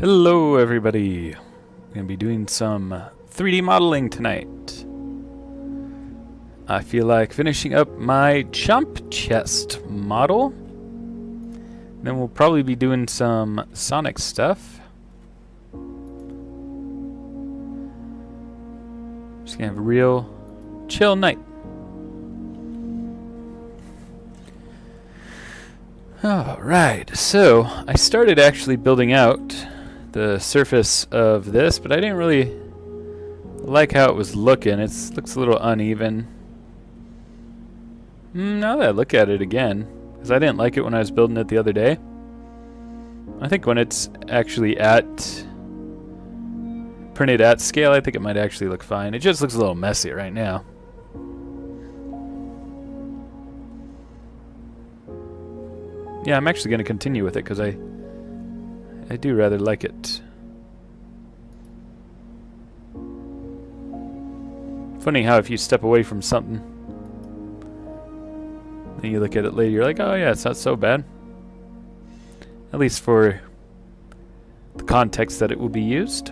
Hello everybody. I'm going to be doing some 3D modeling tonight. I feel like finishing up my chomp chest model. Then we'll probably be doing some Sonic stuff. Just going to have a real chill night. Alright, so I started actually building out the surface of this, but I didn't really like how it was looking. It looks a little uneven. Now that I look at it again, because I didn't like it when I was building it the other day. I think when it's actually printed at scale, I think it might actually look fine. It just looks a little messy right now. Yeah, I'm actually going to continue with it because I do rather like it. Funny how if you step away from something, then you look at it later, you're like, oh yeah, it's not so bad. At least for the context that it will be used.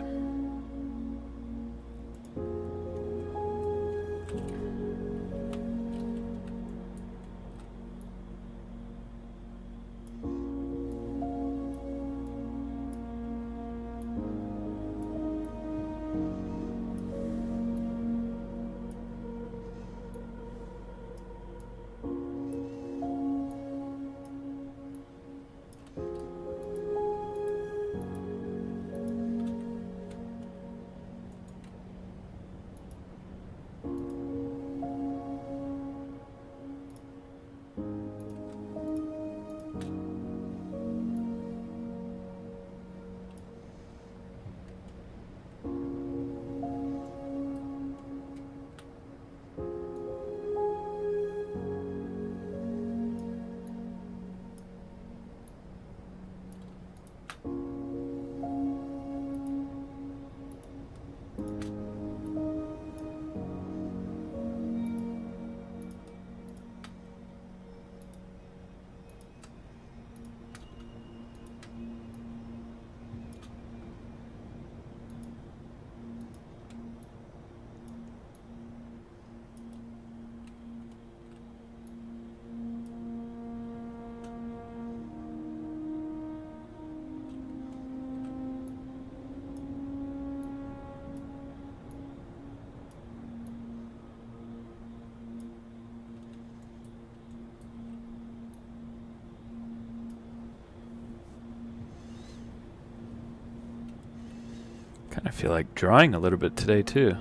Kind of feel like drawing a little bit today too.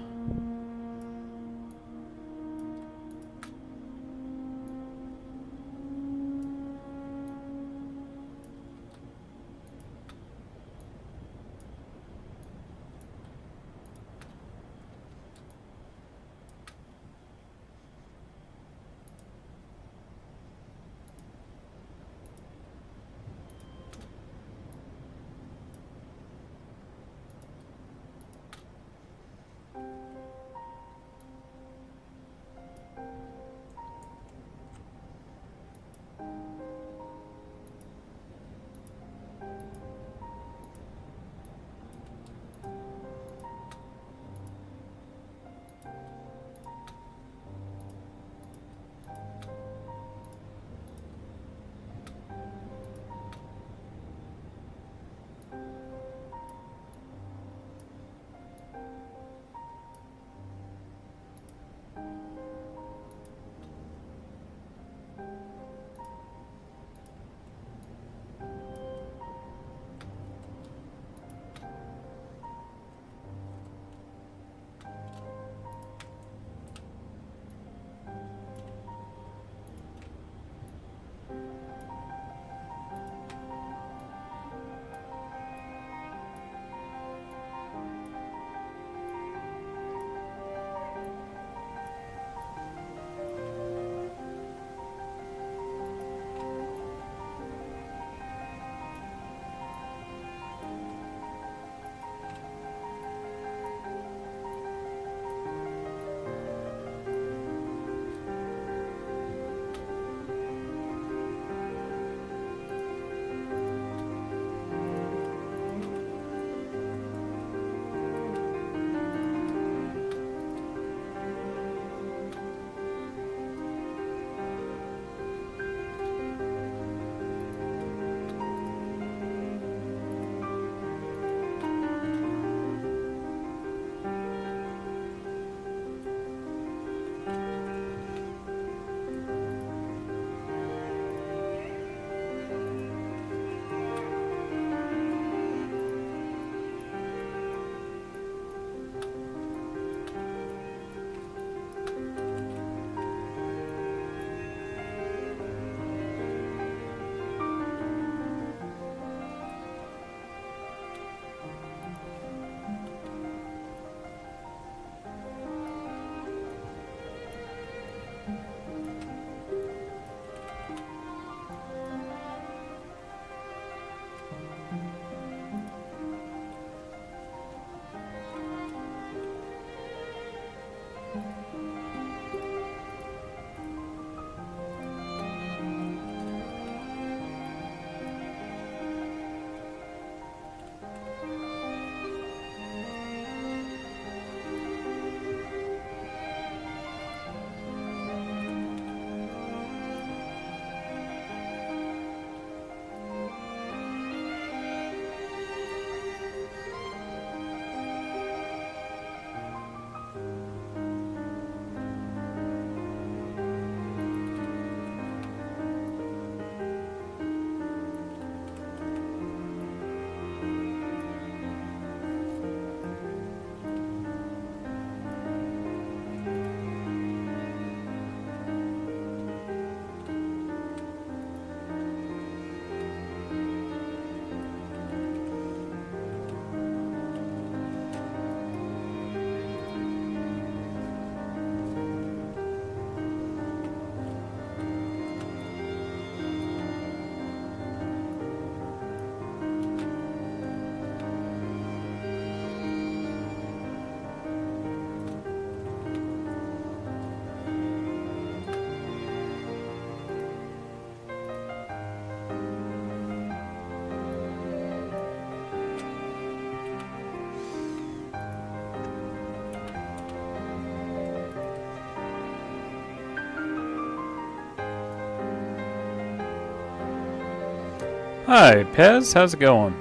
Hi, Pez. How's it going?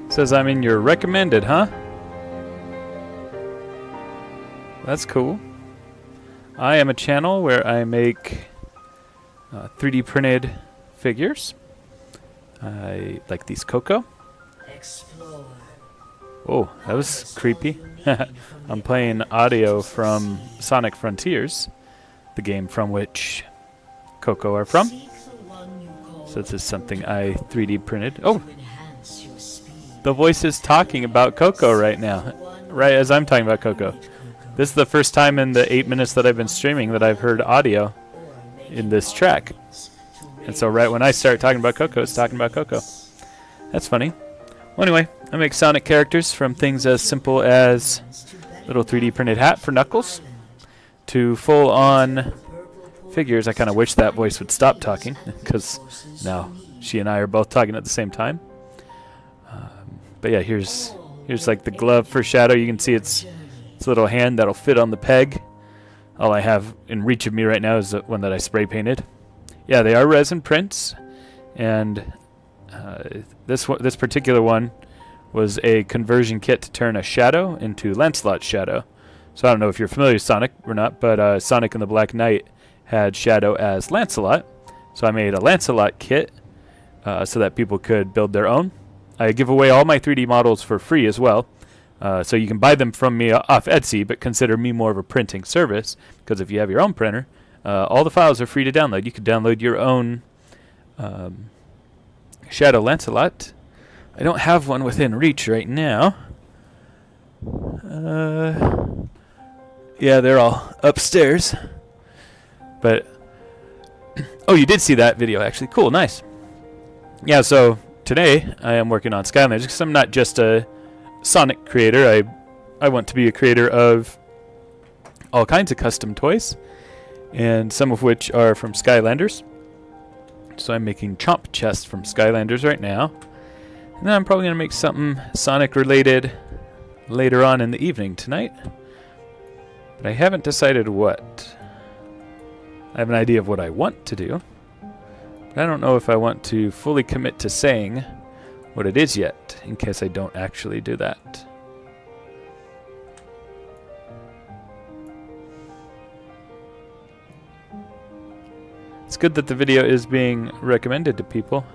Says I'm in your recommended, huh? That's cool. I am a channel where I make 3D printed figures. I like these Coco. Oh, that was creepy. I'm playing audio from Sonic Frontiers, the game from which Coco are from. So this is something I 3D printed. Oh! The voice is talking about Coco right now. Right as I'm talking about Coco. This is the first time in the 8 minutes that I've been streaming that I've heard audio in this track. And so right when I start talking about Coco, it's talking about Coco. That's funny. Well, anyway, I make Sonic characters from things as simple as little 3D printed hat for Knuckles to full-on figures. I kind of wish that voice would stop talking because now she and I are both talking at the same time. But yeah, here's like the glove for Shadow. You can see its little hand that'll fit on the peg. All I have in reach of me right now is the one that I spray painted. Yeah, they are resin prints, and this particular one was a conversion kit to turn a Shadow into Lancelot's Shadow. So I don't know if you're familiar with Sonic or not, but Sonic and the Black Knight had Shadow as Lancelot. So I made a Lancelot kit so that people could build their own. I give away all my 3D models for free as well. So you can buy them from me off Etsy, but consider me more of a printing service, because if you have your own printer, all the files are free to download. You could download your own Shadow Lancelot. I don't have one within reach right now. Yeah, they're all upstairs. But oh, you did see that video actually. Cool, nice. Yeah, so today I am working on Skylanders because I'm not just a Sonic creator. I want to be a creator of all kinds of custom toys, and some of which are from Skylanders. So I'm making chomp chests from Skylanders right now. And then I'm probably going to make something Sonic related later on in the evening tonight. But I haven't decided what. I have an idea of what I want to do, but I don't know if I want to fully commit to saying what it is yet, in case I don't actually do that. It's good that the video is being recommended to people.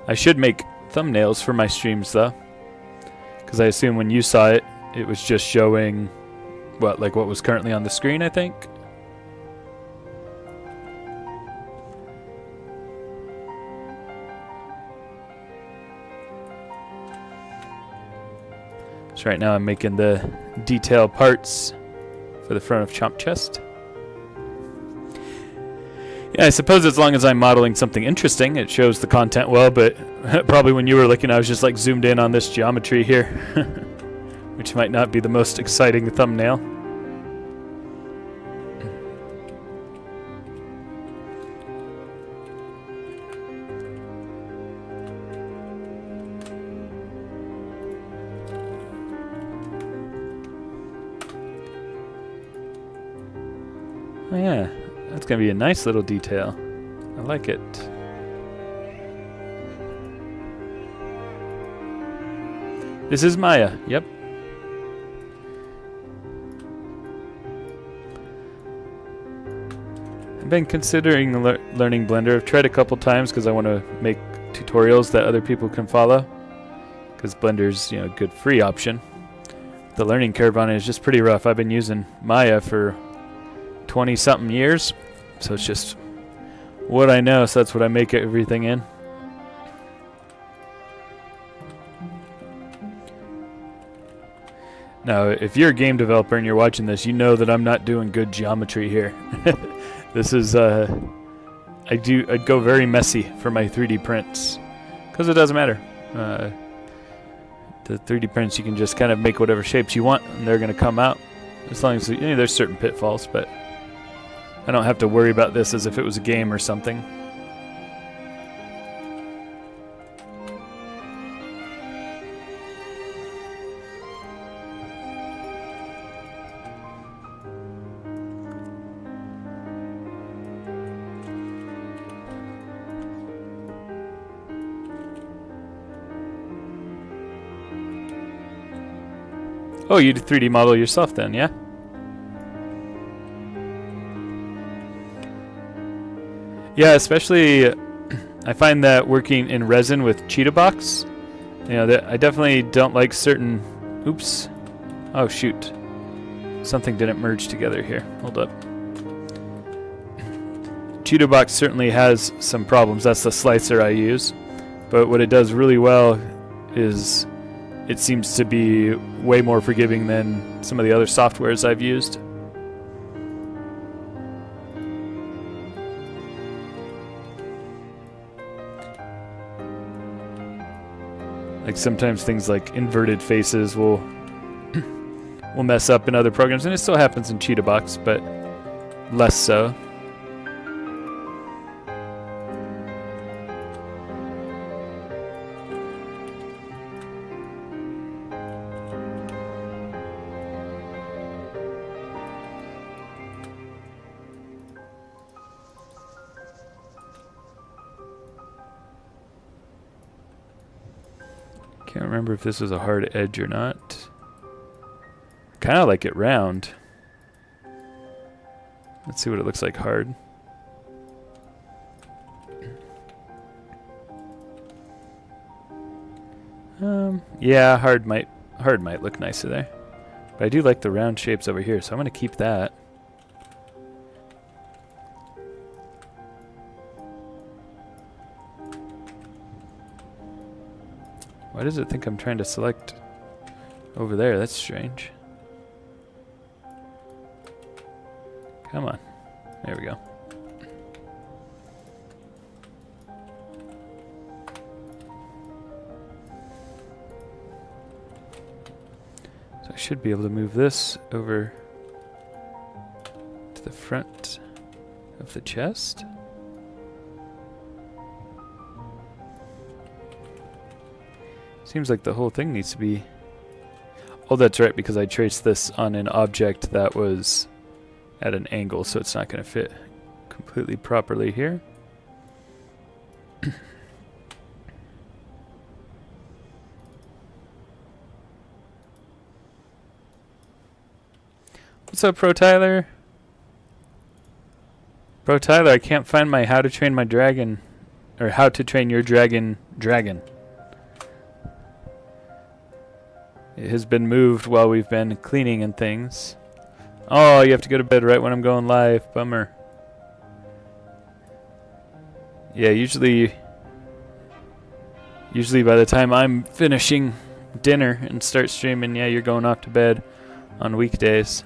I should make thumbnails for my streams though, because I assume when you saw it, it was just showing what was currently on the screen, I think. So right now I'm making the detail parts for the front of Chomp Chest. Yeah, I suppose as long as I'm modeling something interesting, it shows the content well, but probably when you were looking, I was just like zoomed in on this geometry here, which might not be the most exciting thumbnail. Oh yeah, that's going to be a nice little detail. I like it. This is Maya, yep. I've been considering learning Blender. I've tried a couple times because I want to make tutorials that other people can follow, because Blender's, a good free option. The learning curve on it is just pretty rough. I've been using Maya for 20-something years, so it's just what I know, so that's what I make everything in. Now, if you're a game developer and you're watching this, you know that I'm not doing good geometry here. This is, I'd go very messy for my 3D prints, because it doesn't matter. The 3D prints, you can just kind of make whatever shapes you want, and they're going to come out, as long as there's certain pitfalls, but I don't have to worry about this as if it was a game or something. Oh, you 3D model yourself then, yeah? Yeah, especially I find that working in resin with Cheetah Box, you know, that I definitely don't like certain. Oops. Oh shoot. Something didn't merge together here. Hold up. Cheetah Box certainly has some problems. That's the slicer I use. But what it does really well is it seems to be way more forgiving than some of the other softwares I've used. Like sometimes things like inverted faces will mess up in other programs, and it still happens in Cheetah Box, but less so. Can't remember if this was a hard edge or not. Kind of like it round. Let's see what it looks like hard. Yeah, hard might look nicer there. But I do like the round shapes over here, so I'm going to keep that. Why does it think I'm trying to select over there? That's strange. Come on. There we go. So I should be able to move this over to the front of the chest. Seems like the whole thing needs to be... Oh, that's right, because I traced this on an object that was at an angle, so it's not going to fit completely properly here. What's up, Pro Tyler? Pro Tyler, I can't find my how to train my dragon, or how to train your dragon. It has been moved while we've been cleaning and things. Oh, you have to go to bed right when I'm going live. Bummer. Yeah, usually by the time I'm finishing dinner and start streaming, yeah, you're going off to bed on weekdays.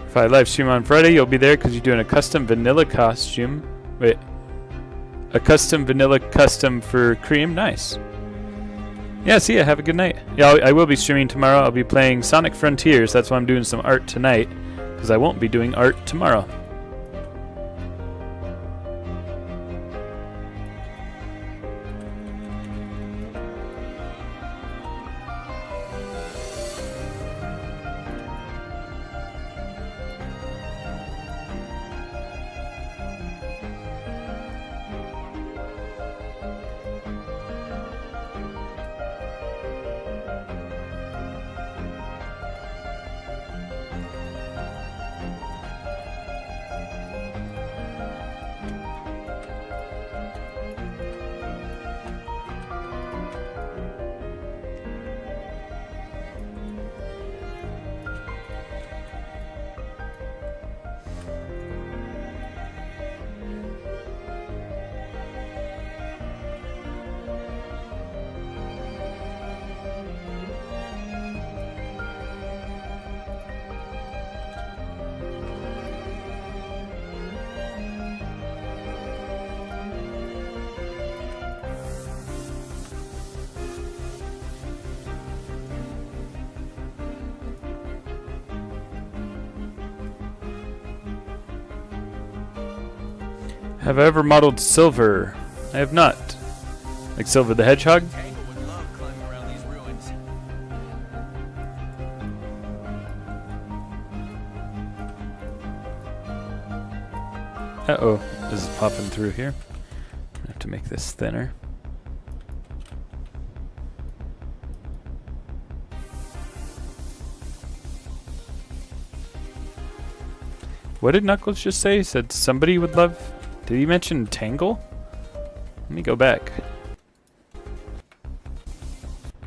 If I live stream on Friday, you'll be there because you're doing a custom vanilla costume. Wait. A custom vanilla custom for Cream? Nice. Yeah, see ya. Have a good night. Yeah, I will be streaming tomorrow. I'll be playing Sonic Frontiers. That's why I'm doing some art tonight, because I won't be doing art tomorrow. Have I ever modeled Silver? I have not. Like Silver the Hedgehog? Tangle would love climbing around these ruins. Uh-oh. This is popping through here. I have to make this thinner. What did Knuckles just say? He said somebody would love... Did he mention Tangle? Let me go back.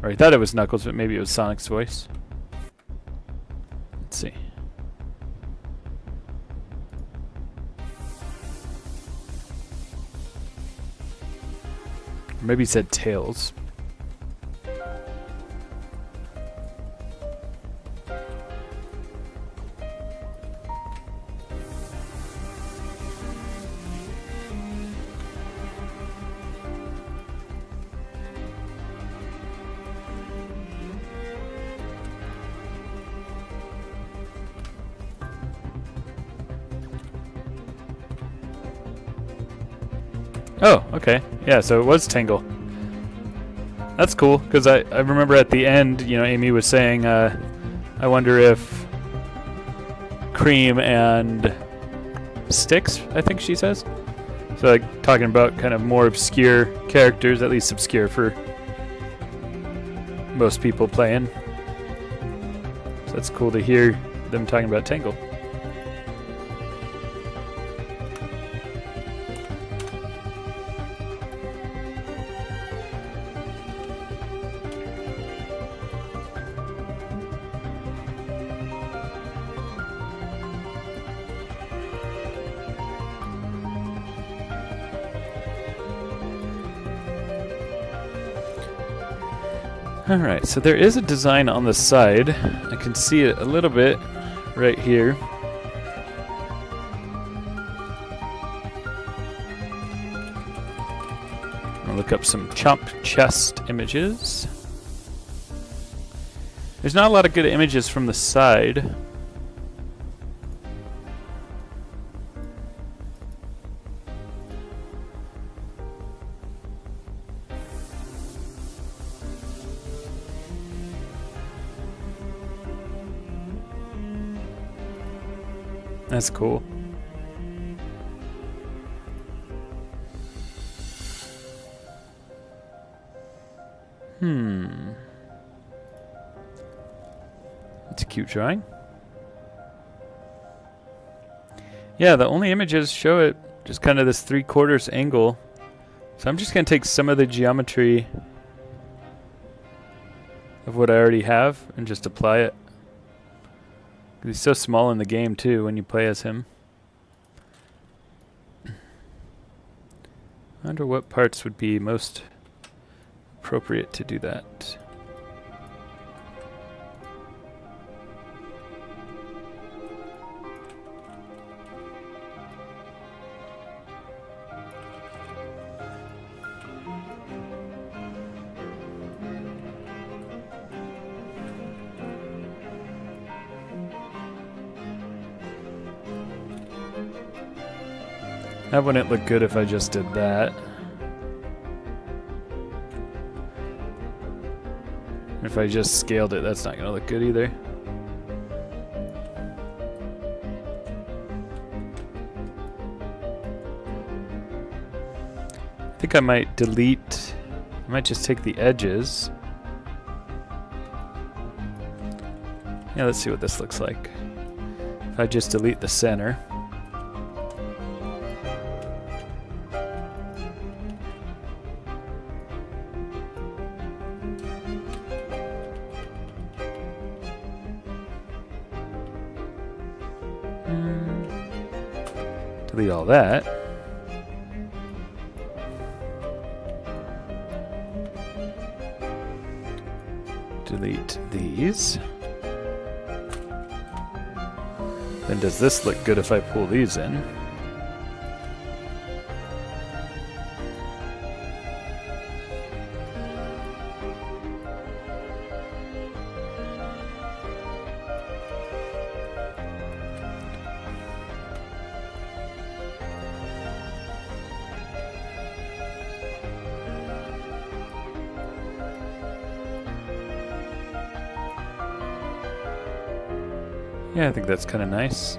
Or I thought it was Knuckles, but maybe it was Sonic's voice. Let's see. Or maybe he said Tails. Oh, okay. Yeah, so it was Tangle. That's cool, because I remember at the end, you know, Amy was saying, I wonder if Cream and Styx, I think she says. So, like, talking about kind of more obscure characters, at least obscure for most people playing. So that's cool to hear them talking about Tangle. Alright, so there is a design on the side. I can see it a little bit right here. I'll look up some chomp chest images. There's not a lot of good images from the side. That's cool. It's a cute drawing. Yeah, the only images show it just kind of this 3/4 angle. So I'm just going to take some of the geometry of what I already have and just apply it. He's so small in the game too when you play as him. I wonder what parts would be most appropriate to do that. That wouldn't look good if I just did that. If I just scaled it, that's not going to look good either. I think I might delete, I might just take the edges. Yeah, let's see what this looks like. If I just delete the center. Delete all that. Delete these. Then does this look good if I pull these in? Yeah, I think that's kind of nice.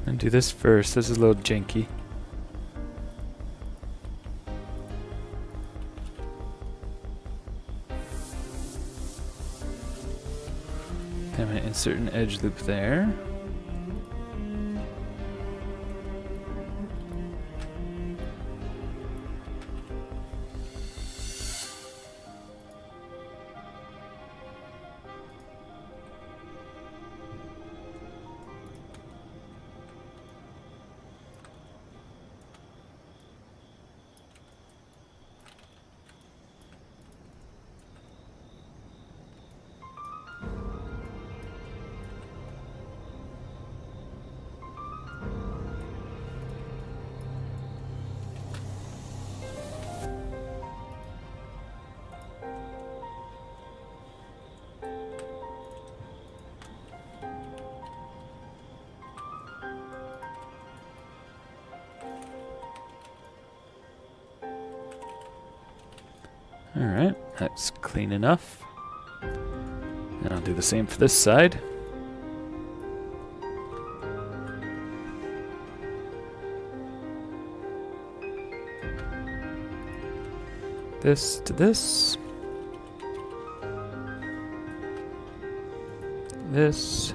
And do this first. This is a little janky. I'm going to insert an edge loop there. Alright, that's clean enough. And I'll do the same for this side. This to this. This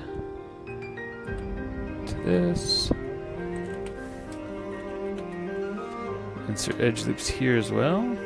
to this. Insert edge loops here as well.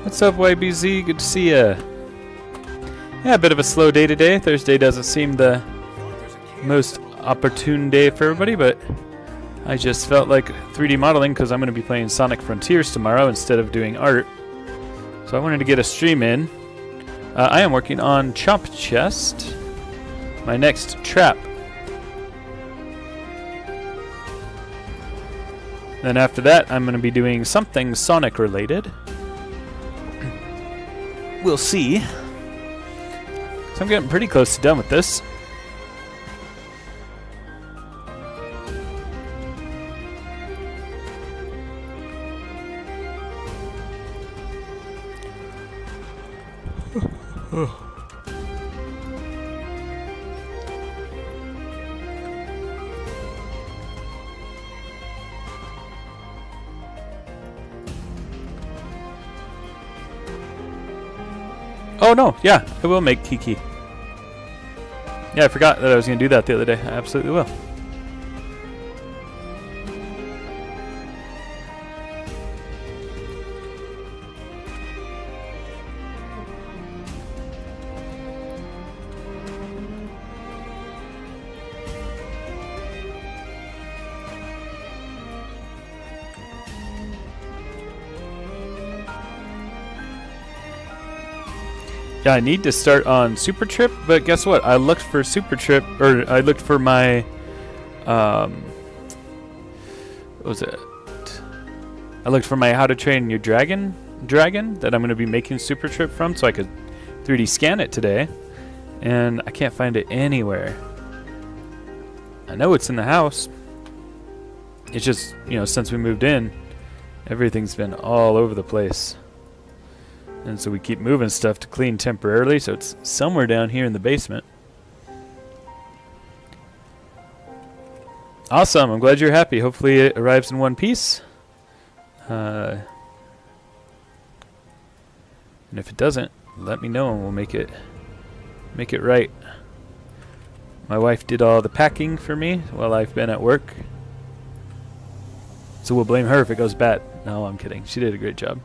What's up, YBZ? Good to see ya. Yeah, a bit of a slow day today. Thursday doesn't seem the most opportune day for everybody, but I just felt like 3D modeling because I'm going to be playing Sonic Frontiers tomorrow instead of doing art. So I wanted to get a stream in. I am working on Chomp Chest, my next trap. Then after that, I'm going to be doing something Sonic related. We'll see. So I'm getting pretty close to done with this. Oh no, yeah, I will make Kiki. Yeah, I forgot that I was going to do that the other day. I absolutely will. Yeah, I need to start on Super Trip, but guess what? I looked for Super Trip, or I looked for my, what was it? I looked for my How to Train Your Dragon that I'm going to be making Super Trip from, so I could 3D scan it today, and I can't find it anywhere. I know it's in the house. It's just, you know, since we moved in, everything's been all over the place. And so we keep moving stuff to clean temporarily, so it's somewhere down here in the basement. Awesome, I'm glad you're happy. Hopefully it arrives in one piece. And if it doesn't, let me know and we'll make it right. My wife did all the packing for me while I've been at work. So we'll blame her if it goes bad. No, I'm kidding. She did a great job.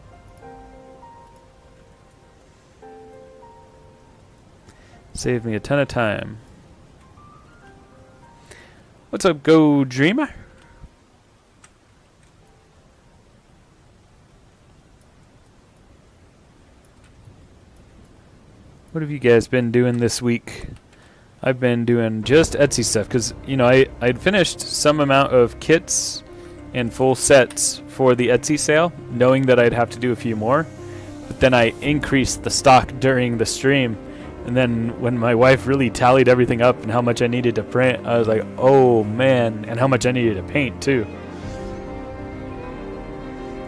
Saved me a ton of time. What's up, Go Dreamer? What have you guys been doing this week? I've been doing just Etsy stuff because, you know, I'd finished some amount of kits and full sets for the Etsy sale, knowing that I'd have to do a few more. But then I increased the stock during the stream. And then when my wife really tallied everything up and how much I needed to print, I was like, oh man, and how much I needed to paint too.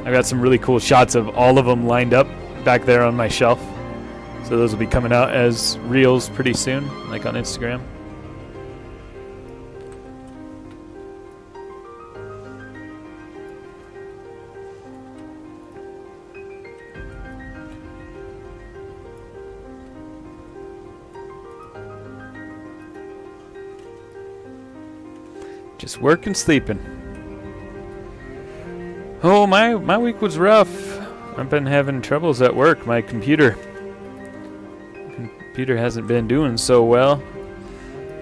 I got some really cool shots of all of them lined up back there on my shelf. So those will be coming out as reels pretty soon, like on Instagram. Just work and sleeping. Oh, my week was rough. I've been having troubles at work. My computer hasn't been doing so well.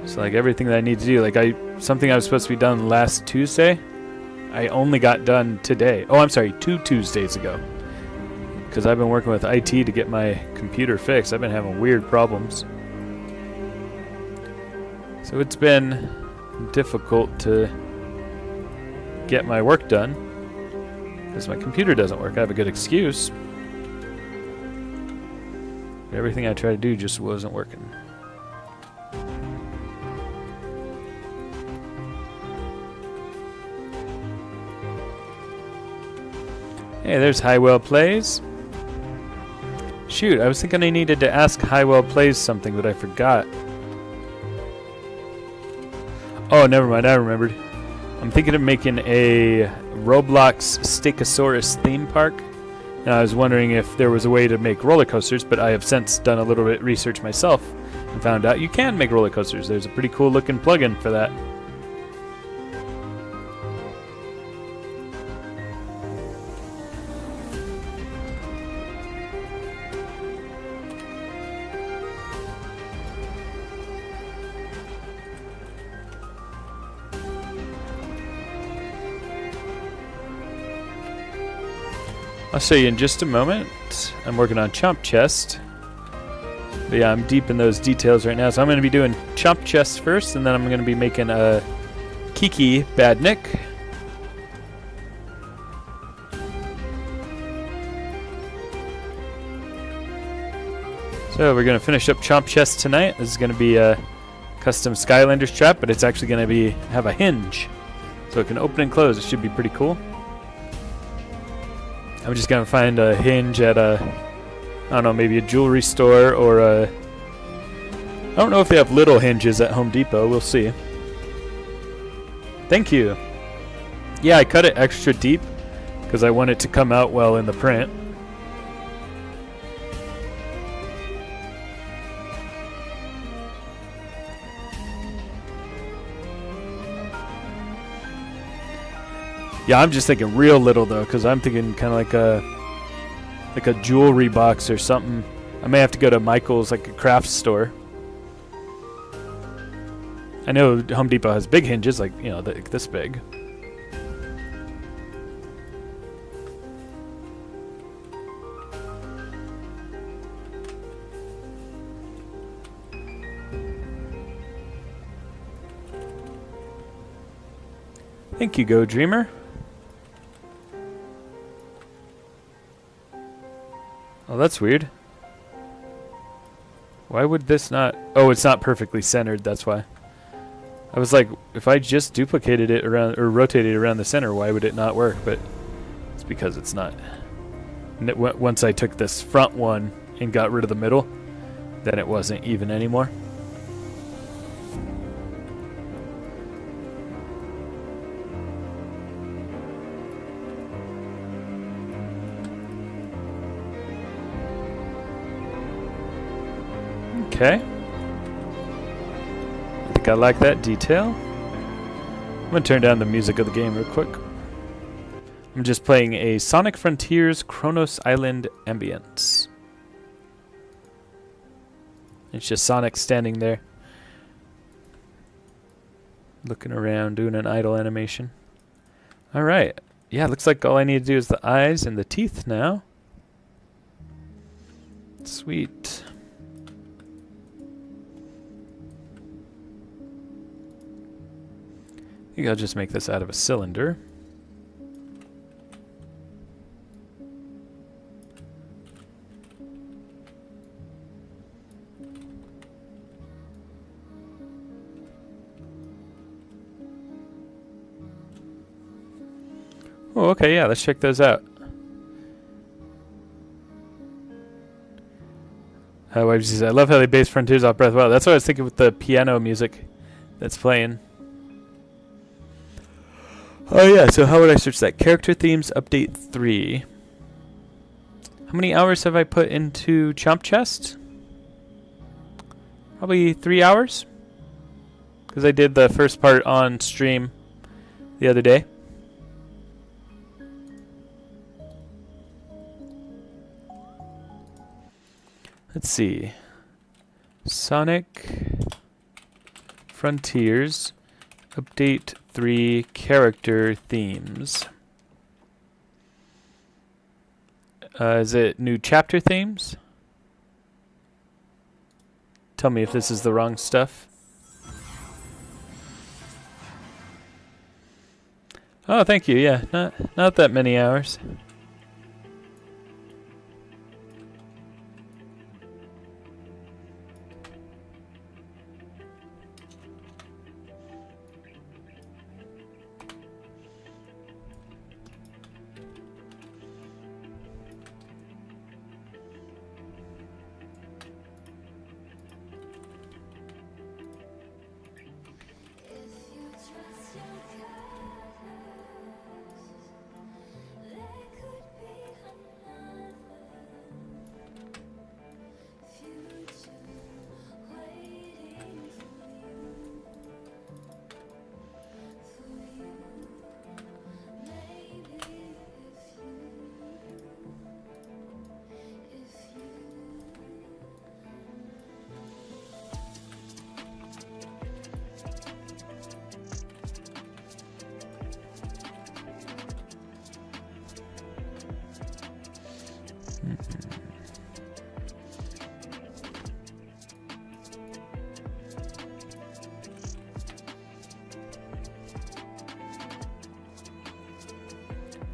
It's like everything that I need to do, like something I was supposed to be done last Tuesday, I only got done today. Oh, I'm sorry, 2 Tuesdays ago. Because I've been working with IT to get my computer fixed. I've been having weird problems. So it's been difficult to get my work done because my computer doesn't work. I have a good excuse. But everything I tried to do just wasn't working. Hey, there's Highwell Plays. Shoot, I was thinking I needed to ask Highwell Plays something, but I forgot. Oh, never mind, I remembered. I'm thinking of making a Roblox Stegosaurus theme park. And I was wondering if there was a way to make roller coasters, but I have since done a little bit of research myself and found out you can make roller coasters. There's a pretty cool looking plugin for that. I'll show you in just a moment. I'm working on chomp chest. But yeah, I'm deep in those details right now. So I'm going to be doing chomp chest first, and then I'm going to be making a Kiki Badnik. So we're going to finish up chomp chest tonight. This is going to be a custom Skylanders trap, but it's actually going to have a hinge. So it can open and close. It should be pretty cool. I'm just going to find a hinge at I don't know, maybe a jewelry store or I don't know if they have little hinges at Home Depot. We'll see. Thank you. Yeah, I cut it extra deep because I want it to come out well in the print. Yeah, I'm just thinking real little though, because I'm thinking kind of like a jewelry box or something. I may have to go to Michael's, like a craft store. I know Home Depot has big hinges, like, you know, this big. Thank you, Go Dreamer. Oh, that's weird. Why would this not... Oh, it's not perfectly centered, that's why. I was like, if I just duplicated it around, or rotated it around the center, why would it not work? But it's because it's not. Once I took this front one and got rid of the middle, then it wasn't even anymore. Okay. I think I like that detail. I'm going to turn down the music of the game real quick. I'm just playing a Sonic Frontiers Kronos Island ambience. It's just Sonic standing there, looking around, doing an idle animation. Alright. Yeah, looks like all I need to do is the eyes and the teeth now. Sweet. I think I'll just make this out of a cylinder. Oh, okay, yeah, let's check those out. I love how they base Frontiers off Breath of the Wild. That's what I was thinking with the piano music that's playing. Oh yeah, so how would I search that? Character themes update 3. How many hours have I put into Chomp Chest? Probably 3 hours. Because I did the first part on stream the other day. Let's see. Sonic Frontiers update 3 character themes. Is it new chapter themes? Tell me if this is the wrong stuff. Oh, thank you. Yeah, not that many hours.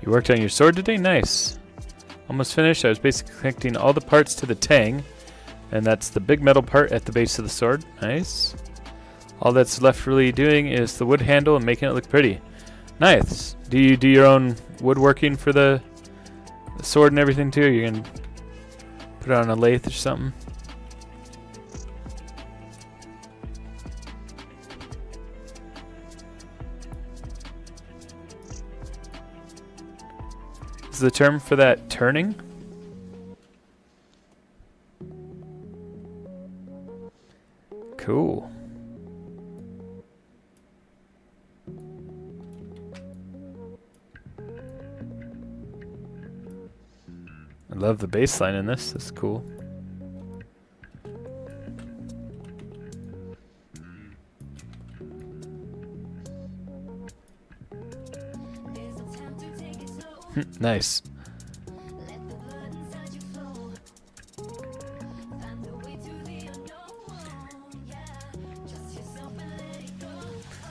You worked on your sword today? Nice. Almost finished. I was basically connecting all the parts to the tang, and that's the big metal part at the base of the sword. Nice. All that's left really doing is the wood handle and making it look pretty. Nice. Do you do your own woodworking for the sword and everything too? You can put it on a lathe or something? Is the term for that turning? Cool. I love the bass line in this. This is cool. Nice.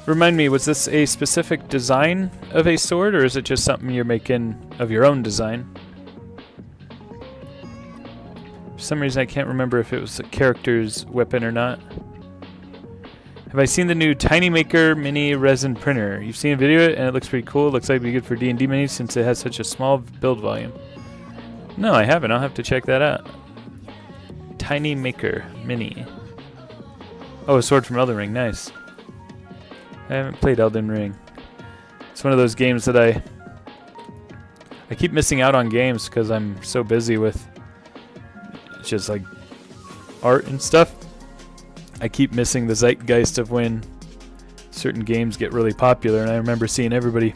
Remind me, was this a specific design of a sword, or is it just something you're making of your own design? For some reason I can't remember if it was a character's weapon or not. Have I seen the new Tiny Maker mini resin printer? You've seen a video of it and it looks pretty cool. It looks like it'd be good for D&D minis since it has such a small build volume. No, I haven't. I'll have to check that out. Tiny Maker mini. Oh, a sword from Elden Ring. Nice. I haven't played Elden Ring. It's one of those games that I keep missing out on games because I'm so busy with just like art and stuff. I keep missing the zeitgeist of when certain games get really popular, and I remember seeing everybody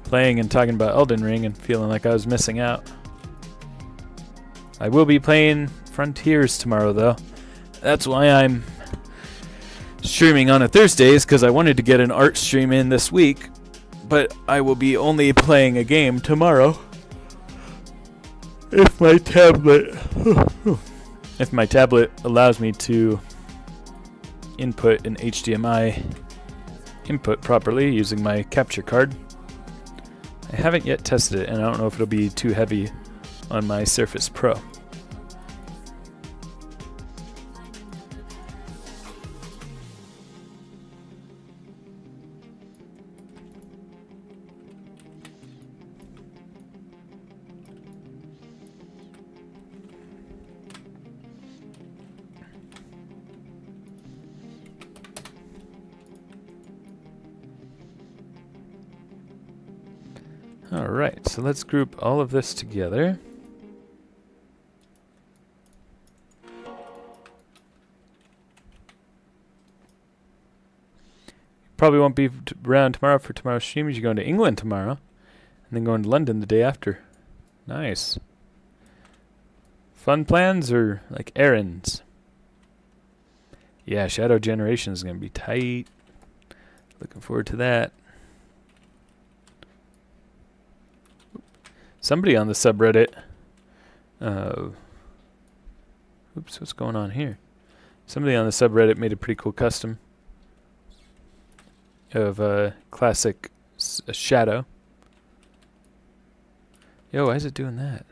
playing and talking about Elden Ring and feeling like I was missing out. I will be playing Frontiers tomorrow though. That's why I'm streaming on a Thursdays, because I wanted to get an art stream in this week, but I will be only playing a game tomorrow. If my tablet allows me to input an HDMI input properly using my capture card. I haven't yet tested it, and I don't know if it'll be too heavy on my Surface Pro. Alright, so let's group all of this together. Probably won't be around tomorrow for tomorrow's stream, as you're going to England tomorrow, and then going to London the day after. Nice. Fun plans or like errands? Yeah, Shadow Generation is going to be tight. Looking forward to that. Somebody on the subreddit, oops, what's going on here? Somebody on the subreddit made a pretty cool custom of a classic Shadow. Yo, why is it doing that?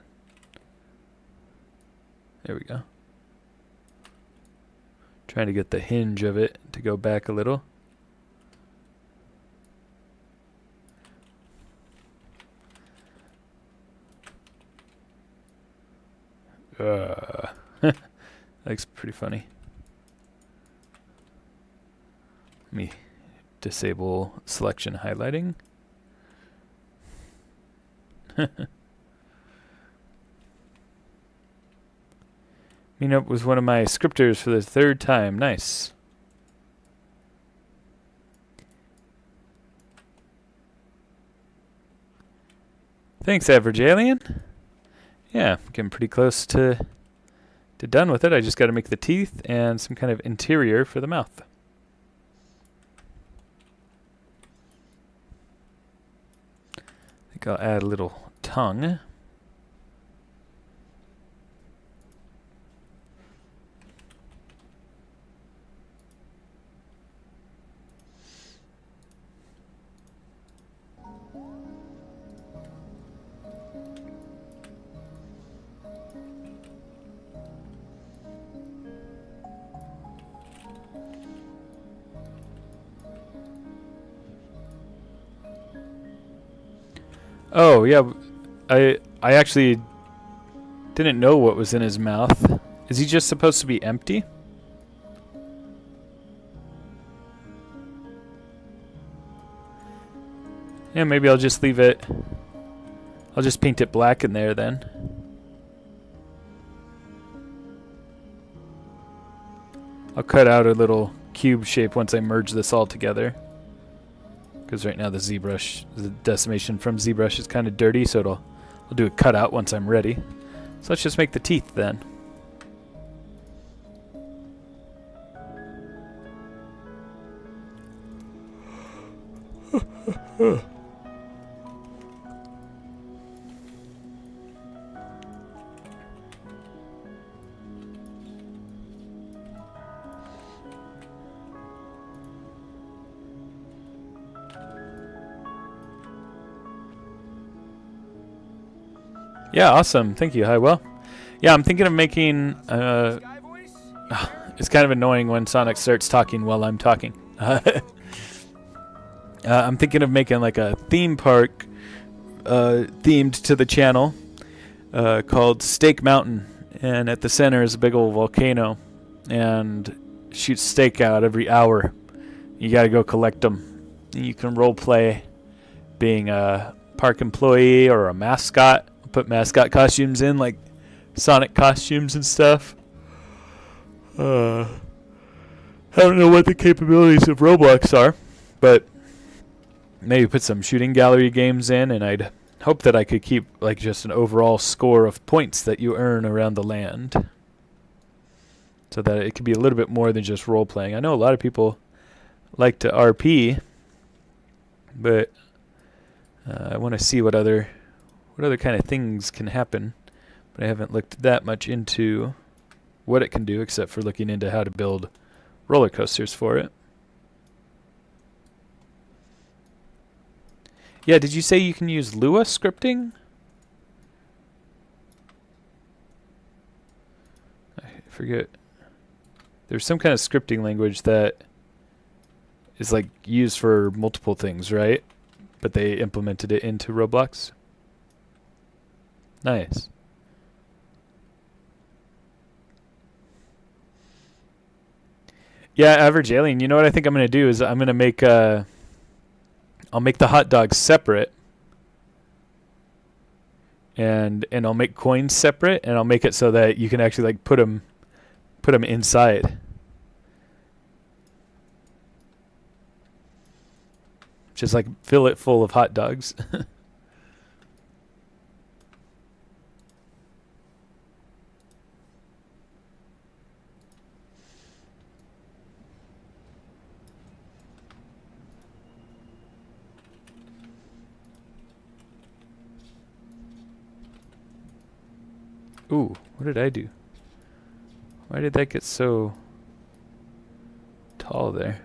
There we go. Trying to get the hinge of it to go back a little. That's pretty funny. Let me disable selection highlighting. Meeting up with one of my scripters for the third time. Nice. Thanks, Average Alien. Yeah, I'm getting pretty close to done with it. I just got to make the teeth and some kind of interior for the mouth. I think I'll add a little tongue. Oh, yeah. I actually didn't know what was in his mouth. Is he just supposed to be empty? Yeah, maybe I'll just leave it. I'll just paint it black in there then. I'll cut out a little cube shape once I merge this all together. Because right now the ZBrush, the decimation from ZBrush is kind of dirty, so I'll do a cutout once I'm ready. So let's just make the teeth then. Yeah, awesome. Thank you. Hi, well. Yeah, I'm thinking of making... Sky voice? it's kind of annoying when Sonic starts talking while I'm talking. I'm thinking of making like a theme park themed to the channel called Steak Mountain. And at the center is a big old volcano. And shoots steak out every hour. You gotta go collect them. You can role play being a park employee or a mascot. Put mascot costumes in, like Sonic costumes and stuff. I don't know what the capabilities of Roblox are, but maybe put some shooting gallery games in, and I'd hope that I could keep like just an overall score of points that you earn around the land, so that it could be a little bit more than just role playing. I know a lot of people like to RP, but I want to see what other kind of things can happen, but I haven't looked that much into what it can do, except for looking into how to build roller coasters for it. Yeah, did you say you can use Lua scripting? I forget. There's some kind of scripting language that is like used for multiple things, right? But they implemented it into Roblox. Nice. Yeah, Average Alien. You know what I think I'm going to do is I'm going to make I'll make the hot dogs separate, and I'll make coins separate, and I'll make it so that you can actually like put them inside. Just like fill it full of hot dogs. Ooh, what did I do? Why did that get so tall there?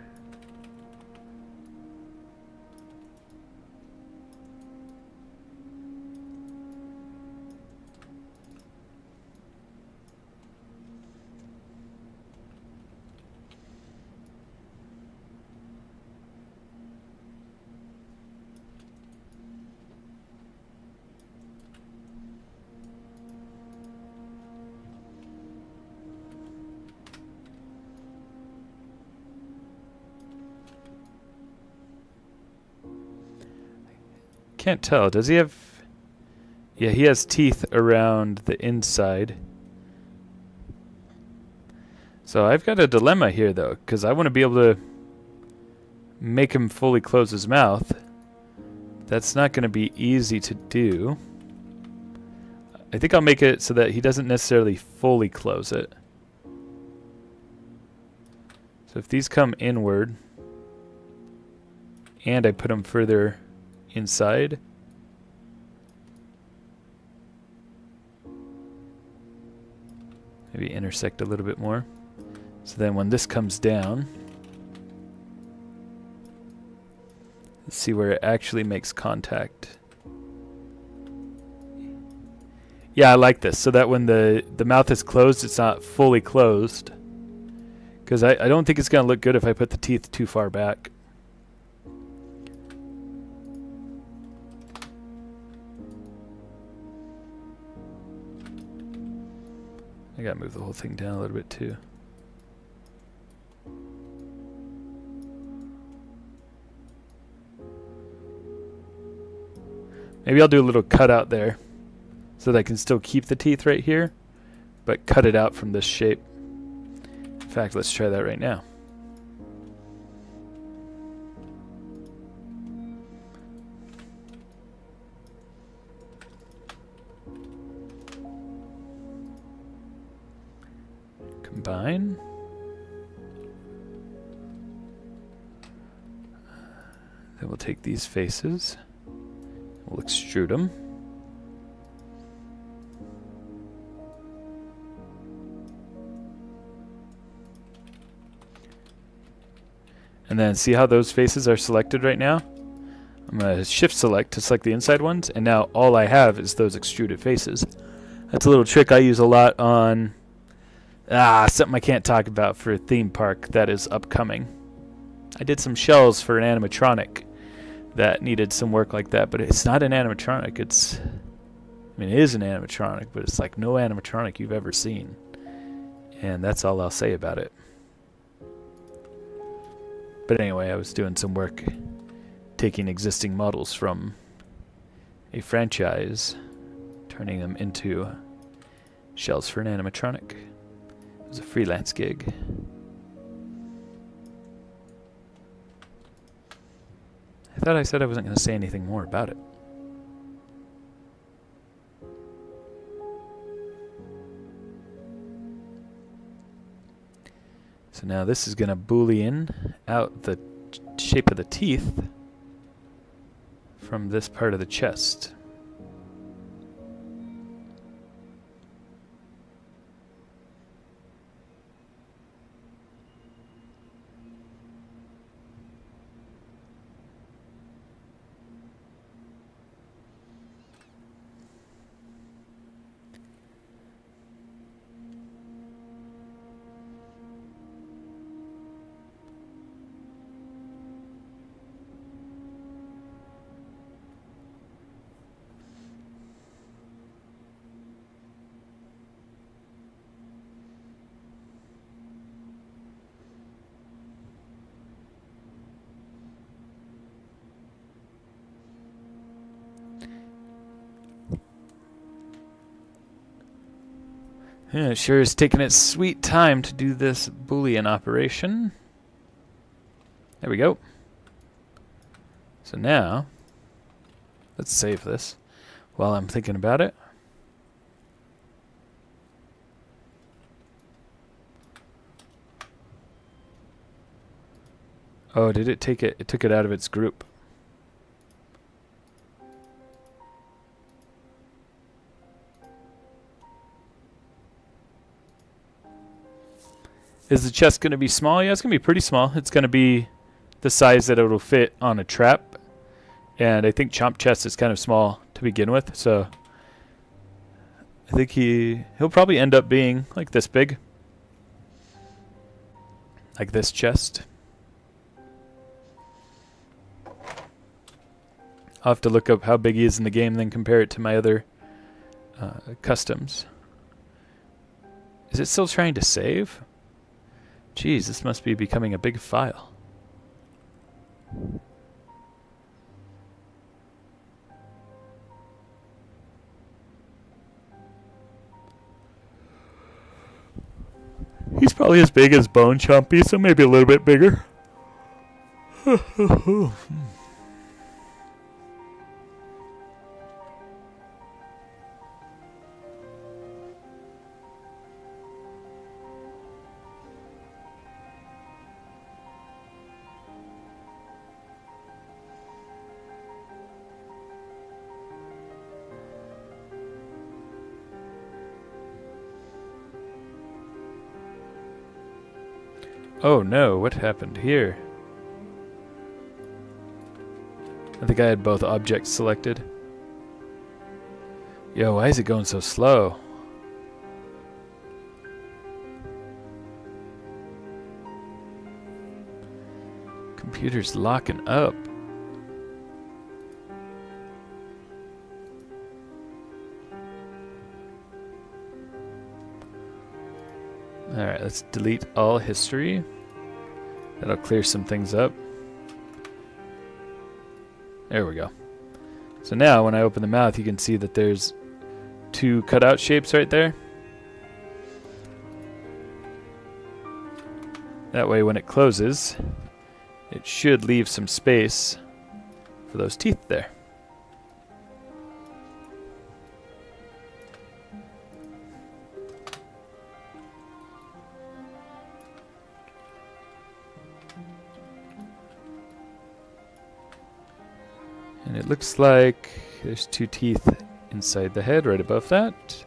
Can't tell. Does he have... Yeah, he has teeth around the inside. So I've got a dilemma here, though, because I want to be able to make him fully close his mouth. That's not going to be easy to do. I think I'll make it so that he doesn't necessarily fully close it. So if these come inward, and I put them further inside, maybe intersect a little bit more. So then when this comes down, let's see where it actually makes contact. Yeah, I like this, so that when the mouth is closed, it's not fully closed. Because I don't think it's going to look good if I put the teeth too far back. I gotta move the whole thing down a little bit too. Maybe I'll do a little cutout there so that I can still keep the teeth right here, but cut it out from this shape. In fact, let's try that right now. Combine. Then we'll take these faces. We'll extrude them. And then see how those faces are selected right now? I'm going to shift select to select the inside ones, and now all I have is those extruded faces. That's a little trick I use a lot on something I can't talk about for a theme park that is upcoming. I did some shells for an animatronic that needed some work like that, but it's not an animatronic. It is an animatronic, but it's like no animatronic you've ever seen. And that's all I'll say about it. But anyway, I was doing some work taking existing models from a franchise, turning them into shells for an animatronic. It was a freelance gig. I thought I said I wasn't going to say anything more about it. So now this is going to boolean out the shape of the teeth from this part of the chest. Yeah, it sure is taking its sweet time to do this Boolean operation. There we go. So now, let's save this while I'm thinking about it. Oh, did it take it? It took it out of its group. Is the chest going to be small? Yeah, it's going to be pretty small. It's going to be the size that it'll fit on a trap. And I think Chomp chest is kind of small to begin with. So I think he'll probably end up being like this big. Like this chest. I'll have to look up how big he is in the game, then compare it to my other customs. Is it still trying to save? Jeez, this must be becoming a big file. He's probably as big as Bone Chompy, so maybe a little bit bigger. Oh no, what happened here? I think I had both objects selected. Yo, why is it going so slow? Computer's locking up. Alright, let's delete all history. That'll clear some things up. There we go. So now when I open the mouth, you can see that there's 2 cutout shapes right there. That way when it closes, it should leave some space for those teeth there. And it looks like there's 2 teeth inside the head right above that.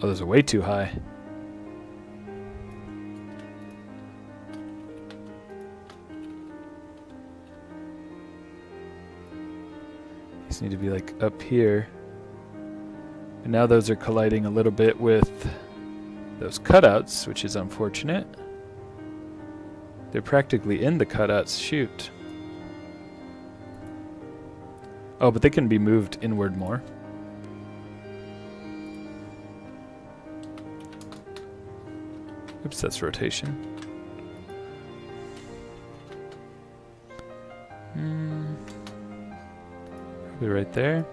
Oh, those are way too high. These need to be like up here. And now those are colliding a little bit with those cutouts, which is unfortunate. They're practically in the cutouts. Shoot. Oh, but they can be moved inward more. Oops, that's rotation. Probably right there.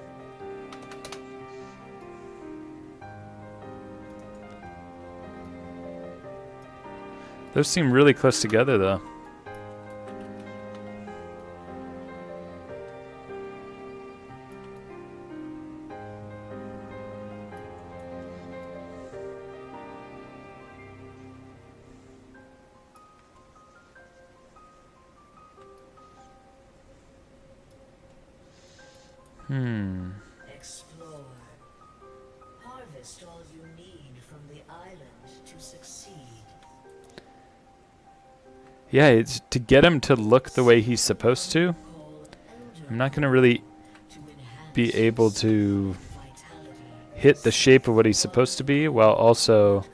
Those seem really close together, though. Explore. Harvest all you need from the island to succeed. Yeah, it's to get him to look the way he's supposed to. I'm not going to really be able to hit the shape of what he's supposed to be while also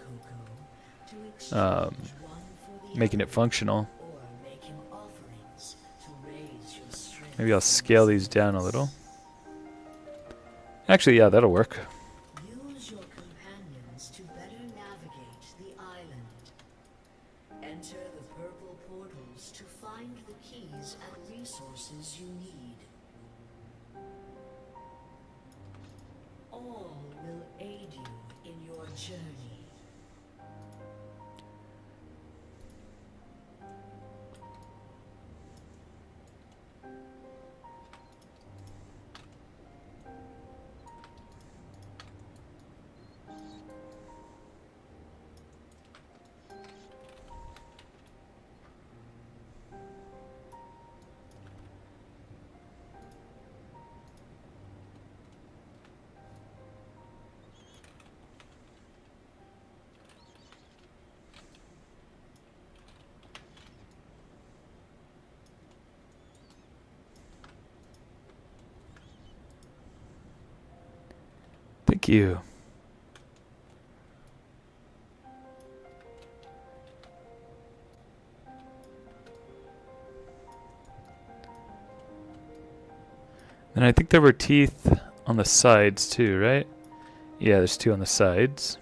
making it functional. Maybe I'll scale these down a little. Actually, yeah, that'll work. Use your companions to better navigate the island. Enter the purple portals to find the keys and resources you need. All will aid you in your journey. Thank you. And I think there were teeth on the sides too, right? Yeah, there's 2 on the sides.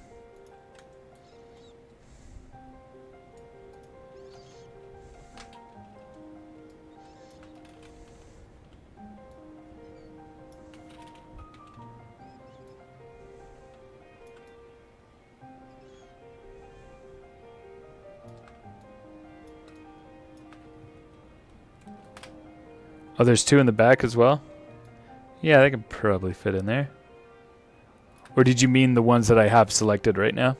Oh, there's 2 in the back as well? Yeah, they can probably fit in there. Or did you mean the ones that I have selected right now?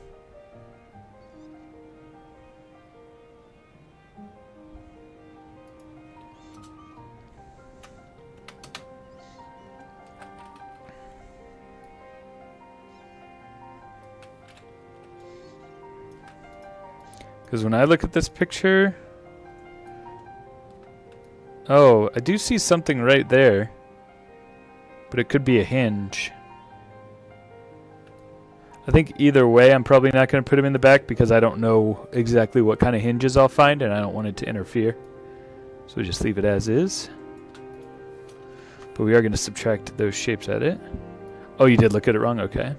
Because when I look at this picture... Oh, I do see something right there. But it could be a hinge. I think either way, I'm probably not going to put him in the back because I don't know exactly what kind of hinges I'll find, and I don't want it to interfere. So we just leave it as is. But we are going to subtract those shapes at it. Oh, you did look at it wrong? Okay.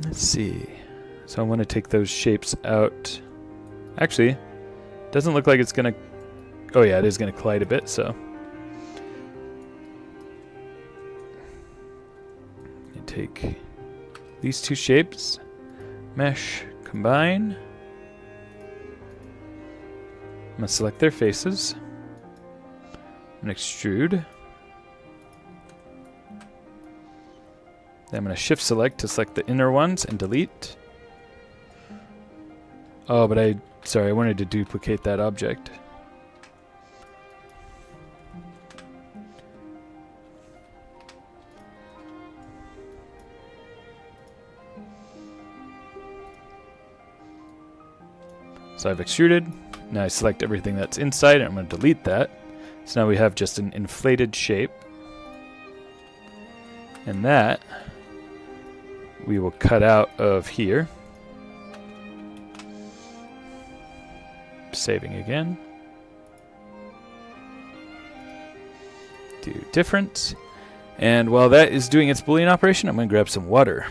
Let's see. So I want to take those shapes out. Actually, doesn't look like it's going to... Oh yeah, it is going to collide a bit, so... You take these two shapes, mesh, combine. I'm going to select their faces. And extrude. Then I'm going to shift select to select the inner ones and delete. Oh, but sorry, I wanted to duplicate that object. So I've extruded. Now I select everything that's inside and I'm going to delete that. So now we have just an inflated shape. And that we will cut out of here. Saving again. Do different. And while that is doing its Boolean operation, I'm going to grab some water.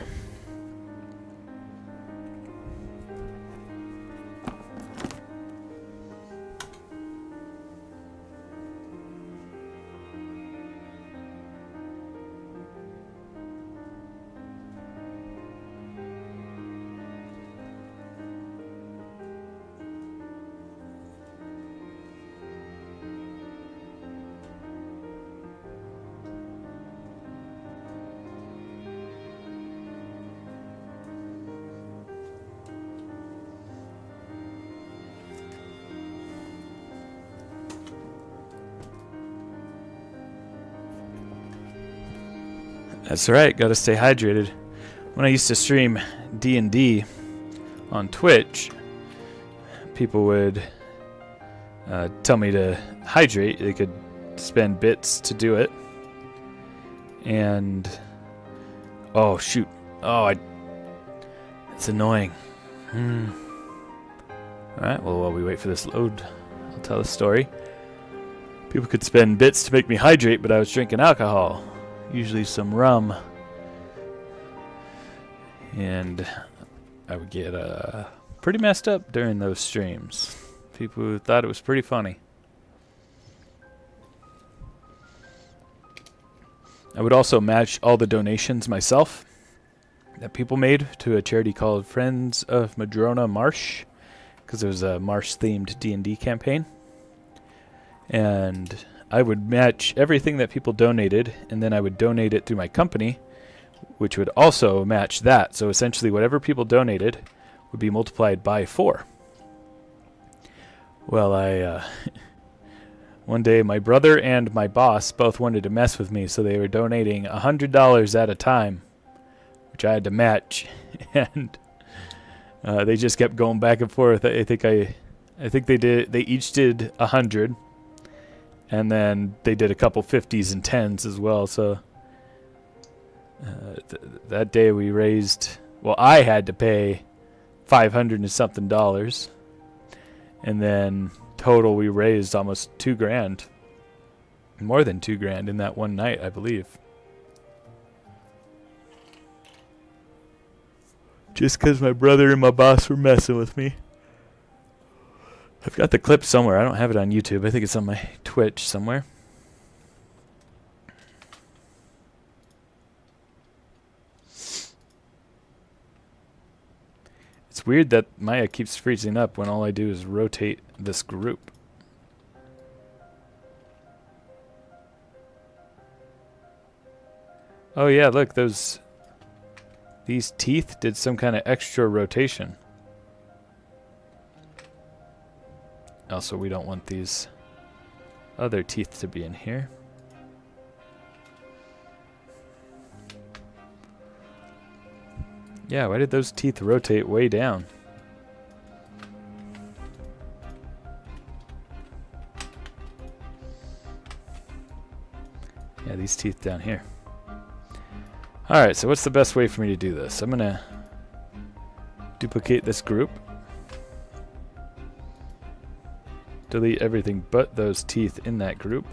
That's right, gotta stay hydrated. When I used to stream D&D on Twitch, people would tell me to hydrate. They could spend bits to do it. And... Oh, shoot. Oh, it's annoying. Alright, well, while we wait for this load, I'll tell the story. People could spend bits to make me hydrate, but I was drinking alcohol. Usually some rum, and I would get pretty messed up during those streams. People thought it was pretty funny. I would also match all the donations myself that people made to a charity called Friends of Madrona Marsh, because it was a Marsh-themed D&D campaign. And I would match everything that people donated, and then I would donate it through my company, which would also match that. So essentially whatever people donated would be multiplied by 4. Well, one day my brother and my boss both wanted to mess with me, so they were donating $100 at a time, which I had to match. And they just kept going back and forth. I think they each did 100. And then they did a couple 50s and 10s as well. So that day we raised... Well, I had to pay $500 and something. And then total we raised almost $2,000. More than $2,000 in that one night, I believe. Just because my brother and my boss were messing with me. I've got the clip somewhere. I don't have it on YouTube. I think it's on my Twitch somewhere. It's weird that Maya keeps freezing up when all I do is rotate this group. Oh yeah, look, those These teeth did some kind of extra rotation. Also, we don't want these other teeth to be in here. Yeah, why did those teeth rotate way down? Yeah, these teeth down here. Alright, so what's the best way for me to do this? I'm gonna duplicate this group. Delete everything but those teeth in that group.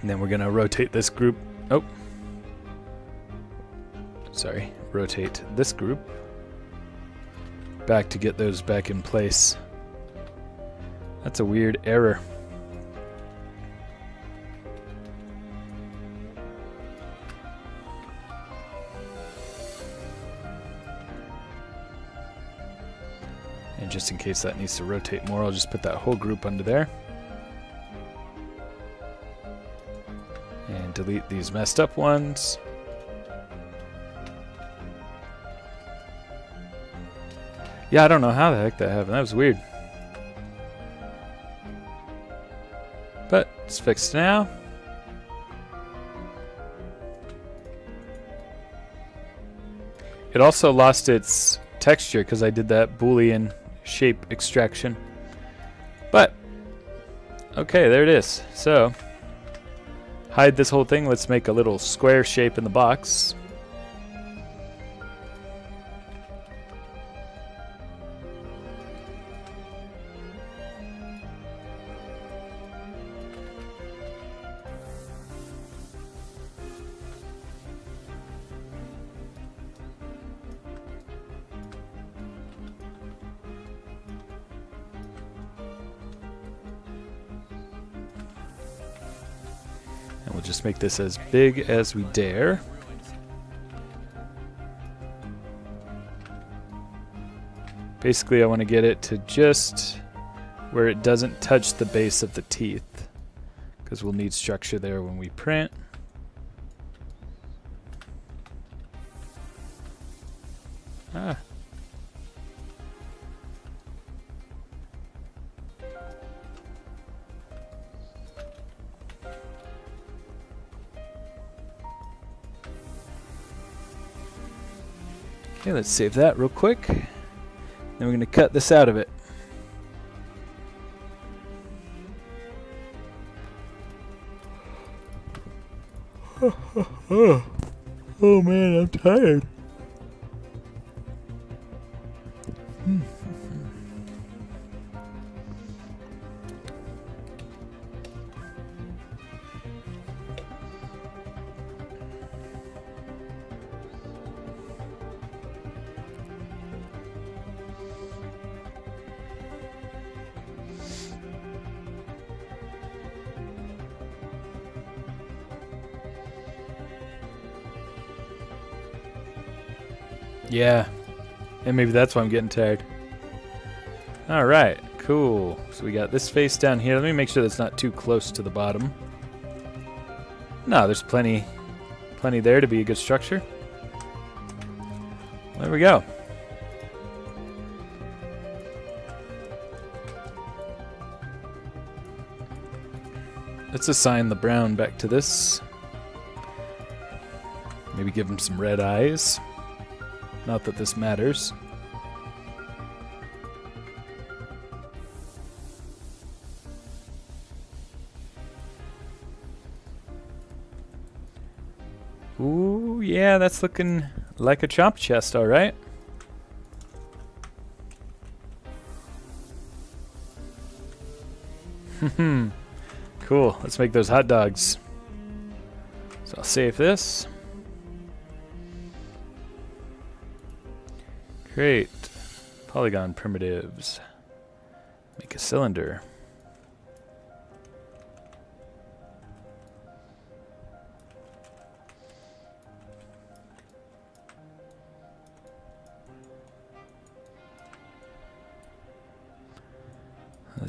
And then we're going to rotate this group. Oh. Sorry. Rotate this group back to get those back in place. That's a weird error. And just in case that needs to rotate more, I'll just put that whole group under there. And delete these messed up ones. Yeah, I don't know how the heck that happened. That was weird. But it's fixed now. It also lost its texture because I did that Boolean shape extraction. But, okay, there it is. So, hide this whole thing. Let's make a little square shape in the box. And we'll just make this as big as we dare. Basically, I want to get it to just where it doesn't touch the base of the teeth, because we'll need structure there when we print. Ah. Okay, let's save that real quick. Then we're going to cut this out of it. Oh man, I'm tired. Yeah, and maybe that's why I'm getting tired. Alright, cool. So we got this face down here. Let me make sure that's not too close to the bottom. No, there's plenty there to be a good structure. There we go. Let's assign the brown back to this. Maybe give him some red eyes. Not that this matters. Ooh, yeah, that's looking like a chomp chest, all right. Cool, let's make those hot dogs. So I'll save this. Create polygon primitives. Make a cylinder.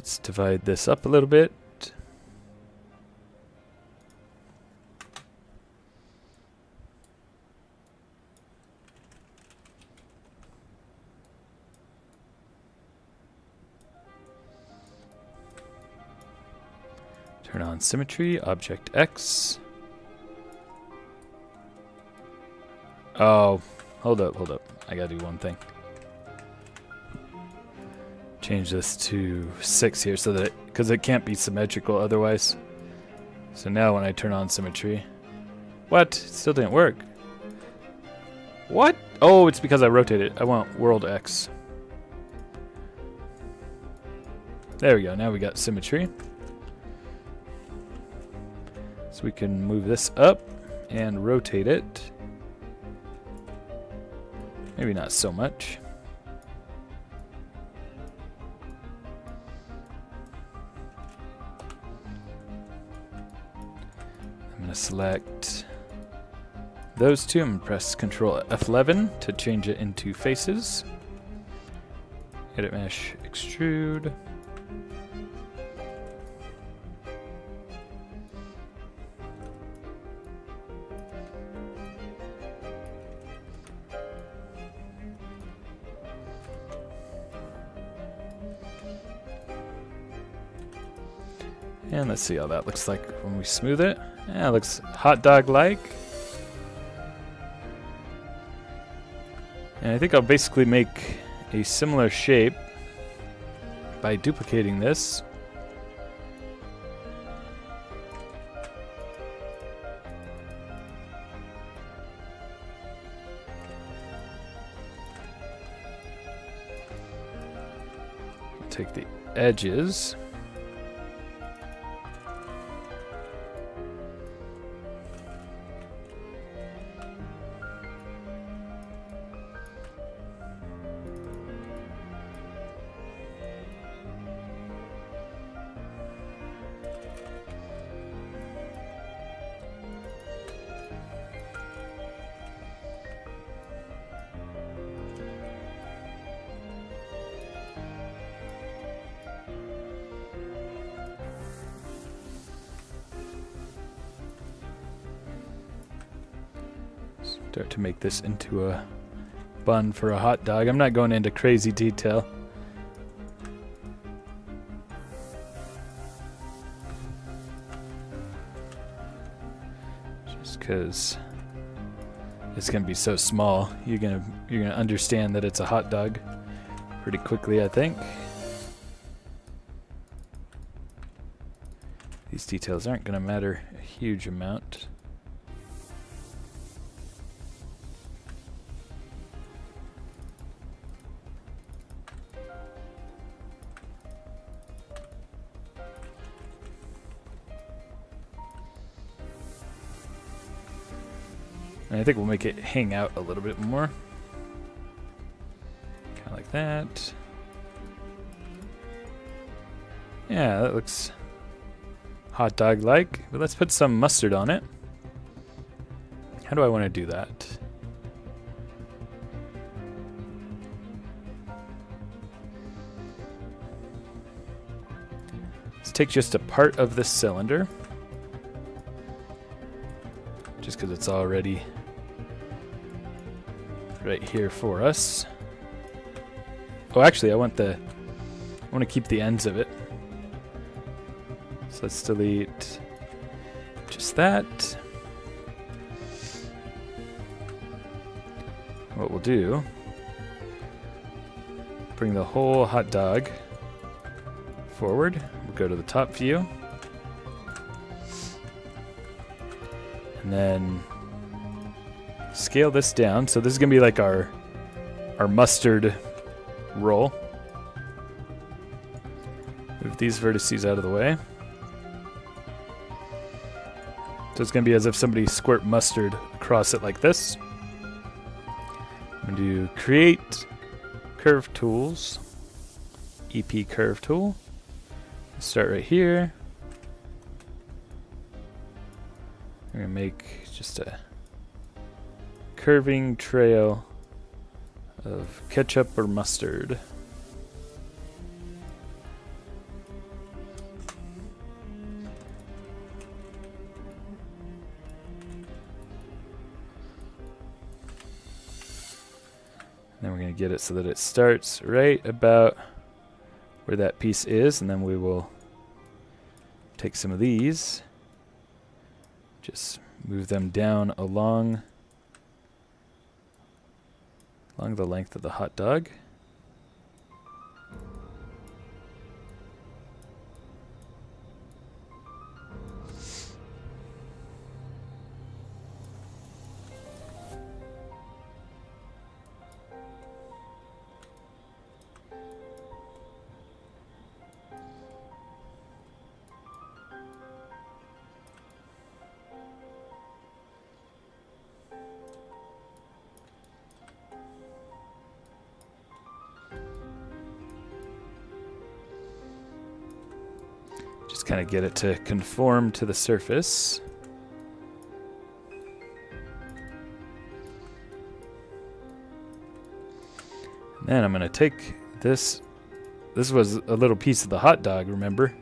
Let's divide this up a little bit. Turn on symmetry, object X. Oh, hold up. I gotta do one thing. Change this to 6 here so that because it can't be symmetrical otherwise. So now when I turn on symmetry, what? It still didn't work. What? Oh, it's because I rotated. I want world X. There we go. Now we got symmetry. So we can move this up and rotate it. Maybe not so much. I'm going to select those two and press Control F11 to change it into faces. Edit mesh, extrude. And let's see how that looks like when we smooth it. Yeah, it looks hot dog-like. And I think I'll basically make a similar shape by duplicating this. Take the edges. Start to make this into a bun for a hot dog. I'm not going into crazy detail. Just because it's gonna be so small, you're gonna understand that it's a hot dog pretty quickly, I think. These details aren't gonna matter a huge amount. And I think we'll make it hang out a little bit more. Kind of like that. Yeah, that looks hot dog-like. But let's put some mustard on it. How do I want to do that? Let's take just a part of this cylinder. Just because it's already right here for us. Oh, actually, I want to keep the ends of it. So let's delete just that. What we'll do, bring the whole hot dog forward. We'll go to the top view. And then scale this down. So this is going to be like our mustard roll. Move these vertices out of the way. So it's going to be as if somebody squirt mustard across it like this. I'm going to do Create Curve Tools. EP Curve Tool. Start right here. I'm going to make just a curving trail of ketchup or mustard. Then we're going to get it so that it starts right about where that piece is, and then we will take some of these, just move them down along the length of the hot dog. Just kind of get it to conform to the surface. And then I'm going to take this. This was a little piece of the hot dog, remember?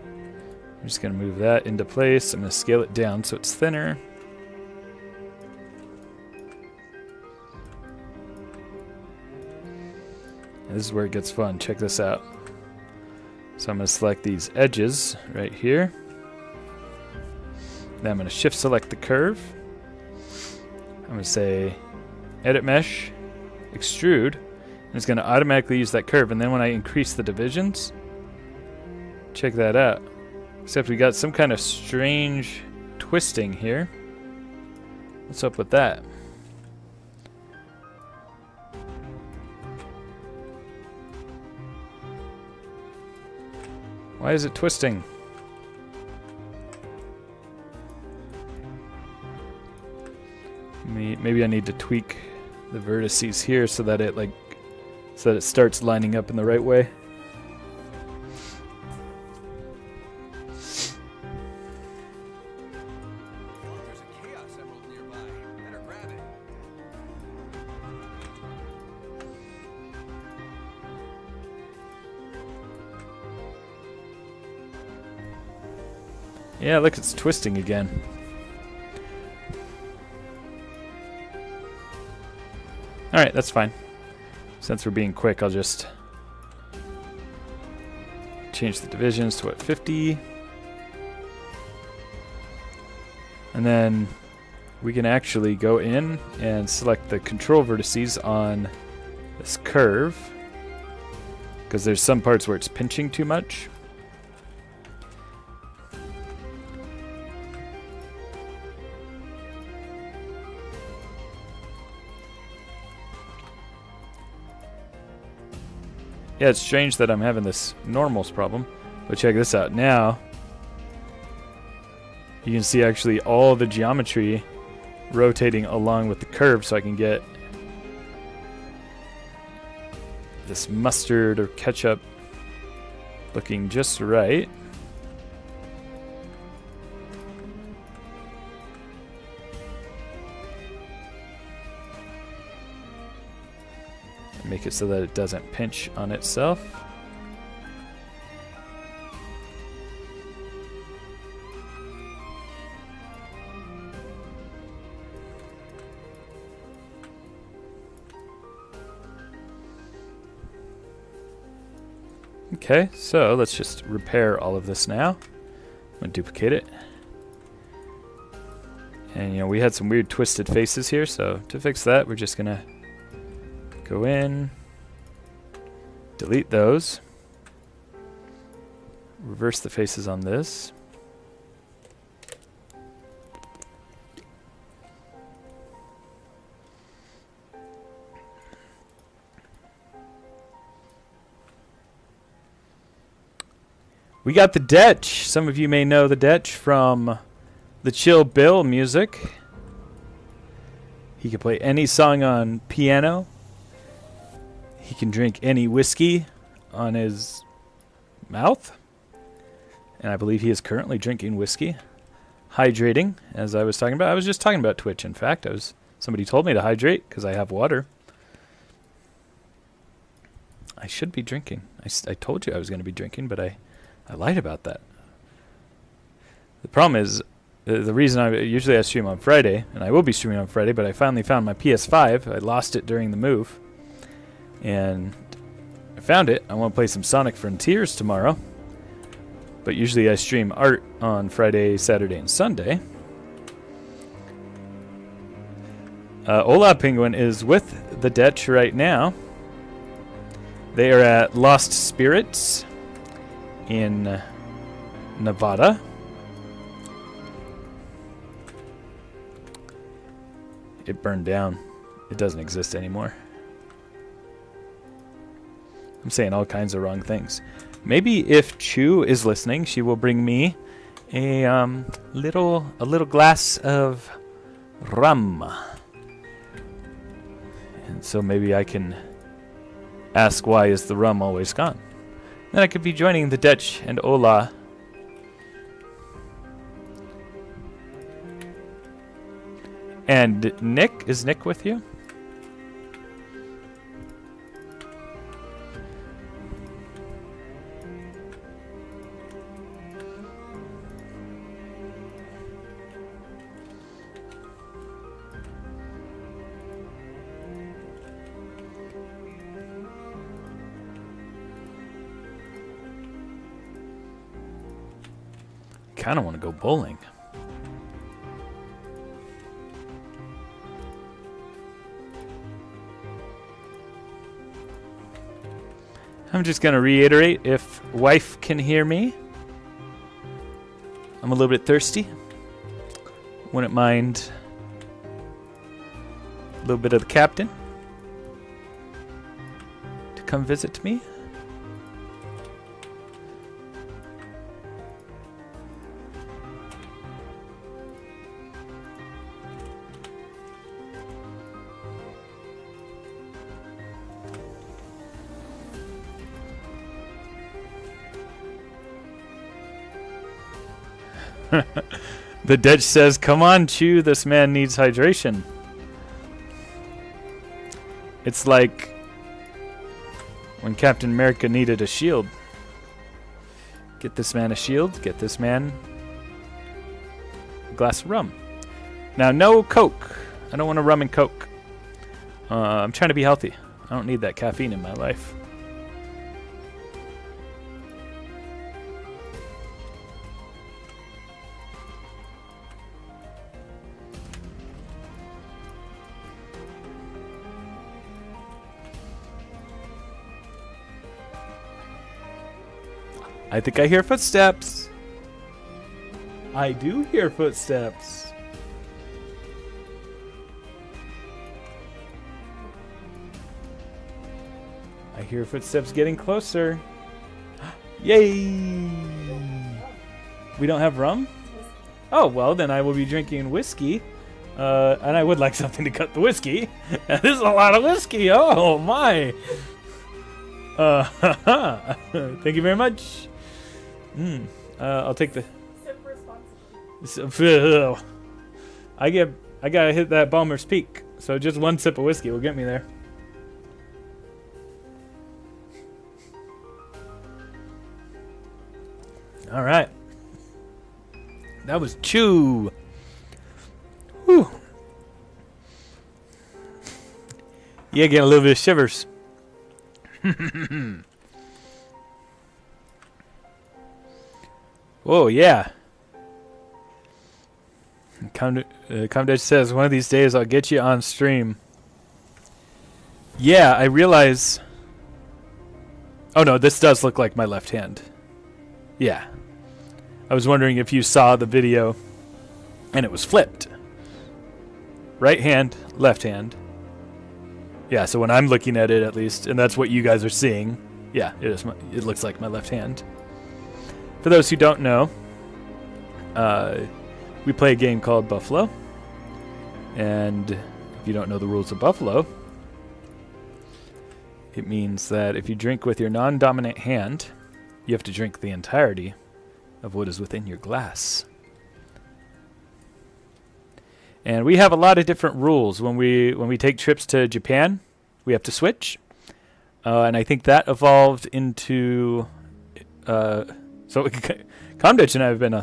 I'm just going to move that into place. I'm going to scale it down so it's thinner. And this is where it gets fun. Check this out. So I'm going to select these edges right here. Then I'm going to shift select the curve. I'm going to say edit mesh, extrude, and it's going to automatically use that curve. And then when I increase the divisions, check that out. Except we got some kind of strange twisting here. What's up with that? Why is it twisting? Maybe I need to tweak the vertices here so that it starts lining up in the right way. Oh, there's a chaos emerald nearby. Better grab it. Yeah, look, it's twisting again. Alright, that's fine. Since we're being quick, I'll just change the divisions to 50. And then we can actually go in and select the control vertices on this curve, because there's some parts where it's pinching too much. Yeah, it's strange that I'm having this normals problem, but check this out. Now, you can see actually all the geometry rotating along with the curve, so I can get this mustard or ketchup looking just right. Make it so that it doesn't pinch on itself. Okay, so let's just repair all of this now. I'm going to duplicate it. And, you know, we had some weird twisted faces here, so to fix that, we're just going to go in, delete those, reverse the faces on this. We got the Detch. Some of you may know the Detch from the Chill Bill music. He can play any song on piano. He can drink any whiskey on his mouth. And I believe he is currently drinking whiskey. Hydrating, as I was talking about. I was just talking about Twitch, in fact. Somebody told me to hydrate because I have water. I should be drinking. I told you I was going to be drinking, but I lied about that. The problem is the reason usually I stream on Friday, and I will be streaming on Friday, but I finally found my PS5. I lost it during the move, and I found it. I want to play some Sonic Frontiers tomorrow, but usually I stream art on Friday, Saturday, and Sunday. Ola Penguin is with the Dutch right now. They are at Lost Spirits in Nevada. It burned down. It doesn't exist anymore. I'm saying all kinds of wrong things. Maybe if Chu is listening, she will bring me a little glass of rum. And so maybe I can ask why is the rum always gone. Then I could be joining the Dutch and Ola. And Nick, is Nick with you? Kind of want to go bowling. I'm just going to reiterate if wife can hear me. I'm a little bit thirsty. Wouldn't mind a little bit of the captain to come visit me. The Dutch says, come on, Chew, this man needs hydration. It's like when Captain America needed a shield. Get this man a shield, get this man a glass of rum. Now, no Coke. I don't want a rum and Coke. I'm trying to be healthy. I don't need that caffeine in my life. I think I hear footsteps. I do hear footsteps. I hear footsteps getting closer. Yay! We don't have rum? Oh, well, then I will be drinking whiskey. And I would like something to cut the whiskey. This is a lot of whiskey. Oh, my. Thank you very much. I'll take the. Sip responsibly. I gotta hit that Balmer's Peak, so just one sip of whiskey will get me there. All right, that was Chew. Whew. Yeah, get a little bit of shivers. Oh, yeah. Comditch says, one of these days I'll get you on stream. Yeah, I realize... Oh, no, this does look like my left hand. Yeah. I was wondering if you saw the video and it was flipped. Right hand, left hand. Yeah, so when I'm looking at it, at least, and that's what you guys are seeing, yeah, it looks like my left hand. For those who don't know, we play a game called Buffalo. And if you don't know the rules of Buffalo, it means that if you drink with your non-dominant hand, you have to drink the entirety of what is within your glass. And we have a lot of different rules. When we take trips to Japan, we have to switch. And I think that evolved into... So Comditch and I have been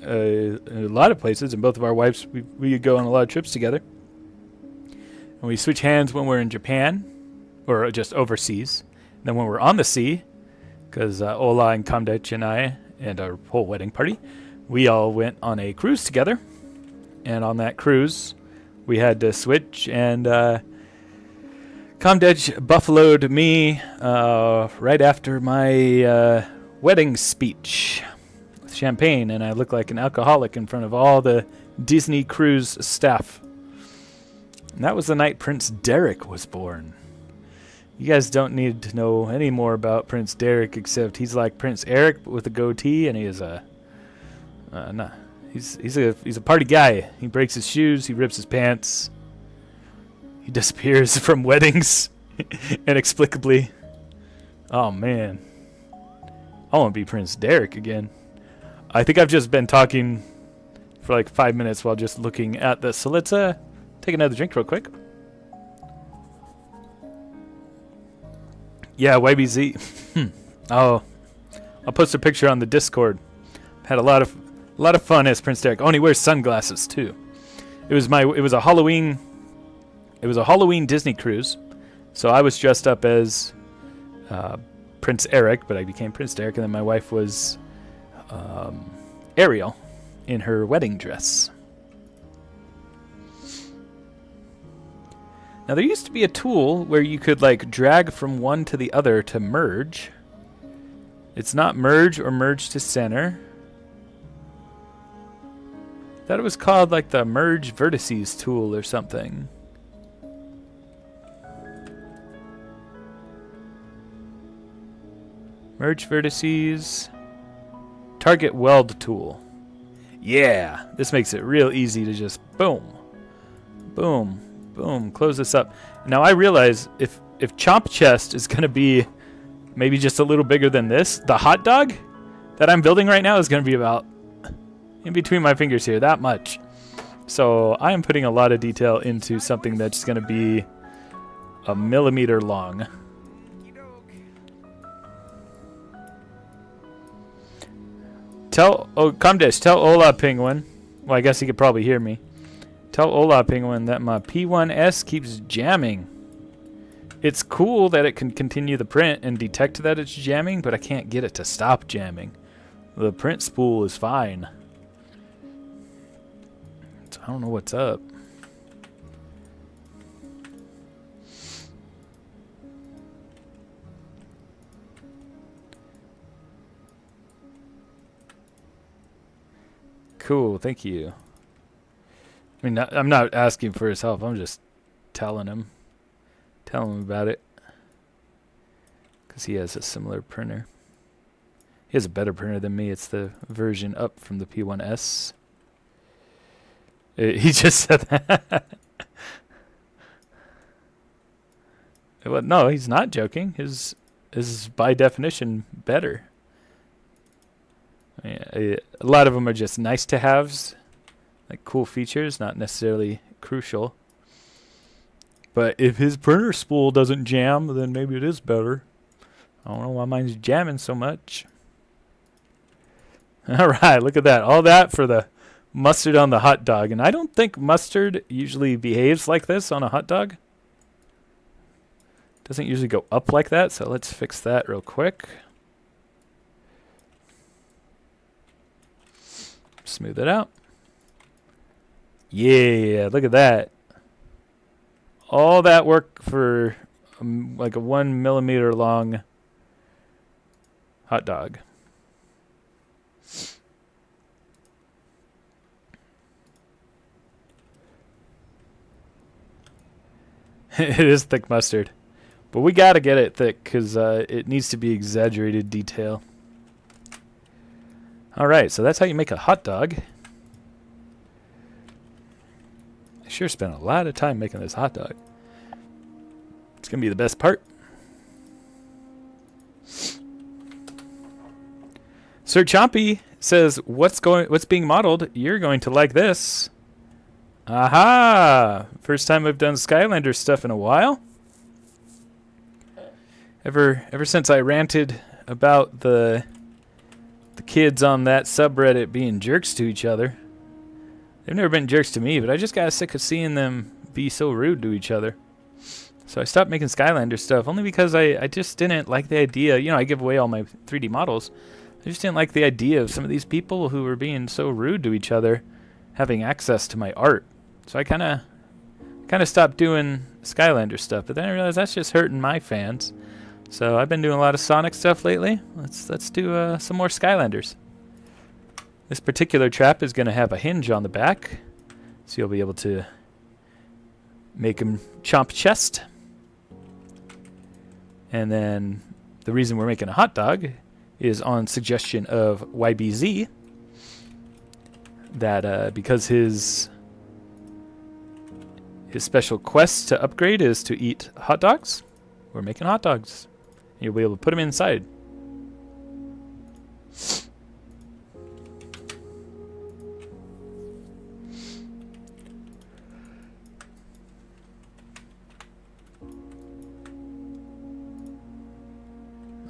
a lot of places, and both of our wives, we go on a lot of trips together. And we switch hands when we're in Japan, or just overseas. And then when we're on the sea, because Ola and Kamdech and I, and our whole wedding party, we all went on a cruise together. And on that cruise, we had to switch, and Kamdech buffaloed me right after my wedding speech with champagne, and I looked like an alcoholic in front of all the Disney cruise staff. And that was the night Prince Derek was born. You guys don't need to know any more about Prince Derek, except he's like Prince Eric but with a goatee, and he is a he's a party guy. He breaks his shoes, he rips his pants, he disappears from weddings inexplicably. Oh man, I want to be Prince Derek again. I think I've just been talking for like 5 minutes while just looking at this. So let's take another drink real quick. Yeah, YBZ. Oh, I'll post a picture on the Discord. Had a lot of fun as Prince Derek. Oh, and he wears sunglasses too. It was a Halloween Disney cruise. So I was dressed up as Prince Eric, but I became Prince Derek, and then my wife was Ariel in her wedding dress. Now there used to be a tool where you could like drag from one to the other to merge. It's not merge or merge to center. I thought it was called like the merge vertices tool or something. Merge vertices. Target weld tool. Yeah, this makes it real easy to just boom, boom, boom, close this up. Now I realize if Chomp Chest is going to be maybe just a little bigger than this, the hot dog that I'm building right now is going to be about in between my fingers here, that much. So I am putting a lot of detail into something that's going to be a millimeter long. Kamdesh, tell Ola Penguin. Well, I guess he could probably hear me. Tell Ola Penguin that my P1S keeps jamming. It's cool that it can continue the print and detect that it's jamming, but I can't get it to stop jamming. The print spool is fine. So I don't know what's up. Cool, thank you. I mean, I'm not asking for his help. I'm just telling him about it, because he has a similar printer. He has a better printer than me. It's the version up from the P1S. He just said that. Well, no, he's not joking. His is by definition better. I mean, a lot of them are just nice to haves, like cool features, not necessarily crucial. But if his printer spool doesn't jam, then maybe it is better. I don't know why mine's jamming so much. All right, look at that. All that for the mustard on the hot dog. And I don't think mustard usually behaves like this on a hot dog. Doesn't usually go up like that, so let's fix that real quick. Smooth it out. Yeah, look at that. All that work for like a 1 millimeter long hot dog. It is thick mustard. But we gotta get it thick because it needs to be exaggerated detail. Alright, so that's how you make a hot dog. I sure spent a lot of time making this hot dog. It's gonna be the best part. Sir Chompy says, what's being modeled? You're going to like this. Aha! First time I've done Skylander stuff in a while. Ever since I ranted about the the kids on that subreddit being jerks to each other. They've never been jerks to me, but I just got sick of seeing them be so rude to each other. So I stopped making Skylander stuff, only because I just didn't like the idea. You know, I give away all my 3D models. I just didn't like the idea of some of these people who were being so rude to each other having access to my art. So I kind of stopped doing Skylander stuff, but then I realized that's just hurting my fans. So I've been doing a lot of Sonic stuff lately. Let's do some more Skylanders. This particular trap is going to have a hinge on the back, so you'll be able to make him chomp chest. And then the reason we're making a hot dog is on suggestion of YBZ, that because his special quest to upgrade is to eat hot dogs, we're making hot dogs. You'll be able to put them inside.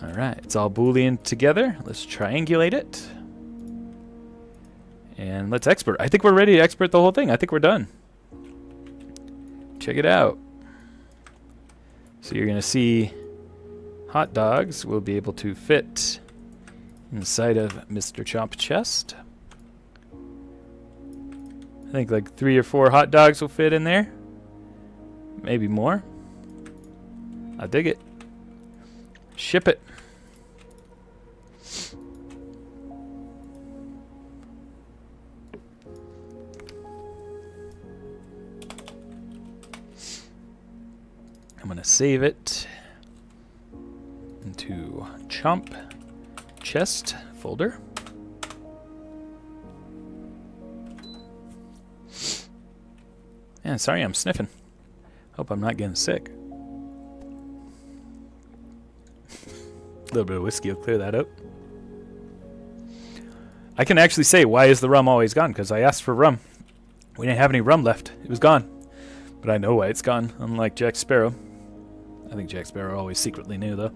Alright, it's all Boolean together. Let's triangulate it. And let's export. I think we're ready to export the whole thing. I think we're done. Check it out. So you're going to see hot dogs will be able to fit inside of Mr. Chomp chest. I think like 3 or 4 hot dogs will fit in there. Maybe more. I dig it. Ship it. I'm going to save it into chomp chest folder. Yeah, sorry I'm sniffing. Hope I'm not getting sick. A little bit of whiskey will clear that up. I can actually say, why is the rum always gone? Because I asked for rum. We didn't have any rum left. It was gone. But I know why it's gone, unlike Jack Sparrow. I think Jack Sparrow always secretly knew, though.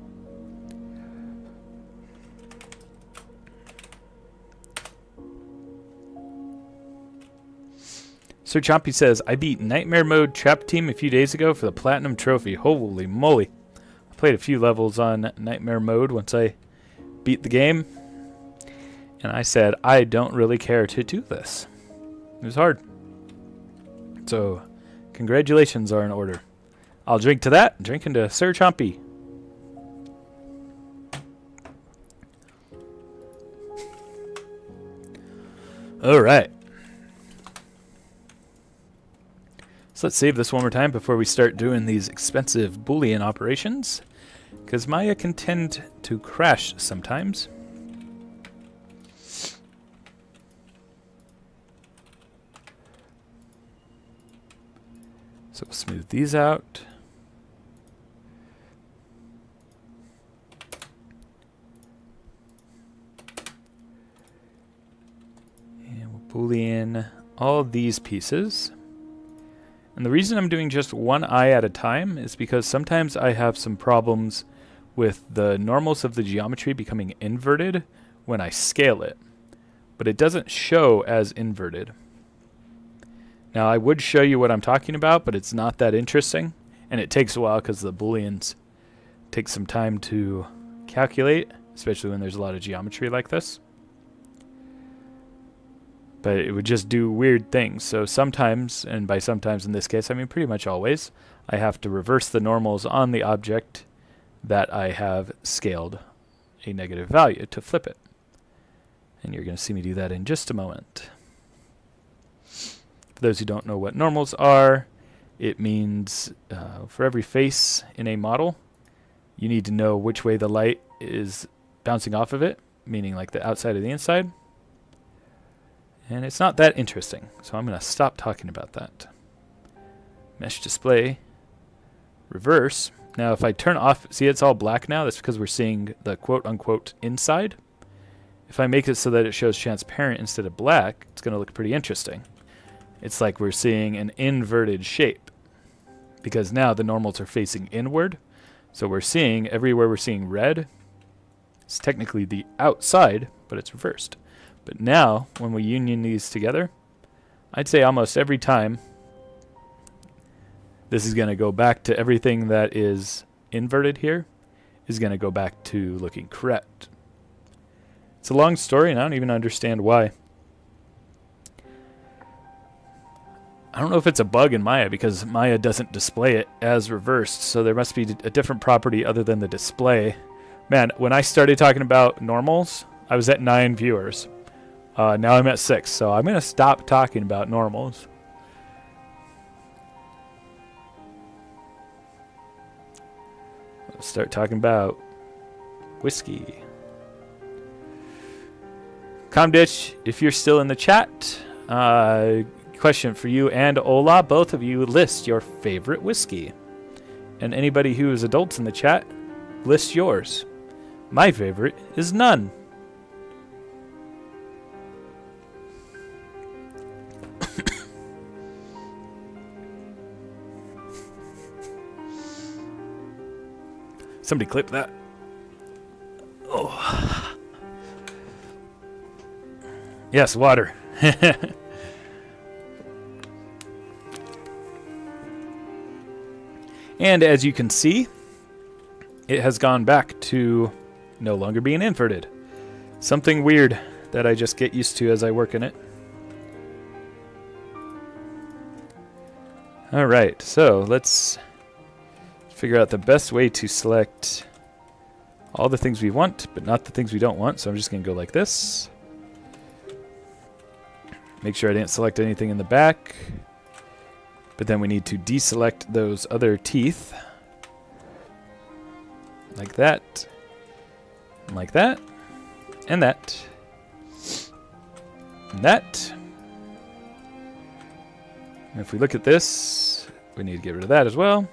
Sir Chompy says, I beat Nightmare Mode Trap Team a few days ago for the Platinum Trophy. Holy moly. I played a few levels on Nightmare Mode once I beat the game. And I said, I don't really care to do this. It was hard. So, congratulations are in order. I'll drink to that. Drinking to Sir Chompy. All right. So let's save this one more time before we start doing these expensive Boolean operations, because Maya can tend to crash sometimes. So we'll smooth these out. And we'll Boolean all these pieces. And the reason I'm doing just one eye at a time is because sometimes I have some problems with the normals of the geometry becoming inverted when I scale it. But it doesn't show as inverted. Now I would show you what I'm talking about, but it's not that interesting. And it takes a while because the Booleans take some time to calculate, especially when there's a lot of geometry like this. But it would just do weird things. So sometimes, and by sometimes in this case, I mean pretty much always, I have to reverse the normals on the object that I have scaled a negative value to flip it. And you're going to see me do that in just a moment. For those who don't know what normals are, it means for every face in a model, you need to know which way the light is bouncing off of it, meaning like the outside or the inside. And it's not that interesting, so I'm going to stop talking about that. Mesh display, reverse. Now if I turn off, see it's all black now, that's because we're seeing the quote-unquote inside. If I make it so that it shows transparent instead of black, it's going to look pretty interesting. It's like we're seeing an inverted shape, because now the normals are facing inward. So we're seeing, everywhere we're seeing red, It's technically the outside, but it's reversed. But now, when we union these together, I'd say almost every time, this is going to go back to everything that is inverted here, is going to go back to looking correct. It's a long story, and I don't even understand why. I don't know if it's a bug in Maya, because Maya doesn't display it as reversed, so there must be a different property other than the display. Man, when I started talking about normals, I was at 9 viewers. Now I'm at 6, so I'm going to stop talking about normals. Let's start talking about whiskey. Comditch, if you're still in the chat, question for you and Ola, both of you list your favorite whiskey. And anybody who is adults in the chat, list yours. My favorite is none. Somebody clip that. Oh. Yes, water. And as you can see, it has gone back to no longer being inverted. Something weird that I just get used to as I work in it. Alright, so let's figure out the best way to select all the things we want, but not the things we don't want. So I'm just going to go like this. Make sure I didn't select anything in the back. But then we need to deselect those other teeth. Like that. And like that. And that. And that. And if we look at this, we need to get rid of that as well.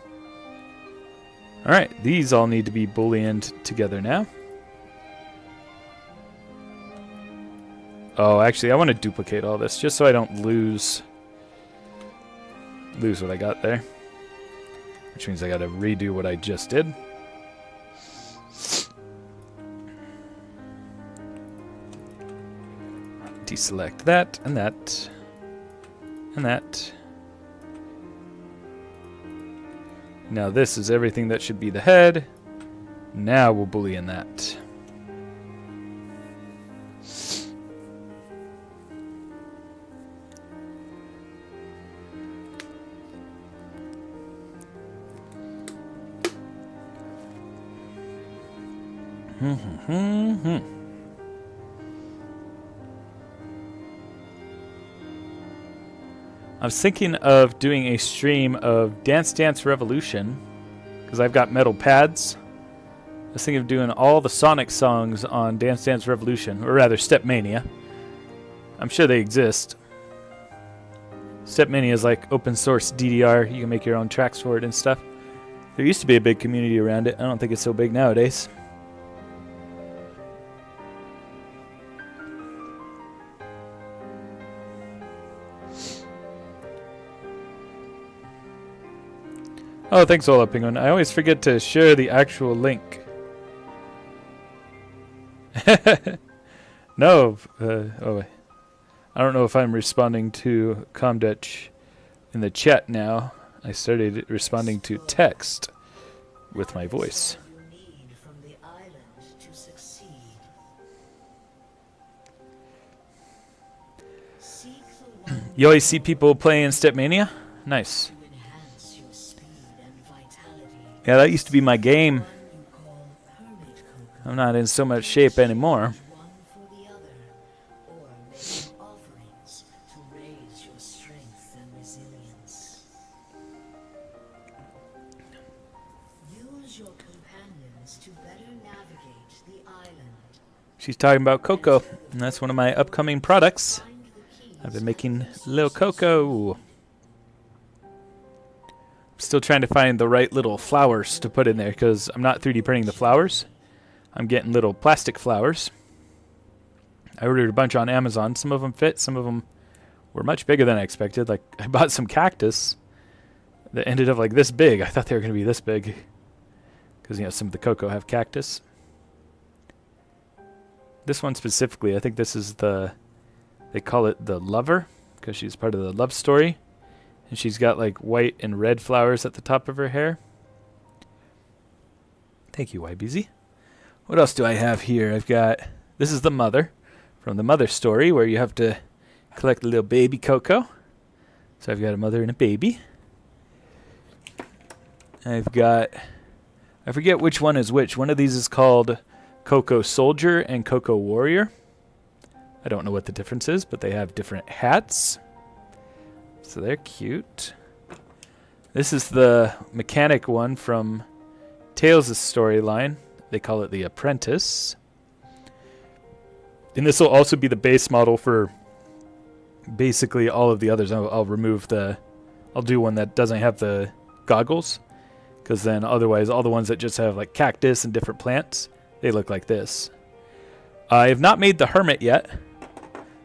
Alright, these all need to be booleaned together now. Oh, actually, I want to duplicate all this just so I don't lose what I got there. Which means I got to redo what I just did. Deselect that, and that, and that. Now this is everything that should be the head. Now we'll boolean that. I was thinking of doing a stream of Dance Dance Revolution because I've got metal pads. I was thinking of doing all the Sonic songs on Dance Dance Revolution, or rather Stepmania. I'm sure they exist. Stepmania is like open source DDR. You can make your own tracks for it and stuff. There used to be a big community around it. I don't think it's so big nowadays. Oh, thanks, Ola Penguin. I always forget to share the actual link. No. Oh, wait. I don't know if I'm responding to Comdetch in the chat now. I started responding to text with my voice. You always see people playing Stepmania? Nice. Yeah, that used to be my game. I'm not in so much shape anymore. She's talking about cocoa, and that's one of my upcoming products. I've been making little cocoa. Still trying to find the right little flowers to put in there because I'm not 3D printing the flowers. I'm getting little plastic flowers. I ordered a bunch on Amazon. Some of them fit, some of them were much bigger than I expected. Like, I bought some cactus that ended up like this big. I thought they were going to be this big because, you know, some of the cocoa have cactus. This one specifically, I think this is the, they call it the lover, because she's part of the love story. And she's got like white and red flowers at the top of her hair. Thank you, YBZ. What else do I have here? I've got, this is the mother, from the mother story, where you have to collect a little baby Coco. So I've got a mother and a baby. I've got, I forget which one is which. One of these is called Coco Soldier and Coco Warrior. I don't know what the difference is, but they have different hats. So they're cute. This is the mechanic one from Tales' storyline. They call it the Apprentice. And this will also be the base model for basically all of the others. I'll remove the, I'll do one that doesn't have the goggles, because then otherwise all the ones that just have like cactus and different plants, they look like this. I have not made the hermit yet.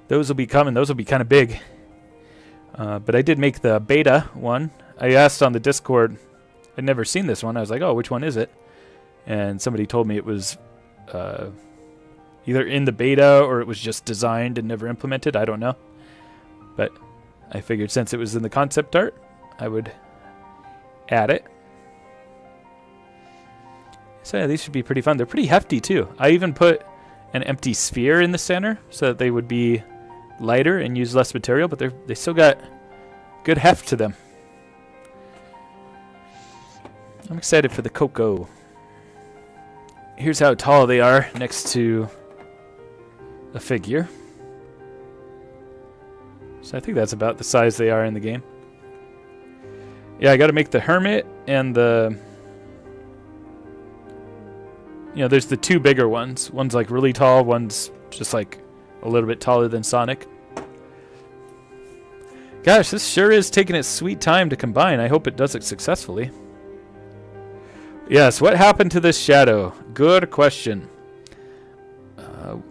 Those will be coming. Those will be kind of big. But I did make the beta one. I asked on the Discord. I'd never seen this one. I was like, oh, which one is it? And somebody told me it was either in the beta or it was just designed and never implemented. I don't know. But I figured since it was in the concept art, I would add it. So yeah, these should be pretty fun. They're pretty hefty too. I even put an empty sphere in the center so that they would be lighter and use less material, but they still got good heft to them. I'm excited for the Coco. Here's how tall they are next to a figure. So I think that's about the size they are in the game. Yeah, I got to make the hermit and the... You know, there's the two bigger ones. One's like really tall, one's just like a little bit taller than Sonic. Gosh, this sure is taking its sweet time to combine. I hope it does it successfully. Yes, what happened to this shadow? Good question.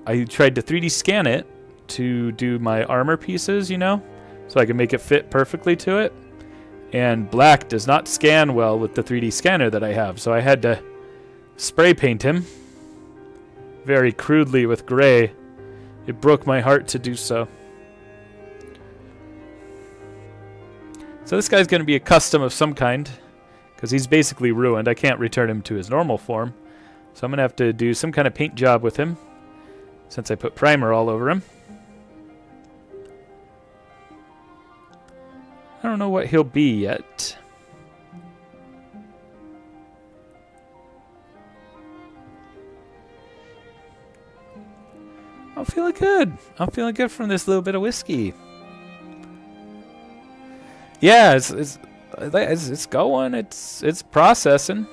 I tried to 3D scan it to do my armor pieces, you know, so I can make it fit perfectly to it. And black does not scan well with the 3D scanner that I have, so I had to spray paint him very crudely with gray. It broke my heart to do so. So this guy's going to be a custom of some kind, because he's basically ruined. I can't return him to his normal form. So I'm going to have to do some kind of paint job with him, since I put primer all over him. I don't know what he'll be yet. I'm feeling good. I'm feeling good from this little bit of whiskey. Yeah, it's going. It's processing.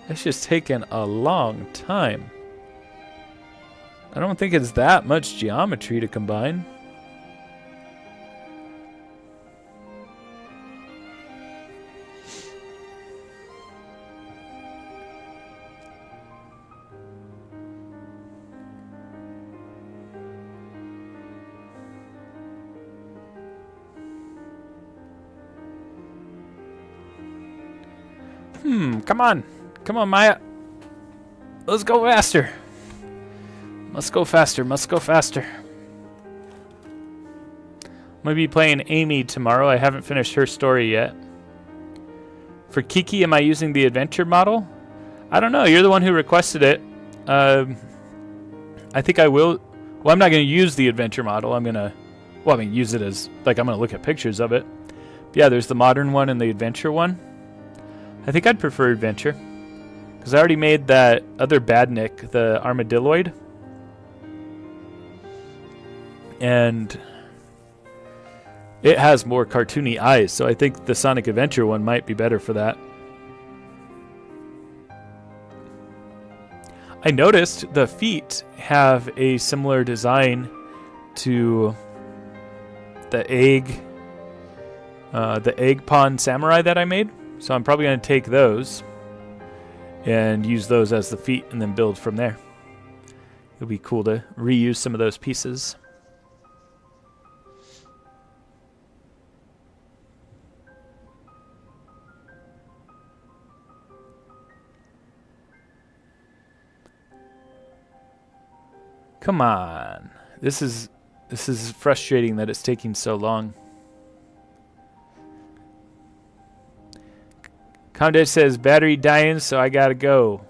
It's just taking a long time. I don't think it's that much geometry to combine. Come on. Come on, Maya. Let's go faster. Must go faster. Must go faster. I'm going to be playing Amy tomorrow. I haven't finished her story yet. For Kiki, am I using the adventure model? I don't know. You're the one who requested it. I think I will. Well, I'm not going to use the adventure model. I'm going to, well, I mean, use it as, like, I'm going to look at pictures of it. But yeah, there's the modern one and the adventure one. I think I'd prefer adventure, because I already made that other Badnik, the Armadilloid. And it has more cartoony eyes, so I think the Sonic Adventure one might be better for that. I noticed the feet have a similar design to the egg pawn samurai that I made. So I'm probably going to take those and use those as the feet and then build from there. It'll be cool to reuse some of those pieces. Come on. This is frustrating that it's taking so long. Comdad says battery dying, so I gotta go.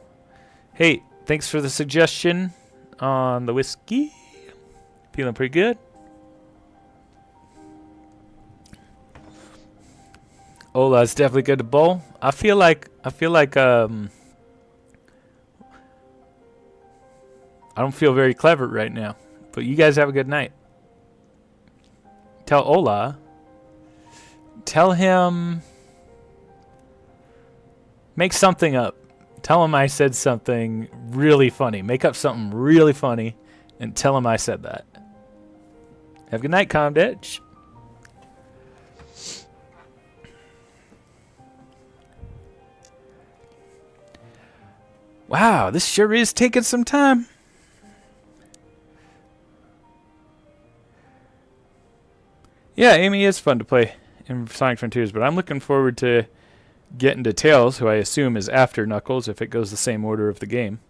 Hey, thanks for the suggestion on the whiskey. Feeling pretty good. Ola, it's definitely good to bowl. I feel like I don't feel very clever right now. But you guys have a good night. Tell Ola. Tell him. Make something up. Tell him I said something really funny. Make up something really funny and tell him I said that. Have a good night, Comditch. Wow, this sure is taking some time. Yeah, Amy is fun to play in Sonic Frontiers, but I'm looking forward to getting to Tails, who I assume is after Knuckles if it goes the same order of the game.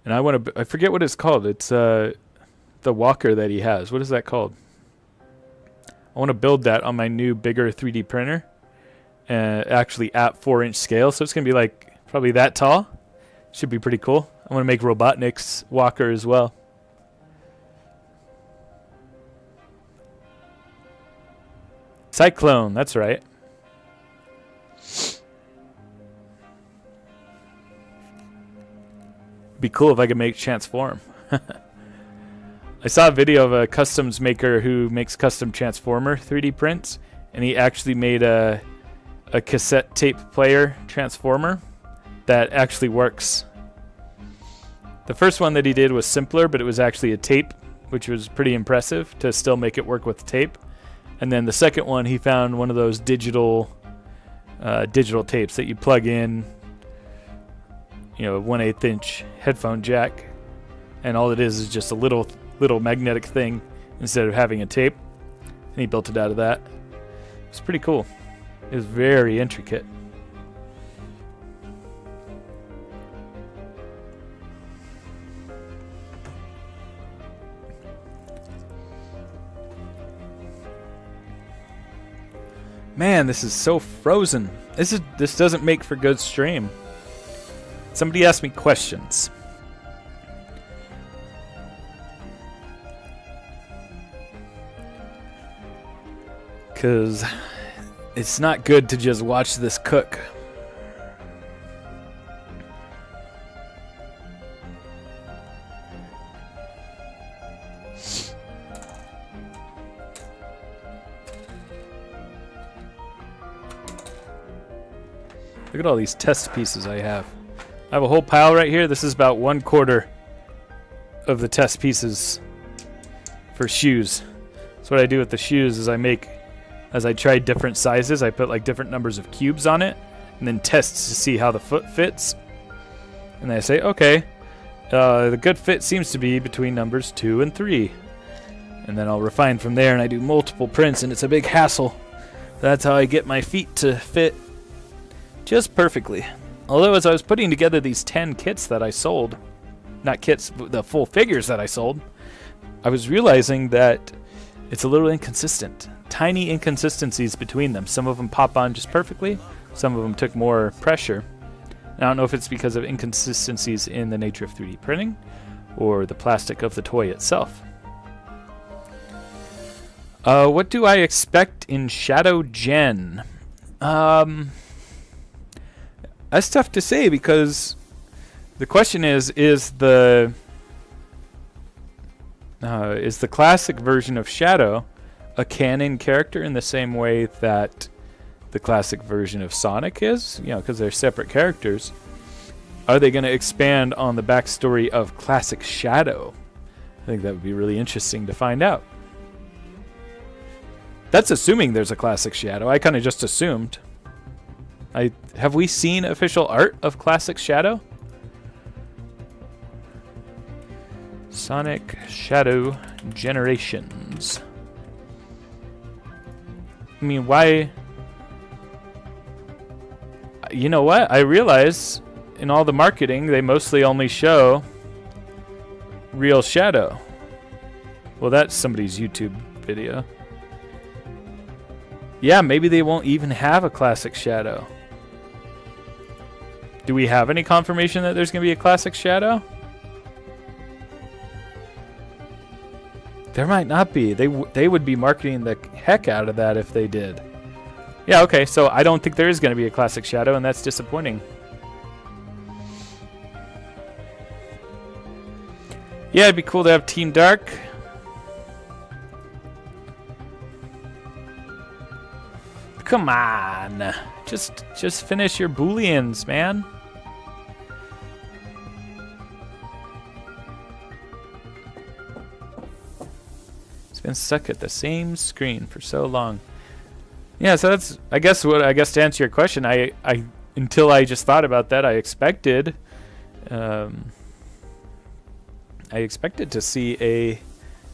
And I forget what it's called. It's the walker that he has. What is that called? I want to build that on my new bigger 3D printer. Actually at 4-inch scale, so it's going to be like probably that tall. Should be pretty cool. I want to make Robotnik's walker as well. Cyclone, that's right. Be cool if I could make Transform. I saw a video of a customs maker who makes custom Transformer 3D prints, and he actually made a cassette tape player Transformer that actually works. The first one that he did was simpler, but it was actually a tape, which was pretty impressive to still make it work with tape. And then the second one, he found one of those digital tapes that you plug in, you know, a 1/8 inch headphone jack, and all it is just a little magnetic thing instead of having a tape. And he built it out of that. It's pretty cool. It was very intricate. Man, this is so frozen. This doesn't make for good stream. Somebody asked me questions. Cause it's not good to just watch this cook. Look at all these test pieces I have. I have a whole pile right here. This is about 1/4 of the test pieces for shoes. So what I do with the shoes is as I try different sizes, I put like different numbers of cubes on it and then test to see how the foot fits. And then I say, okay, the good fit seems to be between numbers 2 and 3. And then I'll refine from there, and I do multiple prints, and it's a big hassle. That's how I get my feet to fit just perfectly. Although as I was putting together these 10 kits that I sold, not kits, the full figures that I sold, I was realizing that it's a little inconsistent. Tiny inconsistencies between them. Some of them pop on just perfectly. Some of them took more pressure. And I don't know if it's because of inconsistencies in the nature of 3D printing or the plastic of the toy itself. What do I expect in Shadow Gen? That's tough to say because the question is the classic version of Shadow a canon character in the same way that the classic version of Sonic is? You know, because they're separate characters. Are they going to expand on the backstory of classic Shadow? I think that would be really interesting to find out. That's assuming there's a classic Shadow. I kind of just assumed. Have we seen official art of classic Shadow? Sonic Shadow Generations. I mean, why? You know what? I realize in all the marketing, they mostly only show real shadow. Well, that's somebody's YouTube video. Yeah, maybe they won't even have a classic shadow. Do we have any confirmation that there's going to be a classic shadow? There might not be. They would be marketing the heck out of that if they did. Yeah, okay, so I don't think there is going to be a classic shadow, and that's disappointing. Yeah, it'd be cool to have Team Dark. Come on. Just finish your booleans, man. It's been stuck at the same screen for so long. Yeah, so that's I guess to answer your question, I until I just thought about that, I expected to see a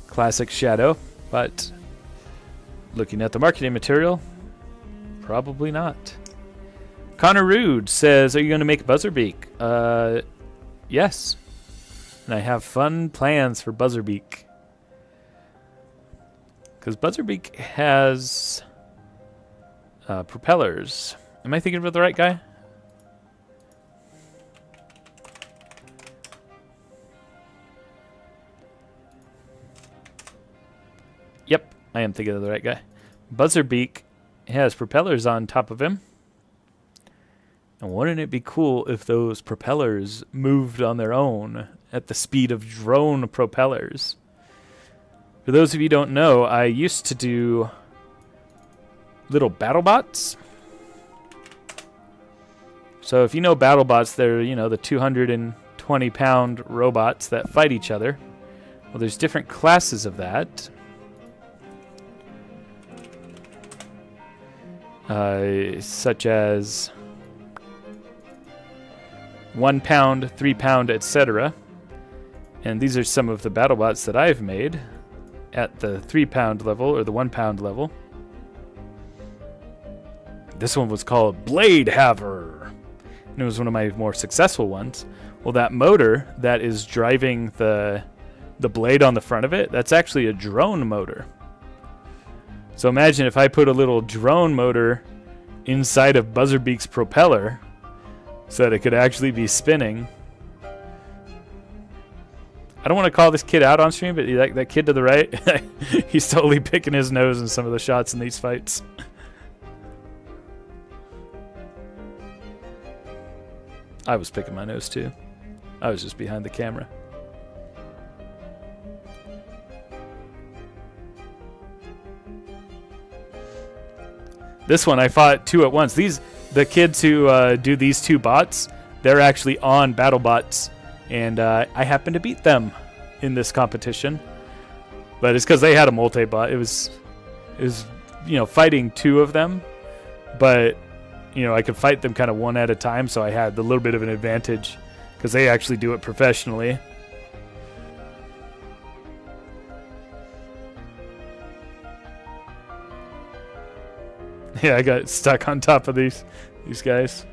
classic shadow, but looking at the marketing material, probably not. Connor Rude says, "Are you going to make Buzzerbeak?" Yes. And I have fun plans for Buzzerbeak. Because Buzzerbeak has propellers. Am I thinking about the right guy? Yep, I am thinking of the right guy. Buzzerbeak has propellers on top of him. And wouldn't it be cool if those propellers moved on their own at the speed of drone propellers? For those of you who don't know, I used to do little battle bots. So if you know battle bots, they're, you know, the 220-pound robots that fight each other. Well, there's different classes of that. Such as 1 pound, 3 pound, etc. And these are some of the battle bots that I've made at the 3 pound level or the 1 pound level. This one was called Blade Haver, and it was one of my more successful ones. Well, that motor that is driving the blade on the front of it, that's actually a drone motor. So imagine if I put a little drone motor inside of Buzzerbeak's propeller so that it could actually be spinning. I don't want to call this kid out on stream, but that kid to the right, he's totally picking his nose in some of the shots in these fights. I was picking my nose too. I was just behind the camera. This one I fought 2 at once. The kids who do these 2 bots, they're actually on BattleBots, and I happened to beat them in this competition. But it's because they had a multi-bot. It was fighting 2 of them, but I could fight them kind of one at a time, so I had a little bit of an advantage because they actually do it professionally. Yeah, I got stuck on top of these guys.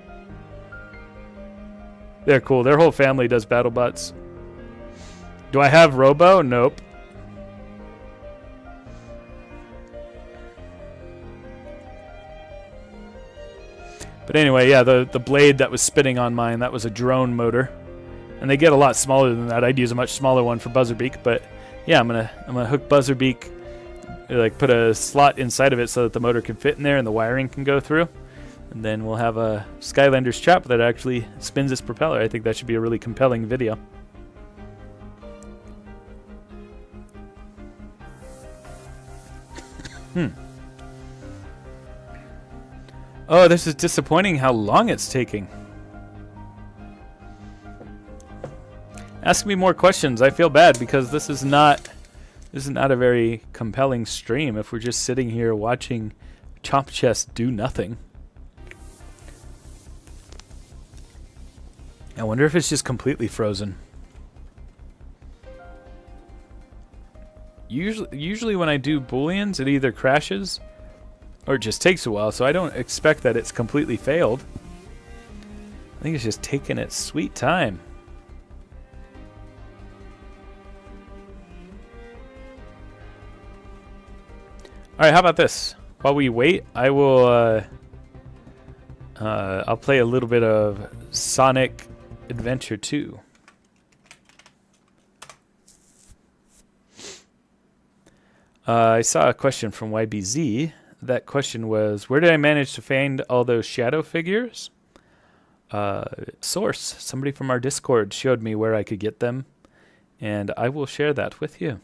They're cool. Their whole family does BattleBots. Do I have Robo? Nope. But anyway, yeah, the blade that was spinning on mine, that was a drone motor. And they get a lot smaller than that. I'd use a much smaller one for Buzzerbeak, but yeah, I'm gonna hook Buzzerbeak, like put a slot inside of it so that the motor can fit in there and the wiring can go through. And then we'll have a Skylander's trap that actually spins its propeller. I think that should be a really compelling video. Oh, this is disappointing how long it's taking. Ask me more questions. I feel bad because this is not a very compelling stream if we're just sitting here watching Chomp Chest do nothing. I wonder if it's just completely frozen. Usually when I do booleans, it either crashes or it just takes a while, so I don't expect that it's completely failed. I think it's just taking its sweet time. Alright, how about this? While we wait, I will, I'll play a little bit of Sonic Adventure 2. I saw a question from YBZ. That question was, where did I manage to find all those shadow figures? Source, somebody from our Discord showed me where I could get them, and I will share that with you.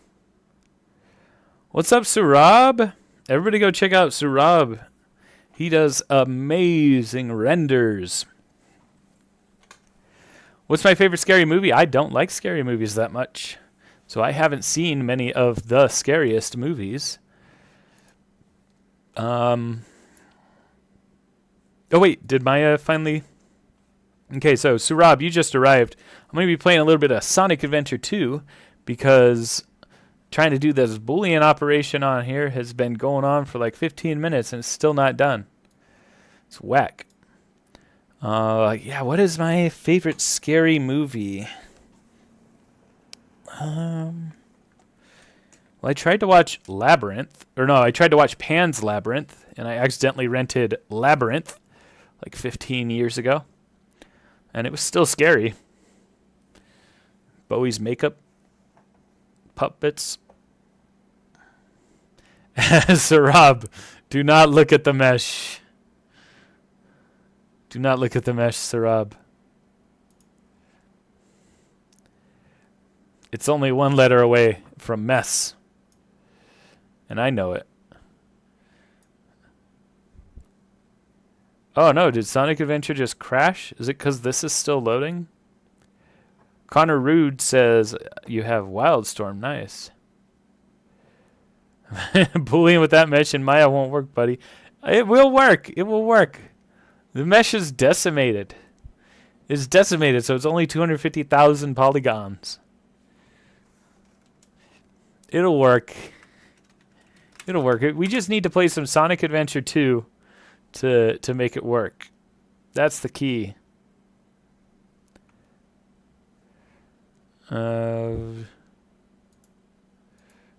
What's up, Surab? Everybody go check out Surab. He does amazing renders. What's my favorite scary movie? I don't like scary movies that much, so I haven't seen many of the scariest movies. Oh wait, did Maya finally... Okay, so Surab, you just arrived. I'm going to be playing a little bit of Sonic Adventure 2 because trying to do this Boolean operation on here has been going on for like 15 minutes and it's still not done. It's whack. Yeah, what is my favorite scary movie? Well, I tried to watch Labyrinth. Or no, I tried to watch Pan's Labyrinth, and I accidentally rented Labyrinth like 15 years ago. And it was still scary. Bowie's makeup. Puppets. Sarab, do not look at the mesh. Do not look at the mesh, Sarab. It's only one letter away from mess. And I know it. Oh no, did Sonic Adventure just crash? Is it because this is still loading? Connor Rude says, you have Wildstorm. Nice. Boolean with that mesh and Maya won't work, buddy. It will work. It will work. The mesh is decimated. It's decimated, so it's only 250,000 polygons. It'll work. It'll work. We just need to play some Sonic Adventure 2 to make it work. That's the key.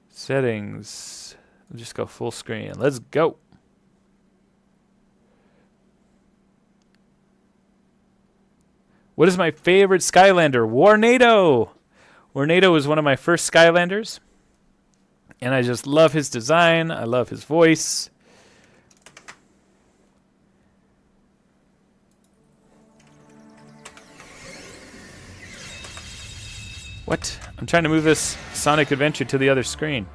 Settings. We'll just go full screen. Let's go. What is my favorite Skylander? Warnado! Warnado is one of my first Skylanders. And I just love his design. I love his voice. What? I'm trying to move this Sonic Adventure to the other screen.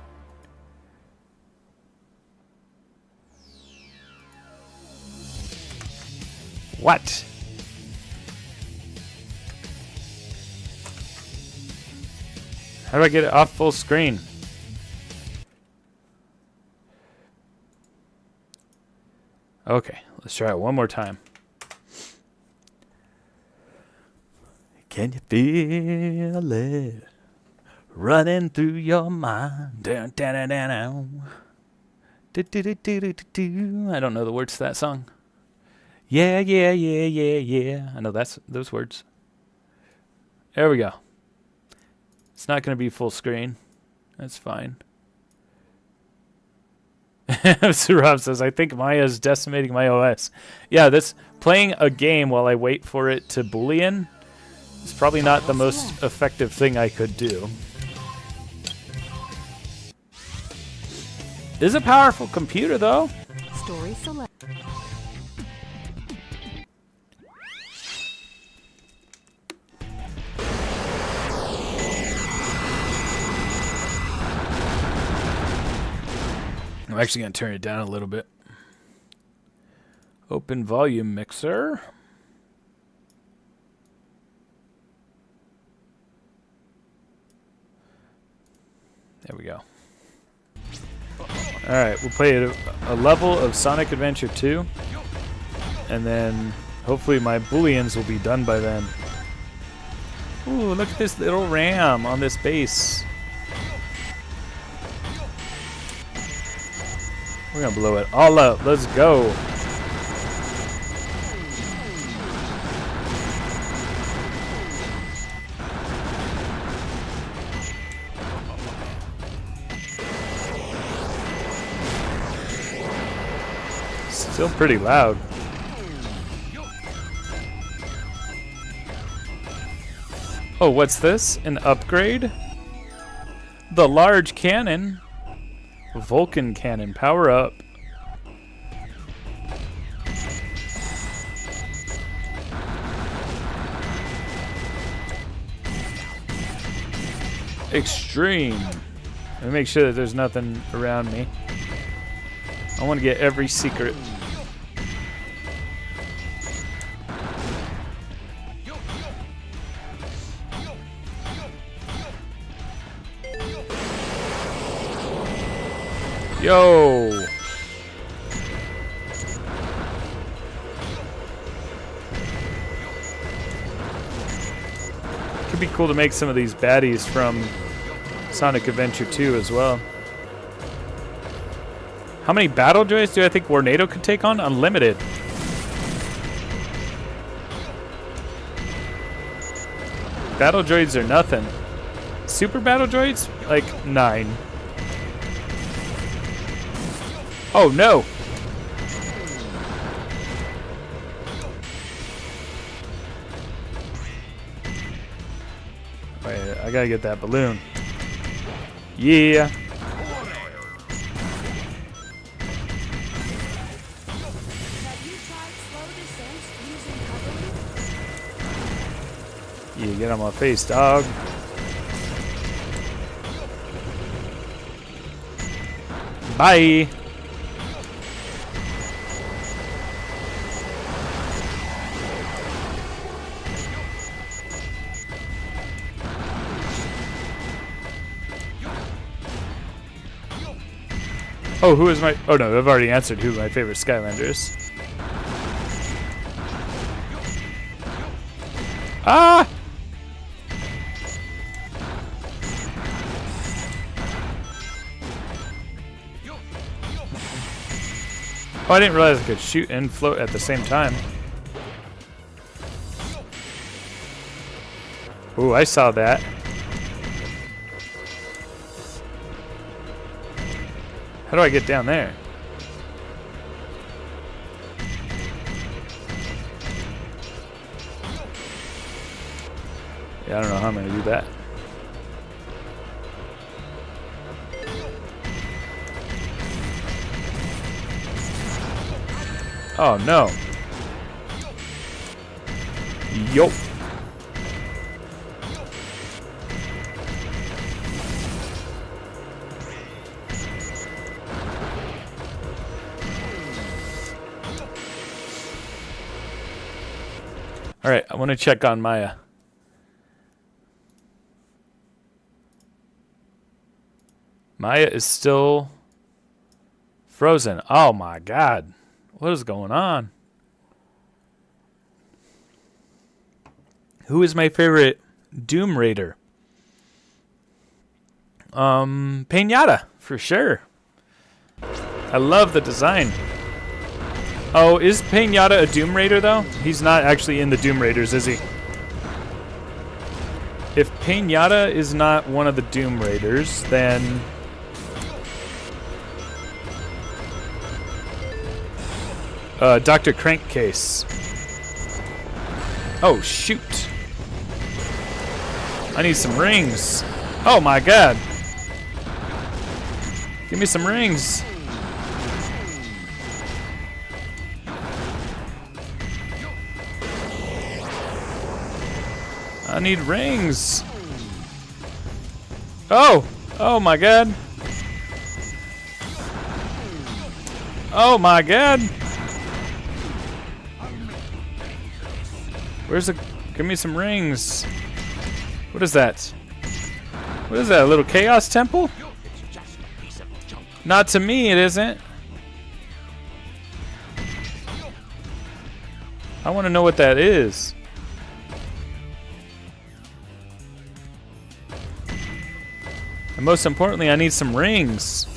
What? How do I get it off full screen? Okay, let's try it one more time. Can you feel it running through your mind? Dun, dun, dun, dun, dun. Do, do, do, do, do, do. I don't know the words to that song. Yeah, yeah, yeah, yeah, yeah. I know those words. There we go. It's not going to be full screen. That's fine. Surab says, I think Maya is decimating my OS. Yeah, this playing a game while I wait for it to Boolean is probably not the most effective thing I could do. It is a powerful computer, though. Story select. I'm actually going to turn it down a little bit. Open volume mixer. There we go. Alright, we'll play a level of Sonic Adventure 2. And then hopefully my Booleans will be done by then. Ooh, look at this little ram on this base. We're gonna blow it all up. Let's go. Still pretty loud. Oh, what's this? An upgrade? The large cannon. Vulcan cannon, power up. Extreme. Let me make sure that there's nothing around me. I want to get every secret. Yo! Could be cool to make some of these baddies from Sonic Adventure 2 as well. How many battle droids do I think Tornado could take on? Unlimited. Battle droids are nothing. Super battle droids? Like 9. Oh no! Wait, I gotta get that balloon. Yeah. Have you tried slow descent using cover? Yeah, get on my face, dog. Bye. Oh, who is my... Oh, no, I've already answered who my favorite Skylander is. Ah! Oh, I didn't realize I could shoot and float at the same time. Ooh, I saw that. How do I get down there? Yeah, I don't know how I'm gonna do that. Oh no. Yo. All right, I want to check on Maya. Maya is still frozen. Oh my God. What is going on? Who is my favorite Doom Raider? Pinata, for sure. I love the design. Oh, is Pinata a Doom Raider, though? He's not actually in the Doom Raiders, is he? If Pinata is not one of the Doom Raiders, then... Dr. Crankcase. Oh, shoot. I need some rings. Oh, my God. Give me some rings. I need rings. Oh! Oh my God. Oh my God. Where's the... Give me some rings. What is that? What is that, a little Chaos Temple? Not to me, it isn't. I want to know what that is. And most importantly, I need some rings.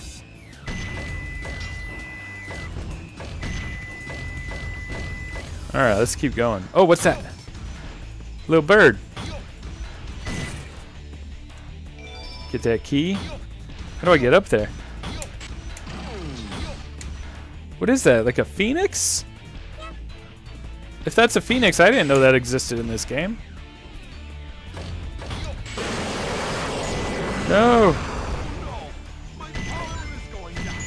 Alright, let's keep going. Oh, what's that? Little bird. Get that key. How do I get up there? What is that? Like a phoenix? If that's a phoenix, I didn't know that existed in this game. No! My power is going down.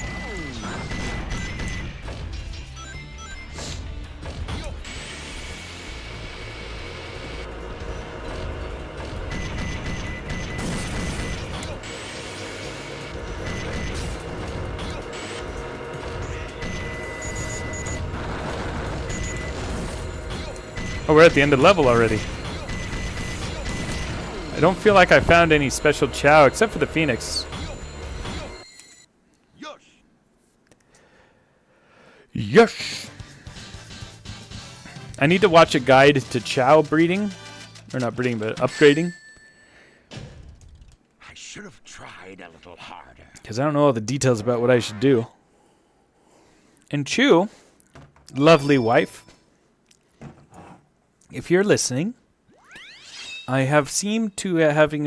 Oh, we're at the end of the level already. I don't feel like I found any special chow except for the phoenix. Yosh. Yes! I need to watch a guide to chow breeding. Or not breeding, but upgrading. I should have tried a little harder. Because I don't know all the details about what I should do. And Chu, lovely wife, if you're listening, I have seemed to having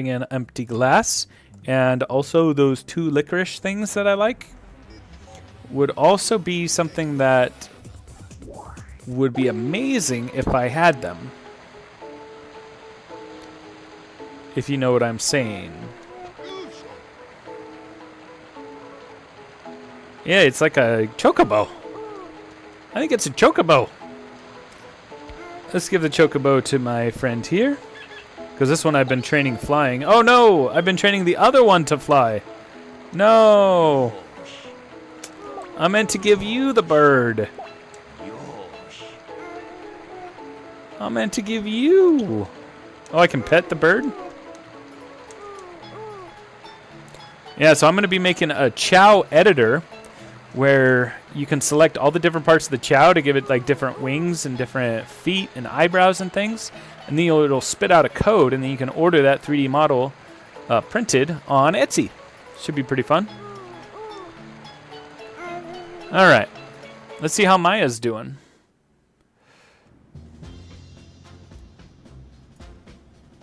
an empty glass, and also those 2 licorice things that I like would also be something that would be amazing if I had them. If you know what I'm saying. Yeah, it's like a chocobo. I think it's a chocobo. Let's give the chocobo to my friend here. Because this one I've been training flying. Oh no! I've been training the other one to fly. No! I meant to give you the bird. I meant to give you. Oh, I can pet the bird? Yeah, so I'm going to be making a chow editor where you can select all the different parts of the chow to give it like different wings and different feet and eyebrows and things. And then it'll spit out a code, and then you can order that 3D model printed on Etsy. Should be pretty fun. All right. Let's see how Maya's doing.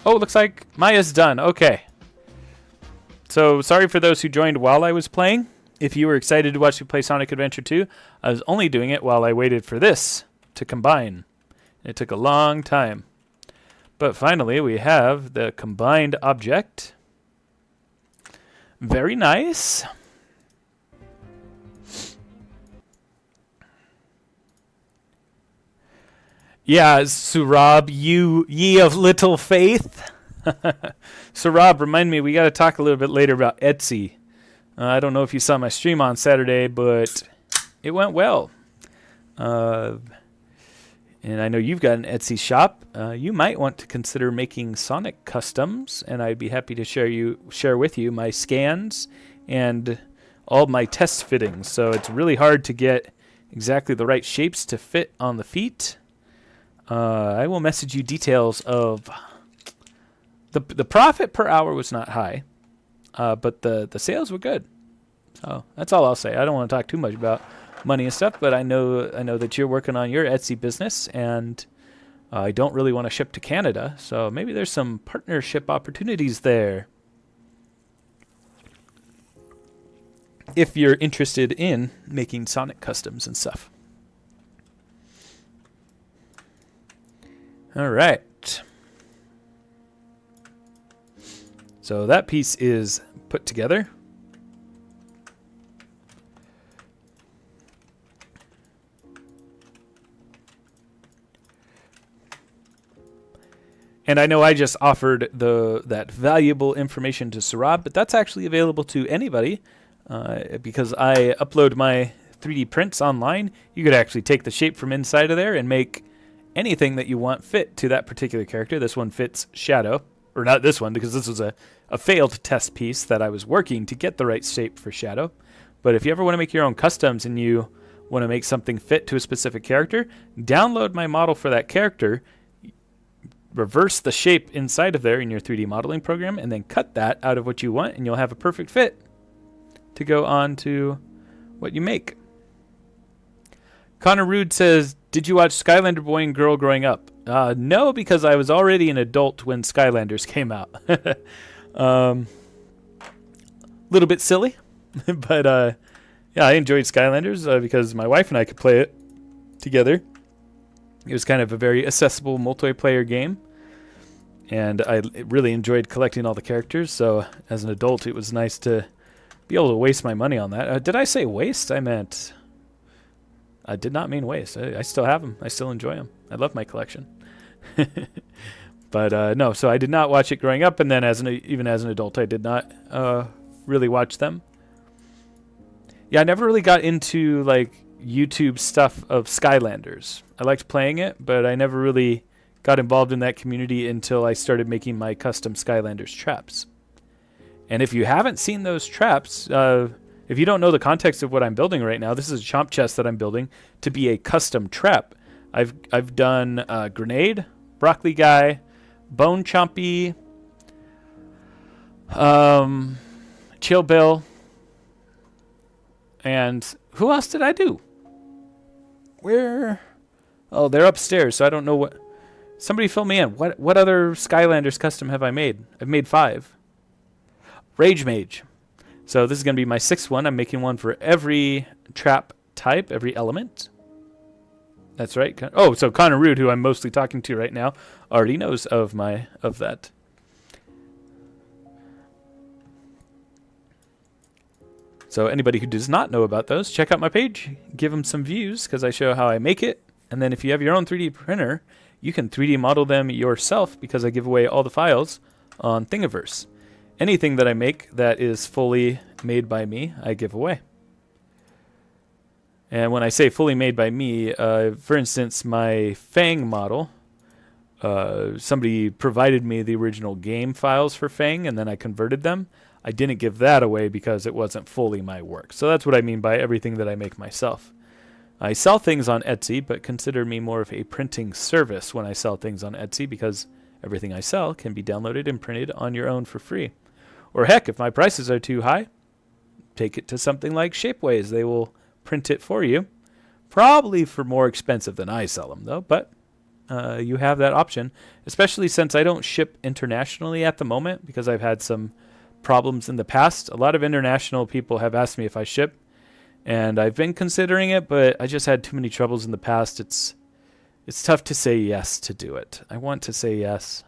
Oh, looks like Maya's done. Okay. So sorry for those who joined while I was playing. If you were excited to watch me play Sonic Adventure 2, I was only doing it while I waited for this to combine. It took a long time. But finally, we have the combined object. Very nice. Yeah, Surab, you ye of little faith. Surab, remind me, we got to talk a little bit later about Etsy. I don't know if you saw my stream on Saturday, but it went well. And I know you've got an Etsy shop. You might want to consider making Sonic customs, and I'd be happy to share with you my scans and all my test fittings. So it's really hard to get exactly the right shapes to fit on the feet. I will message you details of the profit per hour was not high. But the sales were good. So that's all I'll say. I don't want to talk too much about money and stuff, but I know that you're working on your Etsy business, and I don't really want to ship to Canada, so maybe there's some partnership opportunities there. If you're interested in making Sonic customs and stuff. All right. So that piece is put together. And I know I just offered that valuable information to Sarab, but that's actually available to anybody because I upload my 3D prints online. You could actually take the shape from inside of there and make anything that you want fit to that particular character. This one fits Shadow. Or not this one, because this was a failed test piece that I was working to get the right shape for Shadow. But if you ever want to make your own customs and you want to make something fit to a specific character, download my model for that character, reverse the shape inside of there in your 3D modeling program, and then cut that out of what you want, and you'll have a perfect fit to go on to what you make. Connor Rude says, did you watch Skylander Boy and Girl growing up? No, because I was already an adult when Skylanders came out. Little bit silly, but Yeah, I enjoyed Skylanders because my wife and I could play it together. It was kind of a very accessible multiplayer game, and I really enjoyed collecting all the characters. So as an adult, it was nice to be able to waste my money on that. Did I say waste? I did not mean waste. I still have them. I still enjoy them. I love my collection. But no, so I did not watch it growing up, and then even as an adult, I did not really watch them. Yeah, I never really got into like YouTube stuff of Skylanders. I liked playing it, but I never really got involved in that community until I started making my custom Skylanders traps. And if you haven't seen those traps, if you don't know the context of what I'm building right now, this is a chomp chest that I'm building to be a custom trap. I've done Grenade, Broccoli Guy, Bone Chompy, Chill Bill, and who else did I do? Where? Oh, they're upstairs, so I don't know what. Somebody fill me in. What other Skylanders custom have I made? I've made 5. Rage Mage. So this is going to be my 6th one. I'm making one for every trap type, every element. That's right. Oh, so Connor Rude, who I'm mostly talking to right now, already knows of that. So anybody who does not know about those, check out my page. Give them some views because I show how I make it. And then if you have your own 3D printer, you can 3D model them yourself because I give away all the files on Thingiverse. Anything that I make that is fully made by me, I give away. And when I say fully made by me, for instance, my Fang model, somebody provided me the original game files for Fang, and then I converted them. I didn't give that away because it wasn't fully my work. So that's what I mean by everything that I make myself. I sell things on Etsy, but consider me more of a printing service when I sell things on Etsy because everything I sell can be downloaded and printed on your own for free. Or heck, if my prices are too high, take it to something like Shapeways. They will print it for you. Probably for more expensive than I sell them, though, but you have that option, especially since I don't ship internationally at the moment because I've had some problems in the past. A lot of international people have asked me if I ship, and I've been considering it, but I just had too many troubles in the past. It's tough to say yes to do it. I want to say yes,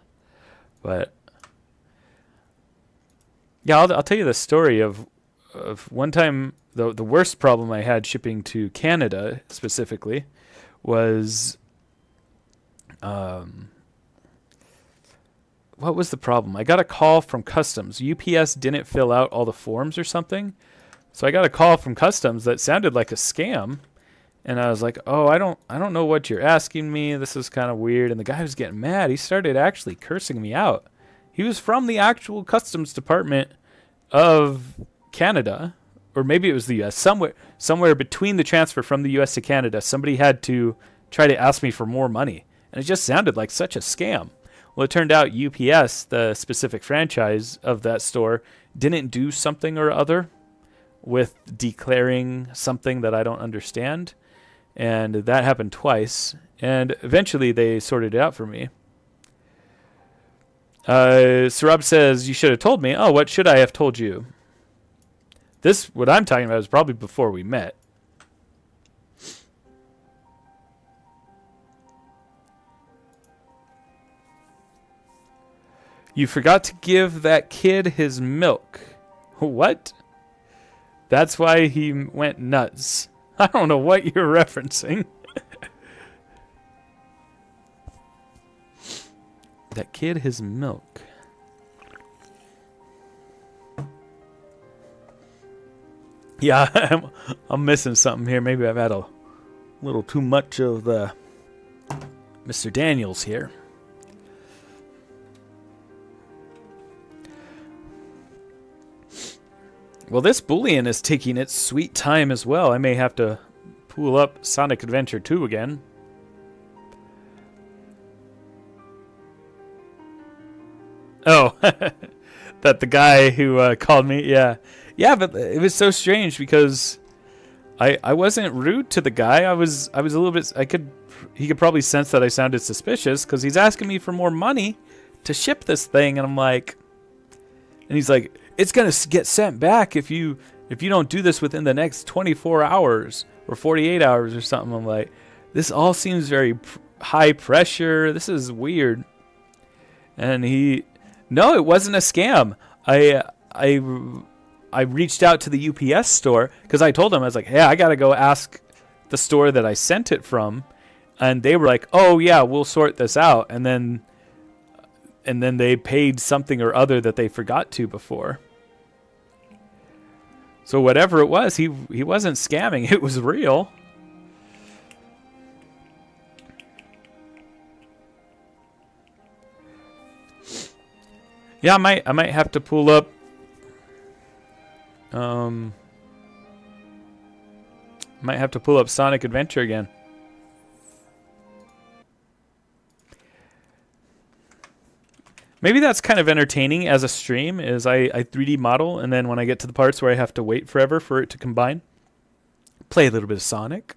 but yeah, I'll tell you the story of one time. The worst problem I had shipping to Canada specifically was, what was the problem? I got a call from customs. UPS didn't fill out all the forms or something. So I got a call from customs that sounded like a scam. And I was like, oh, I don't know what you're asking me. This is kind of weird. And the guy was getting mad. He started actually cursing me out. He was from the actual customs department of Canada. Or maybe it was the U.S. Somewhere between the transfer from the U.S. to Canada, somebody had to try to ask me for more money. And it just sounded like such a scam. Well, it turned out UPS, the specific franchise of that store, didn't do something or other with declaring something that I don't understand. And that happened twice. And eventually they sorted it out for me. Sarab says, you should have told me. Oh, what should I have told you? What I'm talking about is probably before we met. You forgot to give that kid his milk. What? That's why he went nuts. I don't know what you're referencing. That kid his milk. Yeah, I'm missing something here. Maybe I've had a little too much of the Mr. Daniels here. Well, this Boolean is taking its sweet time as well. I may have to pull up Sonic Adventure 2 again. Oh, that the guy who called me, yeah. Yeah, but it was so strange because I wasn't rude to the guy. I was a little bit. He could probably sense that I sounded suspicious because he's asking me for more money to ship this thing, and I'm like, and he's like, it's gonna get sent back if you if you don't do this within the next 24 hours or 48 hours or something. I'm like, this all seems very high pressure. This is weird. And no, it wasn't a scam. I reached out to the UPS store because I told them, I was like, hey, I got to go ask the store that I sent it from. And they were like, oh, yeah, we'll sort this out. And then they paid something or other that they forgot to before. So whatever it was, he wasn't scamming. It was real. Yeah, I might have to pull up. Might have to pull up Sonic Adventure again. Maybe that's kind of entertaining as a stream, is I 3D model, and then when I get to the parts where I have to wait forever for it to combine, play a little bit of Sonic.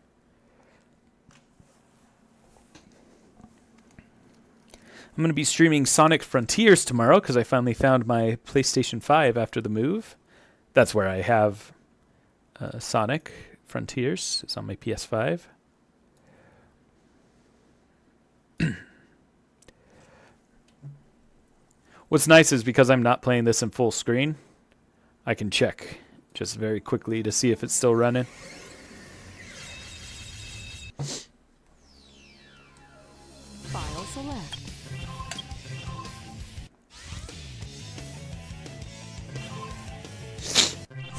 I'm going to be streaming Sonic Frontiers tomorrow because I finally found my PlayStation 5 after the move. That's where I have Sonic Frontiers. It's on my PS5. What's nice is because I'm not playing this in full screen, I can check just very quickly to see if it's still running. File select.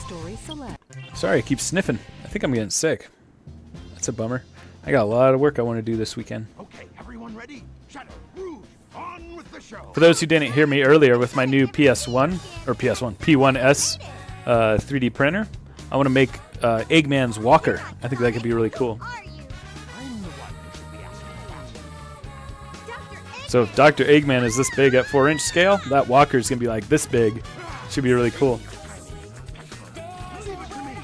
Story select. Sorry, I keep sniffing. I think I'm getting sick. That's a bummer. I got a lot of work I want to do this weekend. Okay, everyone ready? Shadow, Rouge, on with the show. For those who didn't hear me earlier, with my new P1S 3D printer, I want to make Eggman's walker. I think that could be really cool. So if Dr. Eggman is this big at 4-inch scale, that walker is going to be like this big. Should be really cool.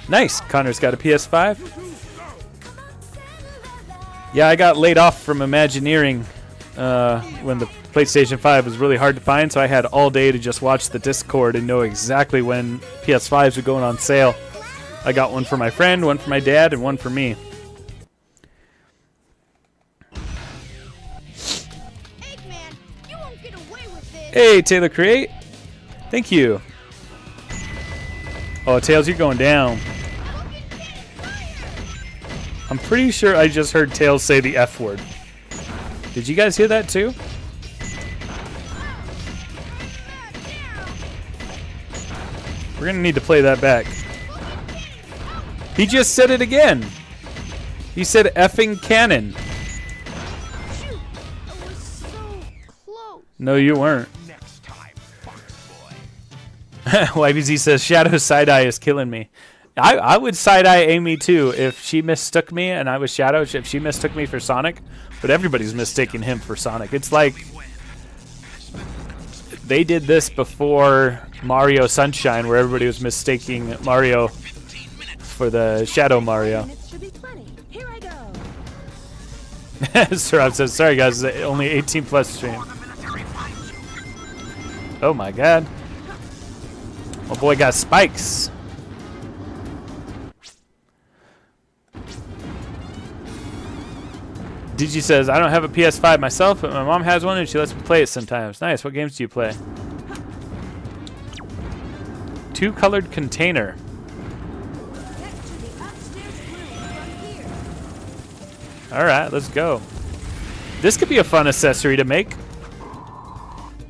Nice. Connor's got a PS5. Yeah, I got laid off from Imagineering when the PlayStation 5 was really hard to find, so I had all day to just watch the Discord and know exactly when PS5s were going on sale. I got one for my friend, one for my dad, and one for me. Eggman, you won't get away with this. Hey, Taylor Create. Thank you. Oh, Tails, you're going down. I'm pretty sure I just heard Tails say the F word. Did you guys hear that too? We're gonna need to play that back. He just said it again. He said effing cannon. Shoot, I was so close. No, you weren't. Next time, Fox Boy. YBZ says Shadow side-eye is killing me. I would side-eye Amy too if she mistook me and I was Shadow. If she mistook me for Sonic, but everybody's mistaking him for Sonic. It's like they did this before Mario Sunshine, where everybody was mistaking Mario for the Shadow Mario. Minutes should be plenty. Here I go. Sarab says, sorry guys, it's only 18 plus stream. Oh my god. My boy got spikes. Digi says, I don't have a PS5 myself, but my mom has one and she lets me play it sometimes. Nice. What games do you play? Two-colored container. Get to the upstairs room from here. Alright, let's go. This could be a fun accessory to make.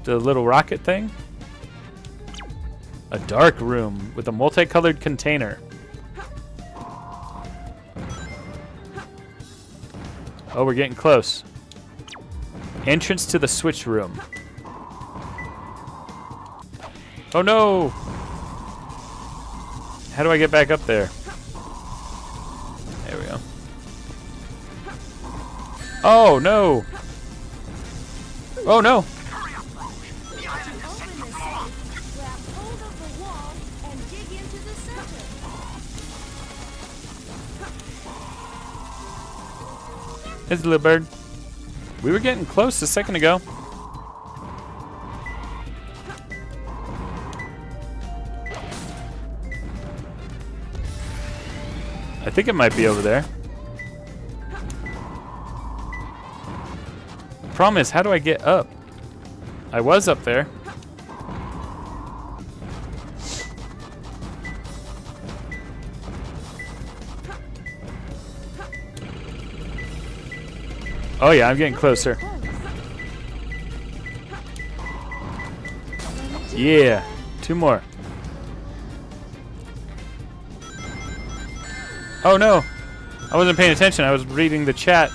The little rocket thing. A dark room with a multicolored container. Oh, we're getting close. Entrance to the switch room. Oh no! How do I get back up there? There we go. Oh no! Oh no! Open the safe, grab hold of the wall, and dig into the center. It's a little bird. We were getting close a second ago. think it might be over there. Problem is, how do I get up? I was up there. Oh yeah, I'm getting closer. Yeah, 2 more. Oh no, I wasn't paying attention. I was reading the chat.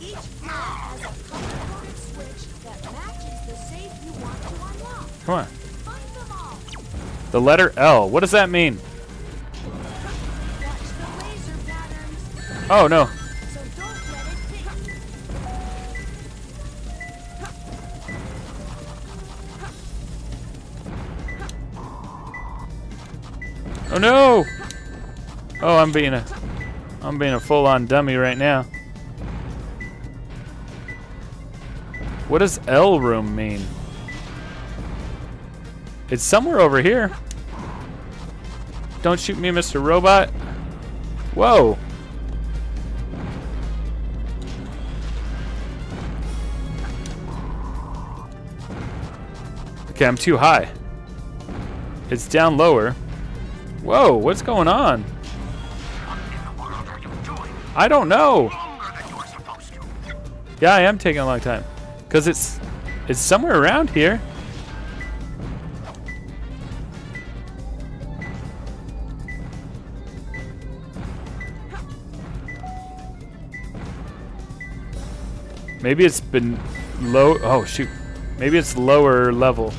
Each floor has a color-coded switch that matches the safe you want to unlock. Come on. Find them all. The letter L. What does that mean? Watch the laser patterns, Oh no. so don't let it think. Oh no. Oh, I'm being a full-on dummy right now. What does L room mean? It's somewhere over here. Don't shoot me, Mr. Robot. Whoa. Okay, I'm too high. It's down lower. Whoa, what's going on? I don't know. Yeah, I am taking a long time. Because it's somewhere around here. Maybe it's been low. Oh, shoot. Maybe it's lower level.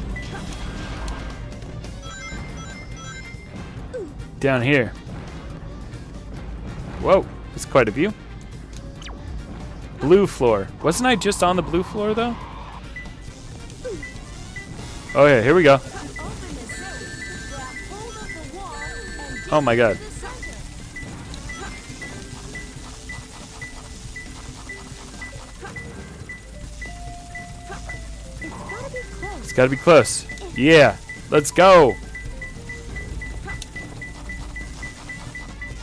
Down here. Whoa, that's quite a view. Blue floor. Wasn't I just on the blue floor, though? Oh, yeah, here we go. To open the safe, grab hold of the wall and dig Oh, my God. into the center. It's gotta be close. It's gotta be close. Yeah, let's go.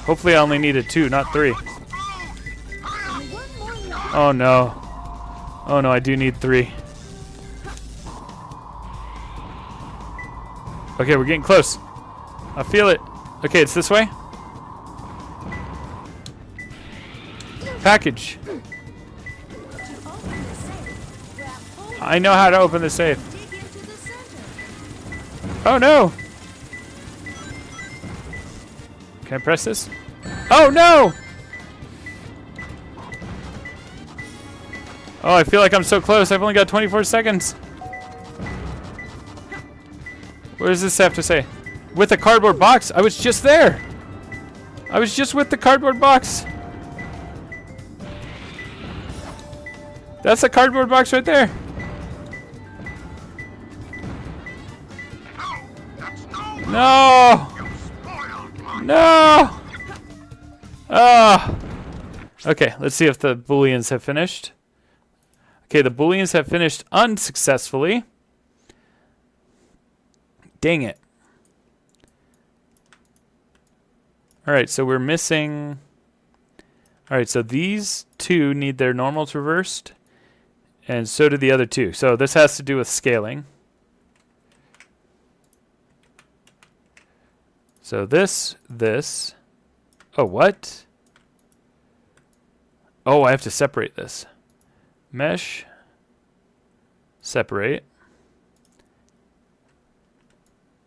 Hopefully I only needed 2, not 3. Only one more left. Oh no. Oh no, I do need 3. Okay, we're getting close. I feel it. Okay, it's this way. Package. To open the safe, grab hold I know how to open the safe. and dig into the center. Oh no! Can I press this? Oh no! Oh, I feel like I'm so close. I've only got 24 seconds. What does this have to say? With a cardboard box? I was just there. I was just with the cardboard box. That's a cardboard box right there. No! No! Oh! Okay, let's see if the Booleans have finished. Okay, the Booleans have finished unsuccessfully. Dang it. Alright, so we're missing... Alright, so these 2 need their normals reversed. And so do the other 2. So this has to do with scaling. So this. Oh, what? Oh, I have to separate this. Mesh. Separate.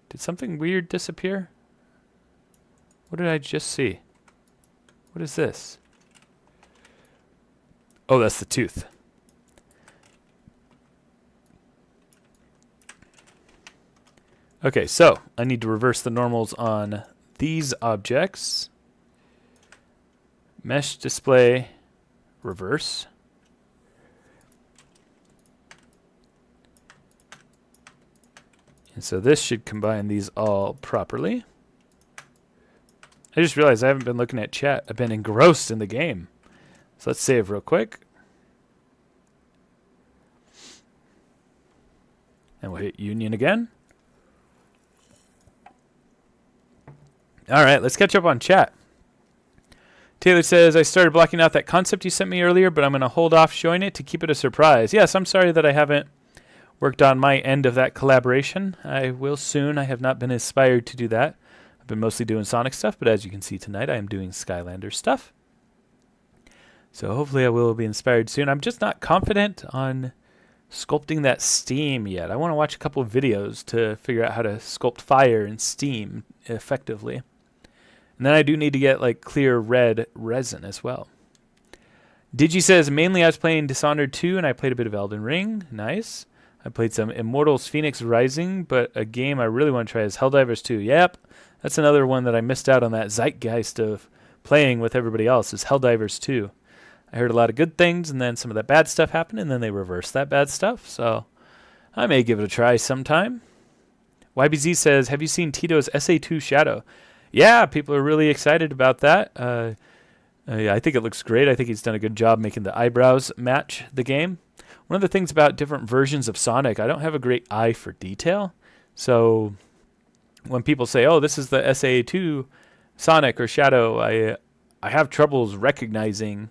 Did something weird disappear? What did I just see? What is this? Oh, that's the tooth. Okay, so I need to reverse the normals on these objects. Mesh display, reverse. And so this should combine these all properly. I just realized I haven't been looking at chat. I've been engrossed in the game. So let's save real quick. And we'll hit Union again. Alright, let's catch up on chat. Taylor says, I started blocking out that concept you sent me earlier, but I'm going to hold off showing it to keep it a surprise. Yes, I'm sorry that I haven't worked on my end of that collaboration. I will soon. I have not been inspired to do that. I've been mostly doing Sonic stuff, but as you can see tonight, I am doing Skylander stuff. So hopefully I will be inspired soon. I'm just not confident on sculpting that steam yet. I want to watch a couple of videos to figure out how to sculpt fire and steam effectively. And then I do need to get like clear red resin as well. Digi says, mainly I was playing Dishonored 2 and I played a bit of Elden Ring. Nice. I played some Immortals Phoenix Rising, but a game I really want to try is Helldivers 2. Yep, that's another one that I missed out on that zeitgeist of playing with everybody else is Helldivers 2. I heard a lot of good things, and then some of that bad stuff happened, and then they reversed that bad stuff, so I may give it a try sometime. YBZ says, have you seen Tito's SA2 Shadow? Yeah, people are really excited about that. Yeah, I think it looks great. I think he's done a good job making the eyebrows match the game. One of the things about different versions of Sonic, I don't have a great eye for detail. So when people say, oh, this is the SA2 Sonic or Shadow, I have troubles recognizing.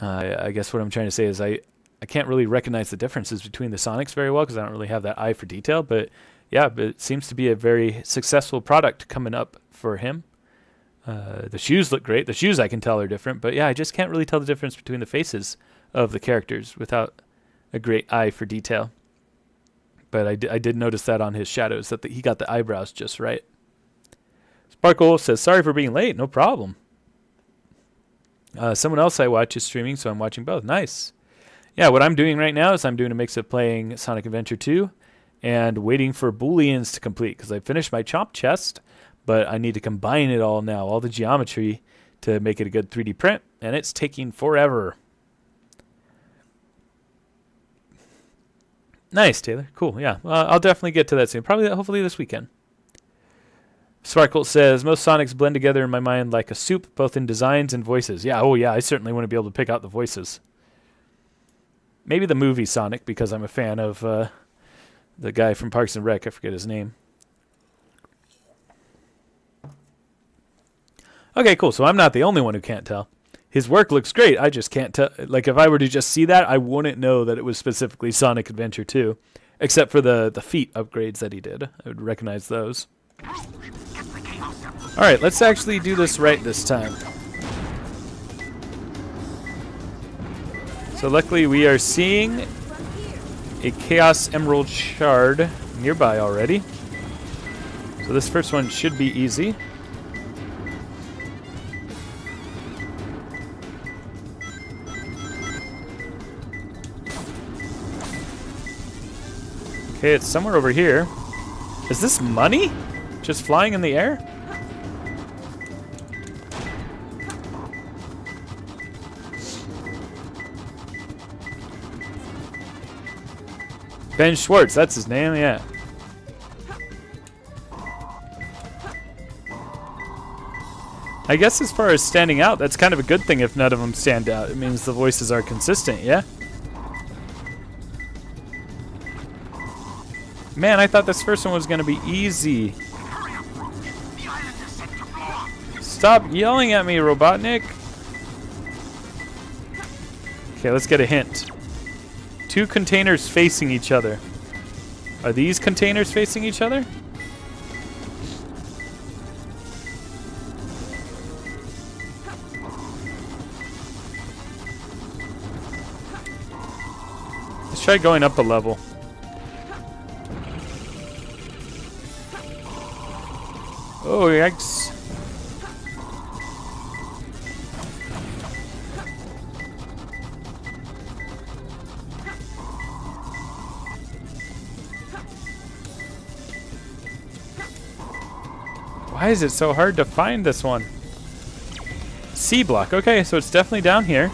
I guess what I'm trying to say is I can't really recognize the differences between the Sonics very well because I don't really have that eye for detail. But yeah, but it seems to be a very successful product coming up for him. The shoes look great. The shoes I can tell are different. But yeah, I just can't really tell the difference between the faces of the characters without a great eye for detail. But I did notice that on his shadows, that he got the eyebrows just right. Sparkle says, sorry for being late. No problem. Someone else I watch is streaming, so I'm watching both. Nice. Yeah, what I'm doing right now is I'm doing a mix of playing Sonic Adventure 2 and waiting for Booleans to complete, because I finished my chomp chest, but I need to combine it all now, all the geometry, to make it a good 3D print, and it's taking forever. Nice, Taylor. Cool, yeah. I'll definitely get to that soon. Probably, hopefully this weekend. Sparkle says, most Sonics blend together in my mind like a soup, both in designs and voices. Yeah, oh yeah, I certainly want to be able to pick out the voices. Maybe the movie Sonic, because I'm a fan of the guy from Parks and Rec. I forget his name. Okay, cool. So I'm not the only one who can't tell. His work looks great. I just can't tell. Like, if I were to just see that, I wouldn't know that it was specifically Sonic Adventure 2, except for the feet upgrades that he did. I would recognize those. All right, let's actually do this right this time. So luckily we are seeing a Chaos Emerald Shard nearby already. So this first one should be easy. Okay, it's somewhere over here. Is this money? Just flying in the air? Ben Schwartz, that's his name, yeah. I guess as far as standing out, that's kind of a good thing if none of them stand out. It means the voices are consistent, yeah? Man, I thought this first one was going to be easy. Stop yelling at me, Robotnik. Okay, let's get a hint. Two containers facing each other. Are these containers facing each other? Let's try going up a level. Oh, yikes. Why is it so hard to find this one? C block. Okay, so it's definitely down here.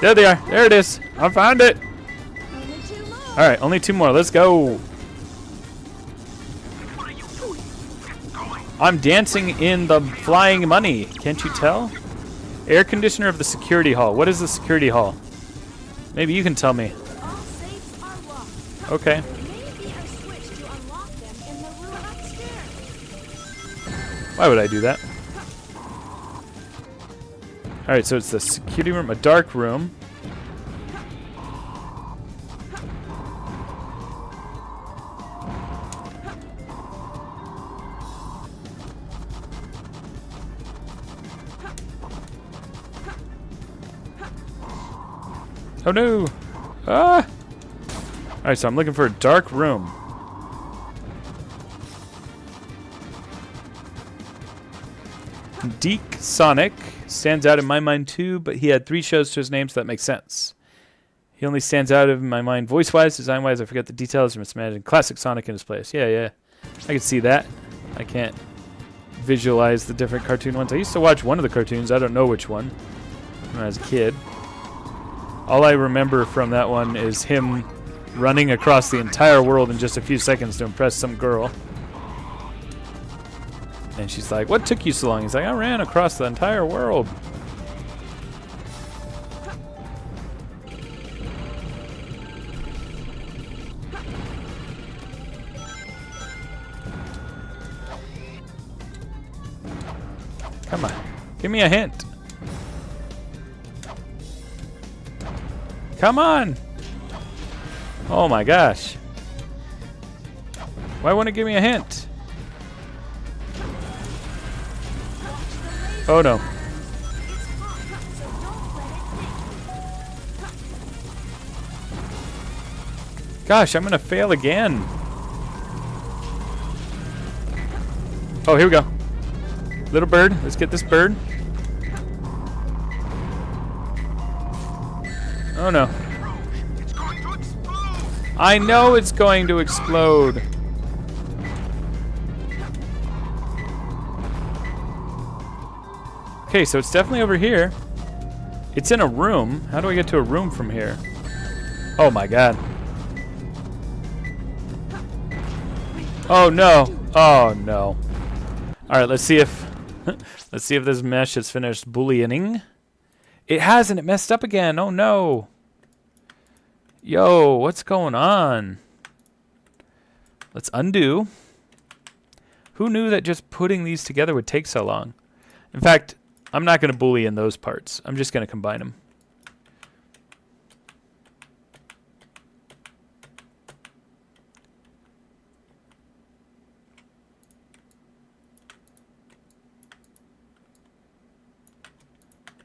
There they are. There it is. I found it. All right, only two more. Let's go. I'm dancing in the flying money. Can't you tell? Air conditioner of the security hall. What is the security hall? Maybe you can tell me. Okay. There may be a switch to unlock them in the room upstairs. Why would I do that? Alright, so it's the security room, a dark room. Oh no! Ah! Alright, so I'm looking for a dark room. Deke Sonic stands out in my mind too, but he had 3 shows to his name, so that makes sense. He only stands out in my mind voice-wise, design-wise, I forget the details, or mismanaging classic Sonic in his place. Yeah. I can see that. I can't visualize the different cartoon ones. I used to watch one of the cartoons, I don't know which one, when I was a kid. All I remember from that one is him running across the entire world in just a few seconds to impress some girl. And she's like, "What took you so long?" He's like, "I ran across the entire world." Come on. Give me a hint. Come on! Oh my gosh. Why won't it give me a hint? Oh no. Gosh, I'm gonna fail again. Oh, here we go. Little bird. Let's get this bird. Oh no. It's going to explode! I know it's going to explode. Okay, so it's definitely over here. It's in a room. How do I get to a room from here? Oh my god. Oh no. Oh no. Alright, let's see if let's see if this mesh has finished bullying. It hasn't. It messed up again. Oh no. Yo, what's going on? Let's undo. Who knew that just putting these together would take so long? In fact, I'm not going to bully in those parts. I'm just going to combine them.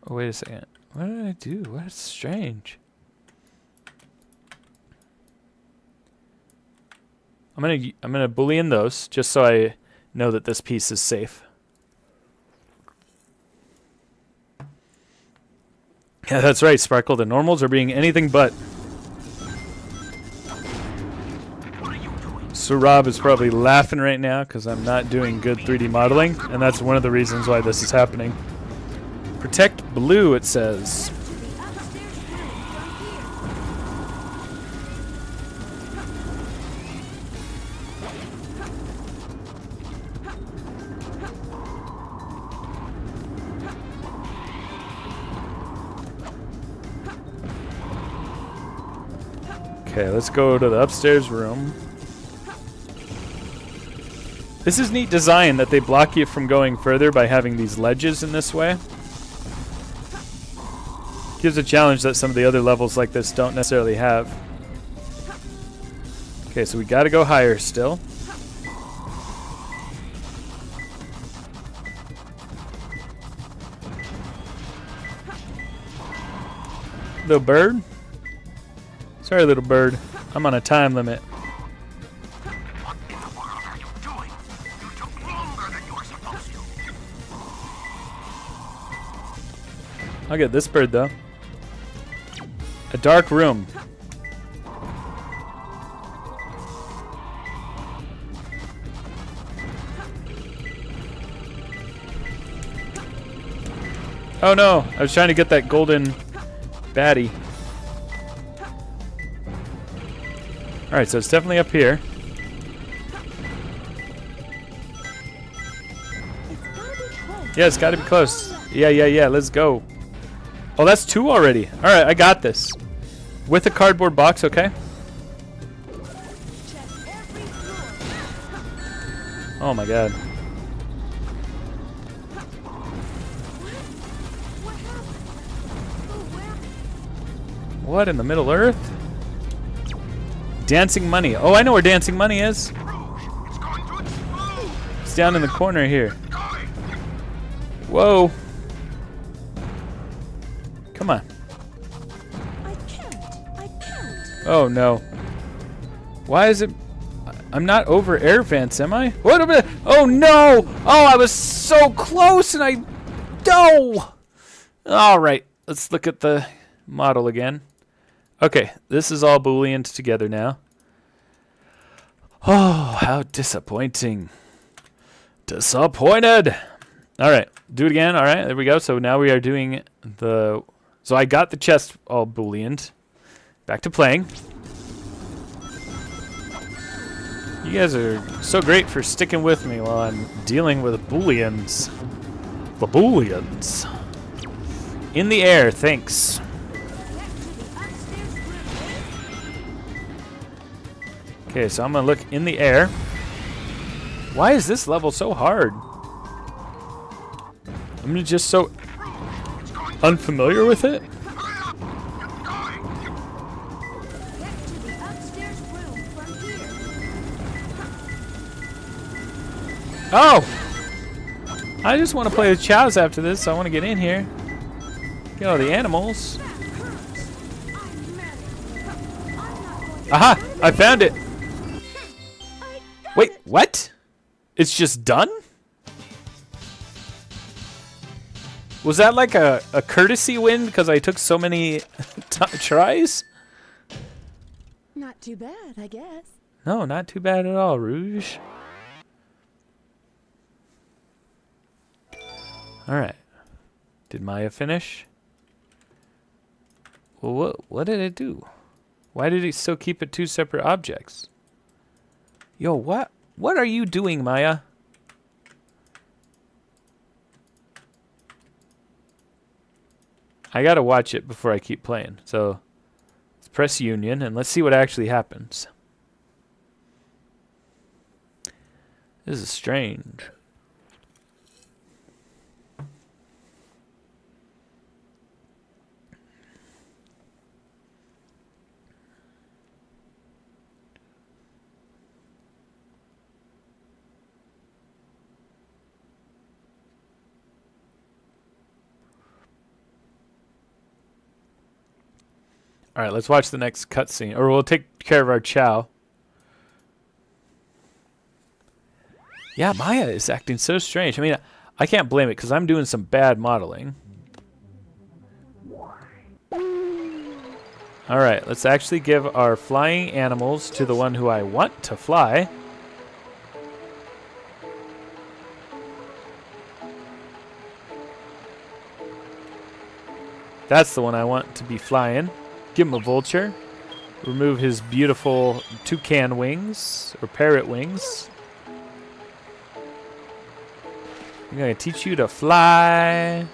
Oh, wait a second. What did I do? That's strange. I'm gonna boolean those just so I know that this piece is safe. Yeah, that's right, Sparkle. The normals are being anything but. Surab is probably laughing right now because I'm not doing good 3D modeling, and that's one of the reasons why this is happening. Protect blue, it says. Okay, let's go to the upstairs room. This is neat design that they block you from going further by having these ledges in this way. Gives a challenge that some of the other levels like this don't necessarily have. Okay, so we gotta go higher still. Little bird? Sorry, little bird. I'm on a time limit. What in the world are you doing? You took longer than you were supposed to. I'll get this bird though. A dark room. Oh no, I was trying to get that golden baddie. Alright, so it's definitely up here. Yeah, it's gotta be close. Yeah, let's go. Oh, that's 2 already. Alright, I got this. With a cardboard box, okay? Oh my god. What happened? Oh, where? What in the Middle Earth? Dancing Money. Oh, I know where Dancing Money is. It's going to explode! It's down in the corner here. Going! Whoa. Come on. I can't. I can't. Oh no. Why is it? I'm not over air vents, am I? What a bit. Oh no. Oh, I was so close and I. No. All right. Let's look at the model again. Okay. This is all Booleaned together now. Oh, how disappointing. Disappointed. All right. Do it again. All right. There we go. So now we are doing the. So I got the chest all Booleaned. Back to playing. You guys are so great for sticking with me while I'm dealing with Booleans. The Booleans. In the air, thanks. Okay, so I'm gonna look in the air. Why is this level so hard? I'm just so unfamiliar with it. Oh! I just want to play with chows after this, so I want to get in here. Get all the animals. Aha! I found it! Wait, what? It's just done? Was that like a courtesy win because I took so many tries? Not too bad, I guess. No, not too bad at all, Rouge. Alright. Did Maya finish? Well, what did it do? Why did it still keep it two separate objects? Yo, what? What are you doing, Maya? I gotta watch it before I keep playing. So, let's press Union and let's see what actually happens. This is strange. All right, let's watch the next cutscene, or we'll take care of our chow. Yeah, Maya is acting so strange. I mean, I can't blame it because I'm doing some bad modeling. All right, let's actually give our flying animals to the one who I want to fly. That's the one I want to be flying. Give him a vulture. Remove his beautiful toucan wings, or parrot wings. I'm going to teach you to fly.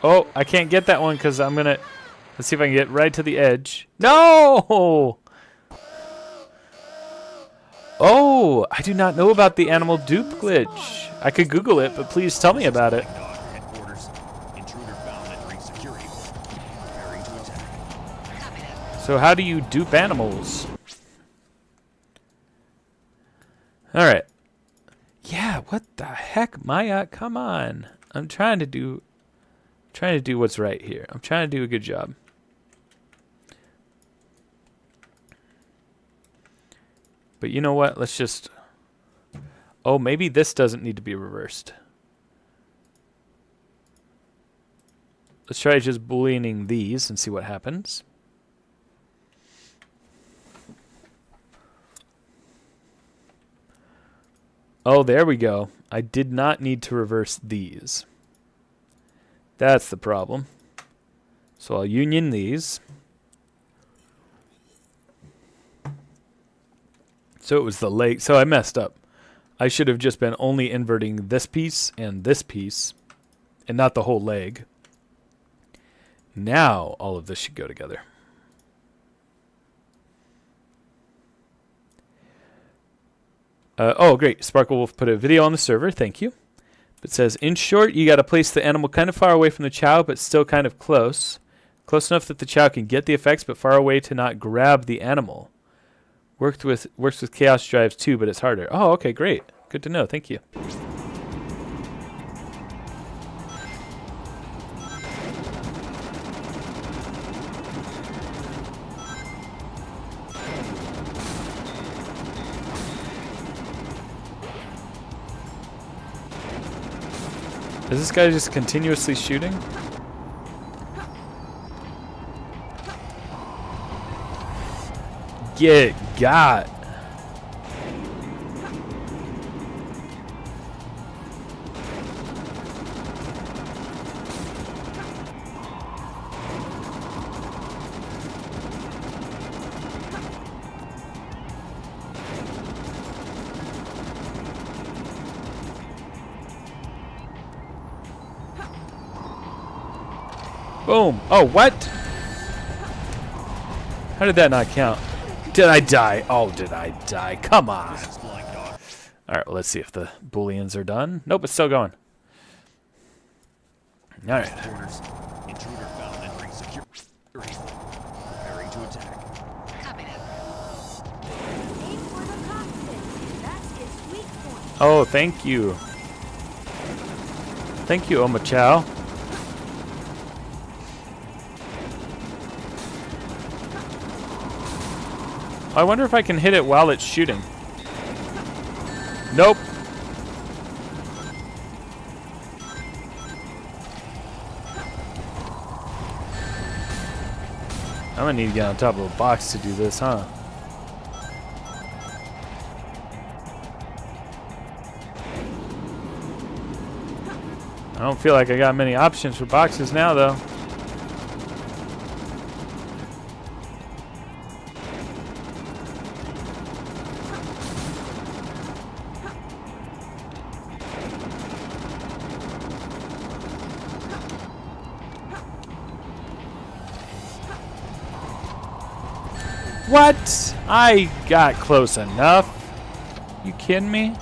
Oh, I can't get that one because I'm going to... Let's see if I can get right to the edge. No! Oh, I do not know about the animal dupe glitch. I could Google it, but please tell me about it. So how do you dupe animals? All right. Yeah, what the heck, Maya? Come on. I'm trying to do what's right here. I'm trying to do a good job. But you know what? Let's just... Oh, maybe this doesn't need to be reversed. Let's try just booleaning these and see what happens. Oh, there we go. I did not need to reverse these. That's the problem. So I'll union these. So it was the leg. So I messed up. I should have just been only inverting this piece and not the whole leg. Now all of this should go together. Oh, great. Sparkle Wolf put a video on the server. Thank you. It says, in short, you got to place the animal kind of far away from the chow, but still kind of close. Close enough that the chow can get the effects, but far away to not grab the animal. Works with chaos drives too, but it's harder. Oh, okay, great. Good to know. Thank you. Is this guy just continuously shooting? Get got. Boom. Oh, what? How did that not count? Did I die? Oh, did I die? Come on. Alright, well, let's see if the booleans are done. Nope, it's still going. Alright. Intruder found entering security. Preparing to attack. Copy that. Aim for the cockpit. That's its weak point. Oh, thank you. Thank you, Oma Chow. I wonder if I can hit it while it's shooting. Nope. I'm gonna need to get on top of a box to do this, huh? I don't feel like I got many options for boxes now, though. What? I got close enough. You kidding me?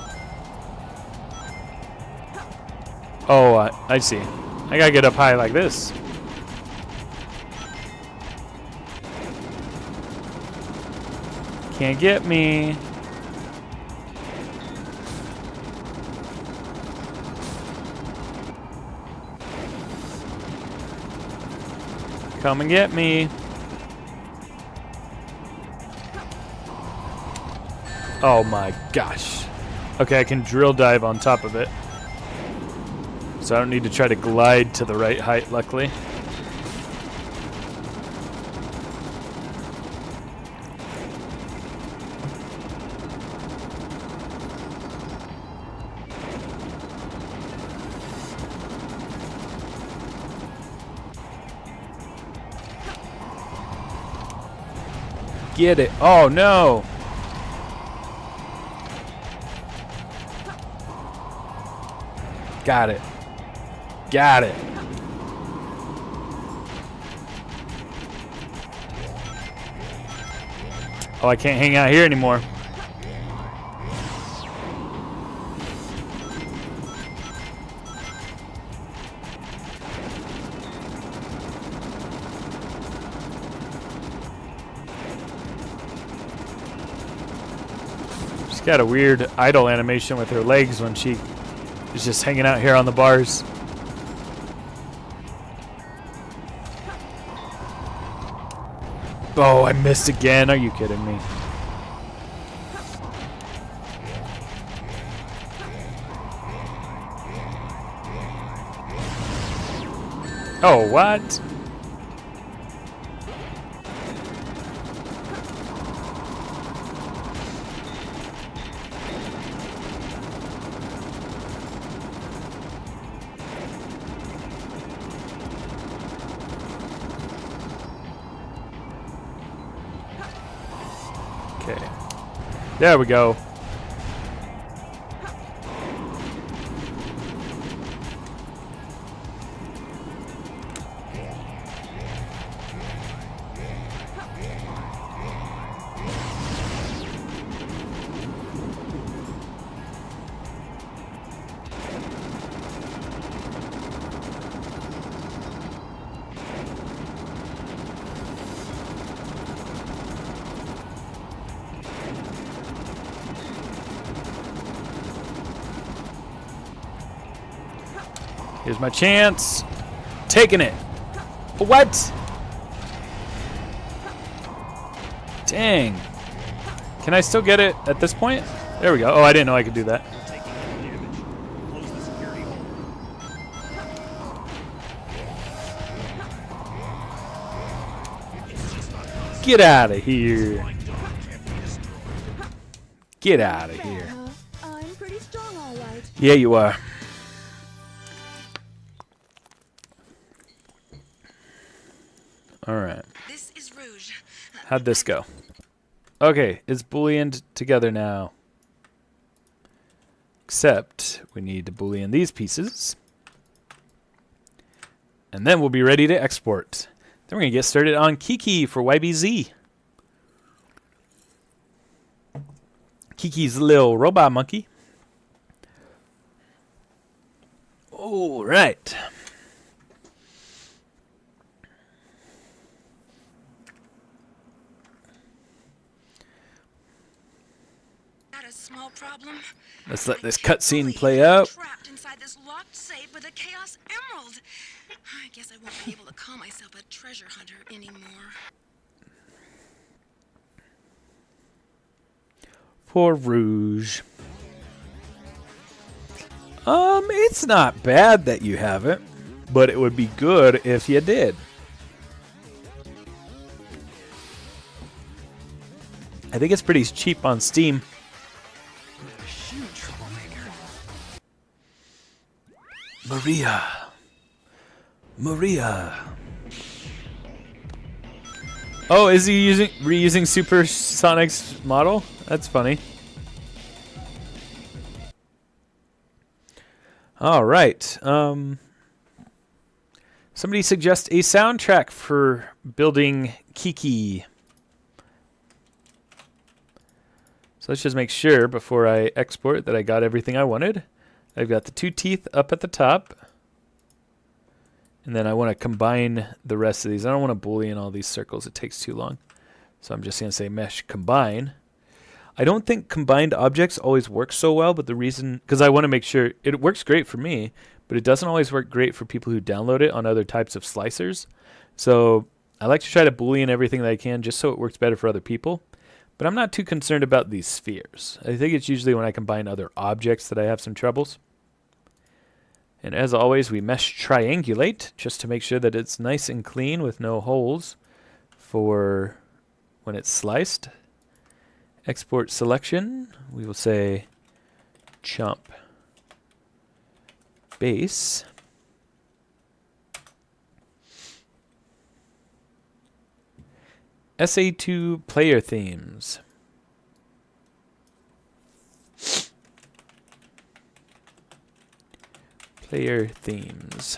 Oh, I see. I gotta get up high like this. Can't get me. Come and get me. Oh my gosh. Okay, I can drill dive on top of it. So I don't need to try to glide to the right height, luckily. Get it. Oh no. Got it. Got it. Oh, I can't hang out here anymore. She's got a weird idle animation with her legs when she is just hanging out here on the bars. Oh, I missed again. Are you kidding me? Oh, what? Okay. There we go. Here's my chance. Taking it. What? Dang. Can I still get it at this point? There we go. Oh, I didn't know I could do that. Get out of here. Get out of here. I'm pretty strong, all right. Yeah, you are. All right. This is Rouge. How'd this go? Okay, it's booleaned together now. Except we need to boolean these pieces. And then we'll be ready to export. Then we're going to get started on Kiki for YBZ. Kiki's a little robot monkey. All right. Got a small problem. Let's let I this can't cutscene believe play I'm out. Trapped inside this locked safe with a Chaos Emerald. I guess I won't be able to call myself a treasure hunter anymore. For Rouge. It's not bad that you have it, but it would be good if you did. I think it's pretty cheap on Steam. Maria. Oh, is he reusing Supersonic's model? That's funny. All right. Somebody suggest a soundtrack for building Kiki. So let's just make sure before I export that I got everything I wanted. I've got the 2 teeth up at the top. And then I want to combine the rest of these. I don't want to boolean all these circles. It takes too long. So I'm just going to say mesh combine. I don't think combined objects always work so well, but the reason, because I want to make sure, it works great for me, but it doesn't always work great for people who download it on other types of slicers. So I like to try to boolean everything that I can just so it works better for other people. But I'm not too concerned about these spheres. I think it's usually when I combine other objects that I have some troubles. And as always, we mesh triangulate just to make sure that it's nice and clean with no holes for when it's sliced. Export selection, we will say chomp base. SA2 player themes. Player themes.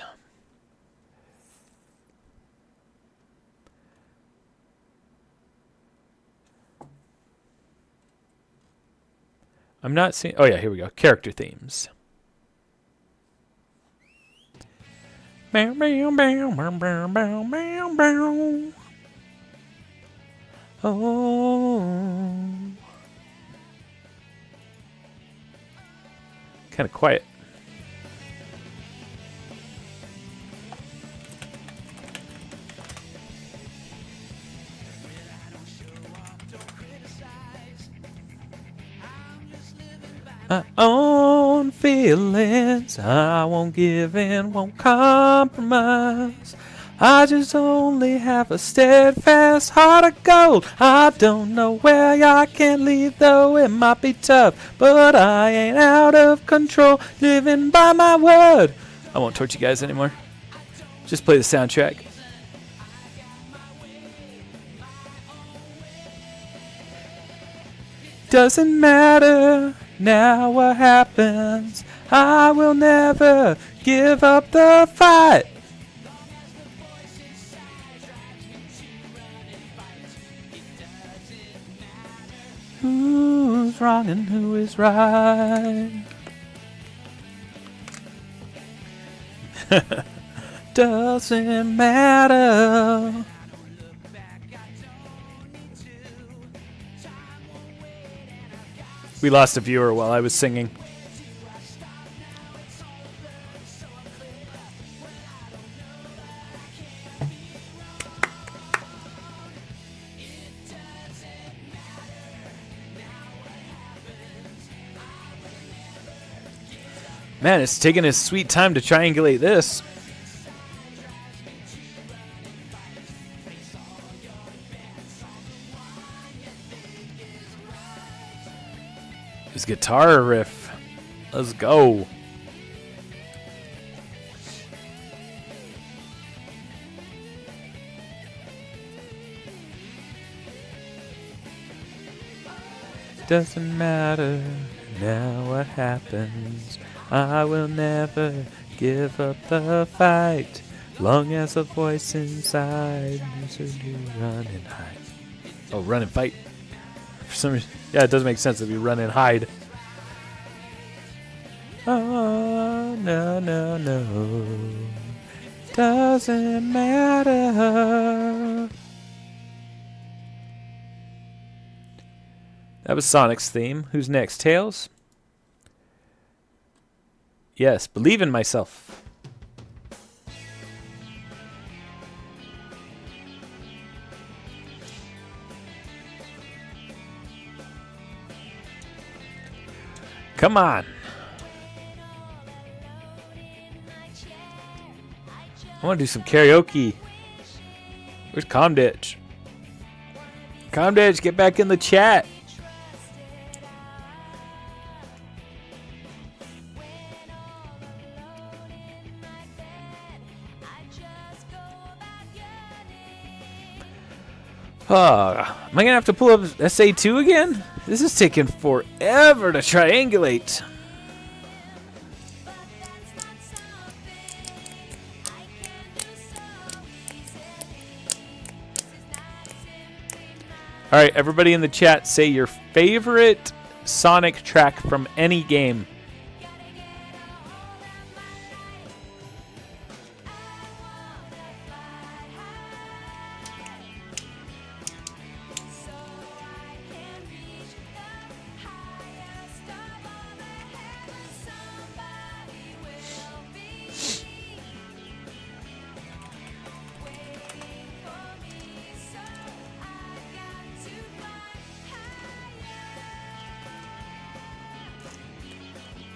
I'm not seeing. Oh, yeah, here we go. Character themes. Bow, bow, bow, bow, bow, bow, bow, bow. Oh. Kind of quiet. My own feelings, I won't give in, won't compromise. I just only have a steadfast heart of gold. I don't know where I can leave, though it might be tough, but I ain't out of control, living by my word. I won't torture you guys anymore. Just play the soundtrack. Doesn't matter now what happens, I will never give up the fight. Who's wrong and who is right? Doesn't matter. We lost a viewer while I was singing. Man, it's taking his sweet time to triangulate this. His guitar riff. Let's go. Doesn't matter now what happens. I will never give up the fight. Long as a voice inside needs to run and hide. Oh, run and fight. For some reason, yeah, it does make sense if you run and hide. Oh, no, no, no. Doesn't matter. That was Sonic's theme. Who's next? Tails? Yes, believe in myself. Come on. I want to do some karaoke. Where's Comditch? Comditch, get back in the chat. Am I going to have to pull up SA2 again? This is taking forever to triangulate. Alright, everybody in the chat, say your favorite Sonic track from any game.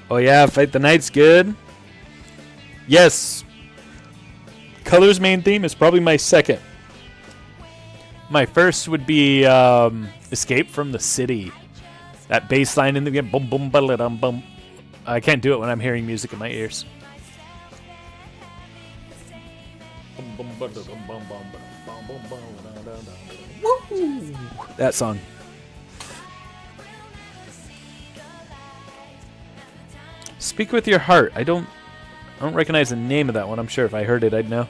Oh yeah, Fight the Night's good. Yes. Color's main theme is probably my second. My first would be Escape from the City. That bass line in the game. Boom, boom, ba-da-dum, boom. I can't do it when I'm hearing music in my ears. Woo! That song. Speak with Your Heart. I don't recognize the name of that one. I'm sure if I heard it, I'd know.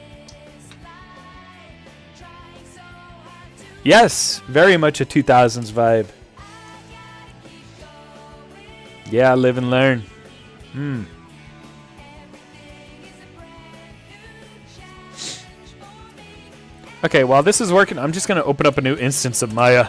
Yes, very much a 2000s vibe. Yeah, live and learn. Okay, while this is working, I'm just going to open up a new instance of Maya.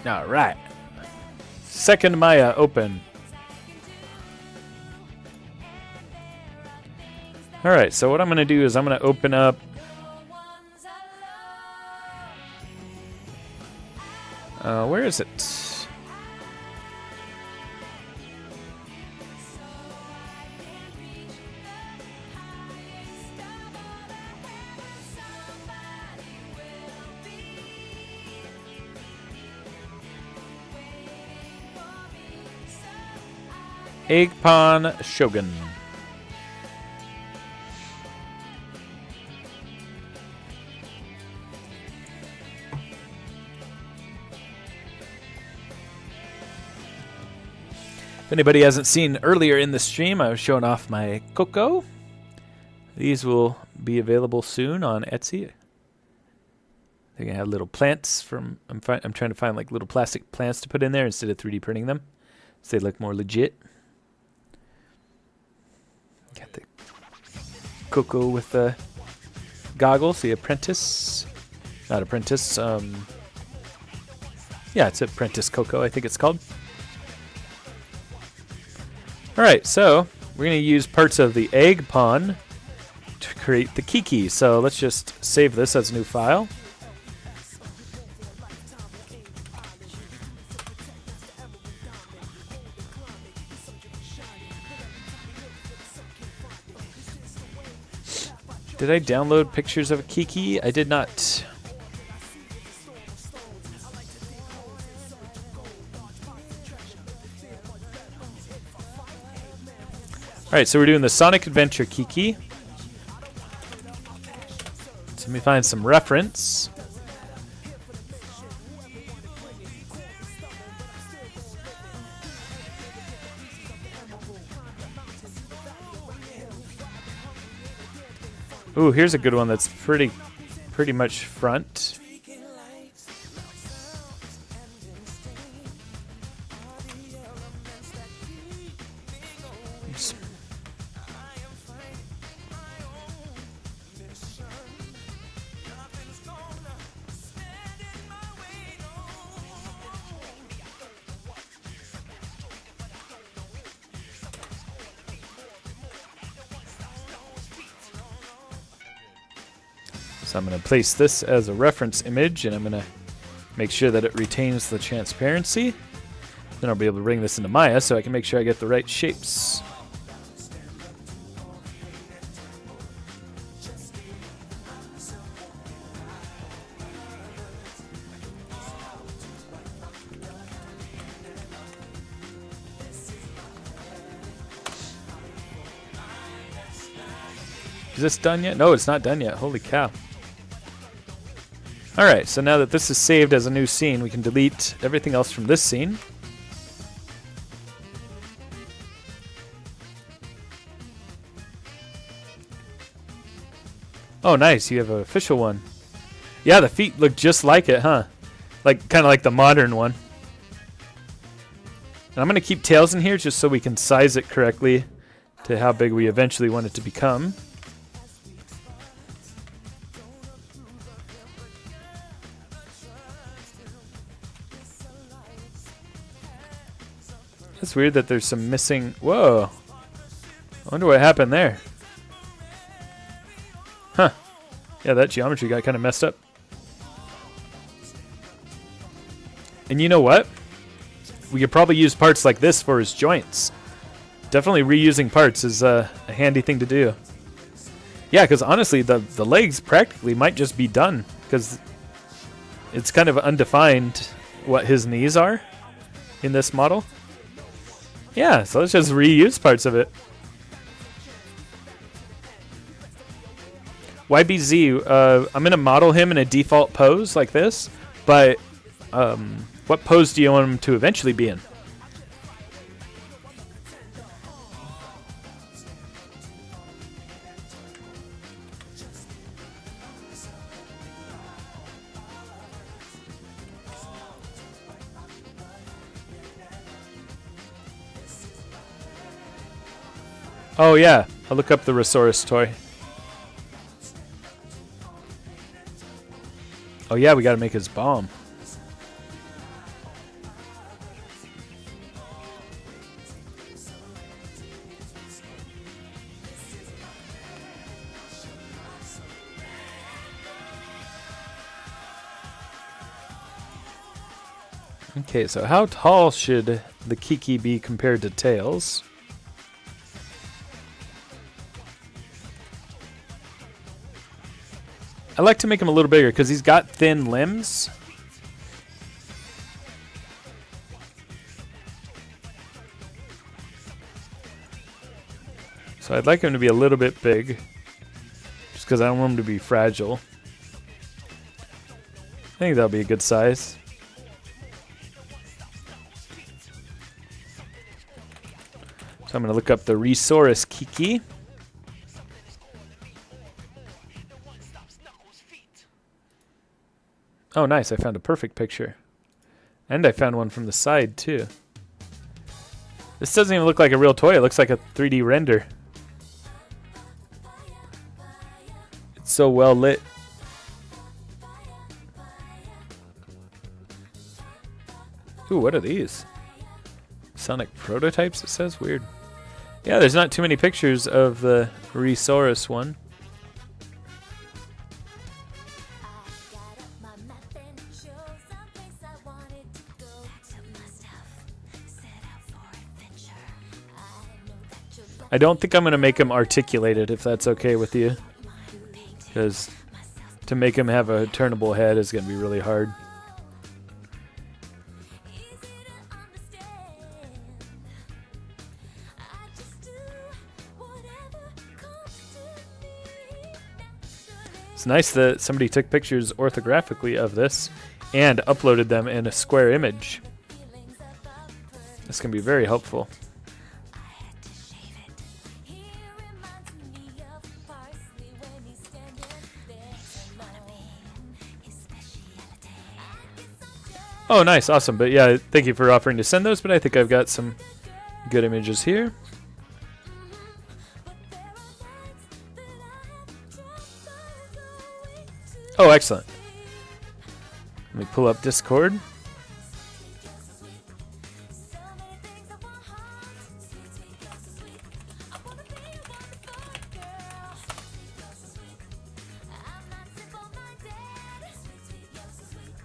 All right. Second Maya open. All right, so what I'm going to do is I'm going to open up where is it? Eggpon Shogun. If anybody hasn't seen earlier in the stream, I was showing off my Coco. These will be available soon on Etsy. They're gonna have little plants from. I'm trying to find like little plastic plants to put in there instead of 3D printing them, so they look more legit. Got the Coco with the goggles. The apprentice, not apprentice. Yeah, it's apprentice Coco. I think it's called. All right, so we're gonna use parts of the egg pawn to create the Kiki. So let's just save this as a new file. Did I download pictures of a Kiki? I did not. Alright, so we're doing the Sonic Adventure Kiki. So let me find some reference. Ooh, here's a good one that's pretty much front. Oops. So I'm going to place this as a reference image, and I'm going to make sure that it retains the transparency. Then I'll be able to bring this into Maya so I can make sure I get the right shapes. Is this done yet? No, it's not done yet. Holy cow. Alright, so now that this is saved as a new scene, we can delete everything else from this scene. Oh, nice. You have an official one. Yeah, the feet look just like it, huh? Like, kind of like the modern one. And I'm going to keep tails in here just so we can size it correctly to how big we eventually want it to become. It's weird that there's some missing... Whoa. I wonder what happened there. Huh. Yeah, that geometry got kind of messed up. And you know what? We could probably use parts like this for his joints. Definitely reusing parts is a handy thing to do. Yeah, because honestly, the legs practically might just be done. Because it's kind of undefined what his knees are in this model. Yeah, so let's just reuse parts of it. YBZ, I'm going to model him in a default pose like this, but what pose do you want him to eventually be in? Oh yeah, I'll look up the Resource toy. Oh yeah, we gotta make his bomb. Okay, so how tall should the Kiki be compared to Tails? I like to make him a little bigger because he's got thin limbs. So I'd like him to be a little bit big just because I don't want him to be fragile. I think that'll be a good size. So I'm going to look up the Resource Kiki. Oh, nice. I found a perfect picture. And I found one from the side, too. This doesn't even look like a real toy. It looks like a 3D render. It's so well lit. Ooh, what are these? Sonic prototypes, it says? Weird. Yeah, there's not too many pictures of the Resaurus one. I don't think I'm going to make him articulated, if that's okay with you. Because to make him have a turnable head is going to be really hard. It's nice that somebody took pictures orthographically of this and uploaded them in a square image. This can be very helpful. Oh, nice, awesome. But yeah, thank you for offering to send those, but I think I've got some good images here. Oh, excellent. Let me pull up Discord.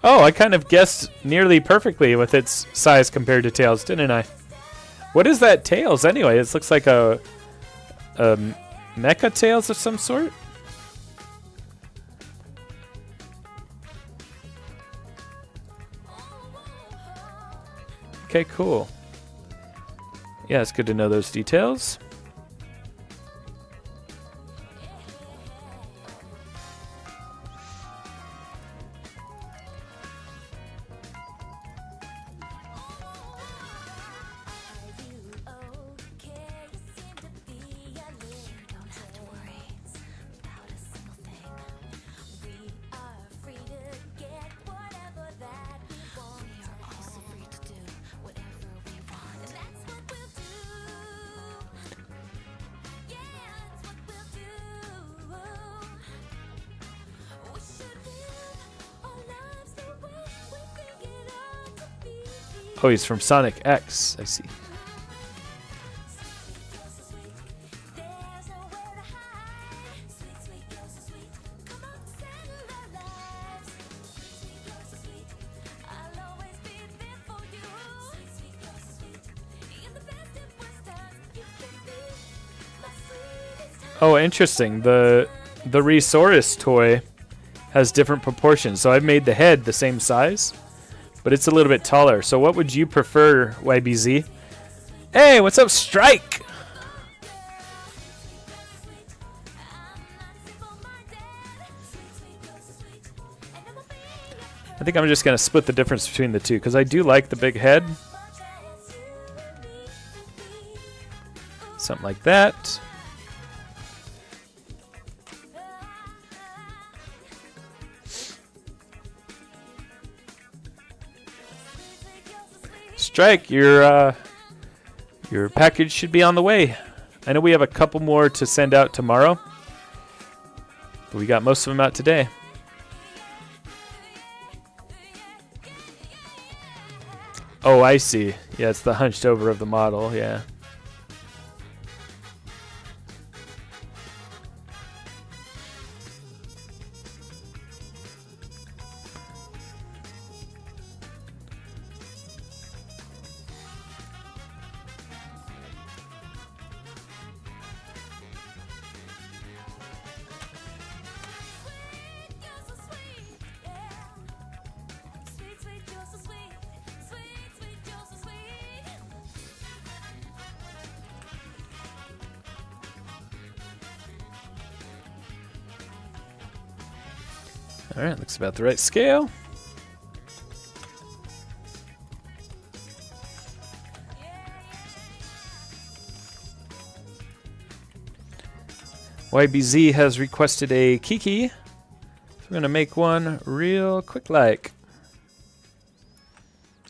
Oh, I kind of guessed nearly perfectly with its size compared to Tails, didn't I? What is that Tails anyway? It looks like a mecha Tails of some sort. Okay, cool. Yeah, it's good to know those details. Oh, he's from Sonic X. I see. Oh, interesting. The Resaurus toy has different proportions. So I've made the head the same size, but it's a little bit taller. So what would you prefer, YBZ? Hey, what's up, Strike? I think I'm just going to split the difference between the two because I do like the big head. Something like that. Strike, your package should be on the way. I know we have a couple more to send out tomorrow, but we got most of them out today. Oh, I see. Yeah, it's the hunched over of the model, yeah. All right, looks about the right scale. YBZ has requested a Kiki, so we're going to make one real quick like.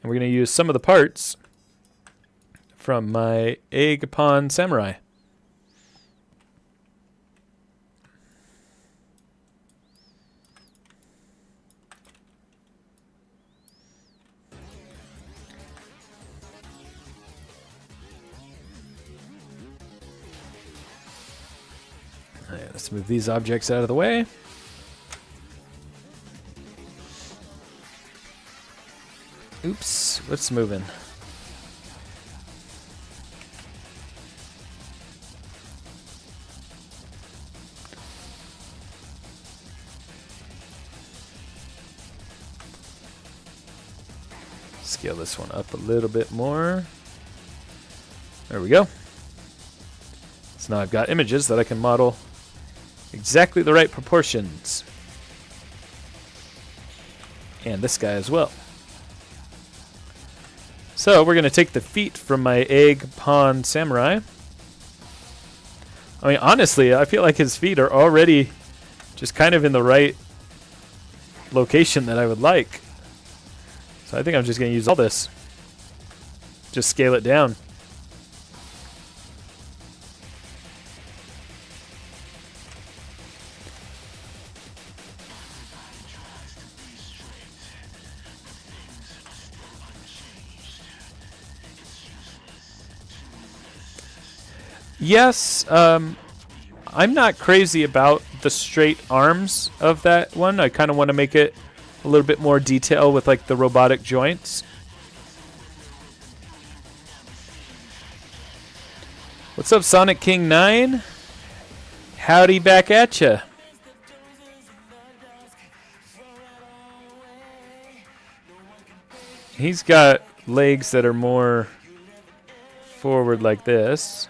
And we're going to use some of the parts from my egg pawn samurai. Alright, let's move these objects out of the way. Oops, what's moving? Scale this one up a little bit more. There we go. So now I've got images that I can model exactly the right proportions. And this guy as well. So we're going to take the feet from my egg pawn samurai. I mean, honestly, I feel like his feet are already just kind of in the right location that I would like. So I think I'm just going to use all this. Just scale it down. Yes, I'm not crazy about the straight arms of that one. I kind of want to make it a little bit more detail with like the robotic joints. What's up, Sonic King 9? Howdy back at ya. He's got legs that are more forward like this.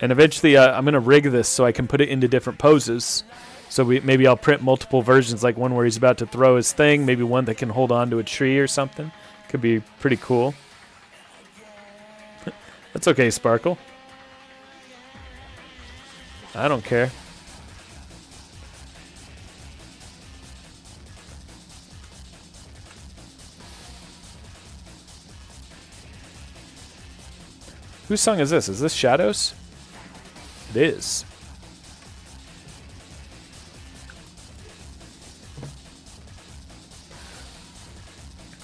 And eventually I'm going to rig this so I can put it into different poses. So maybe I'll print multiple versions, like one where he's about to throw his thing, maybe one that can hold on to a tree or something. Could be pretty cool. That's okay, Sparkle. I don't care. Whose song is this? Is this Shadows? It is.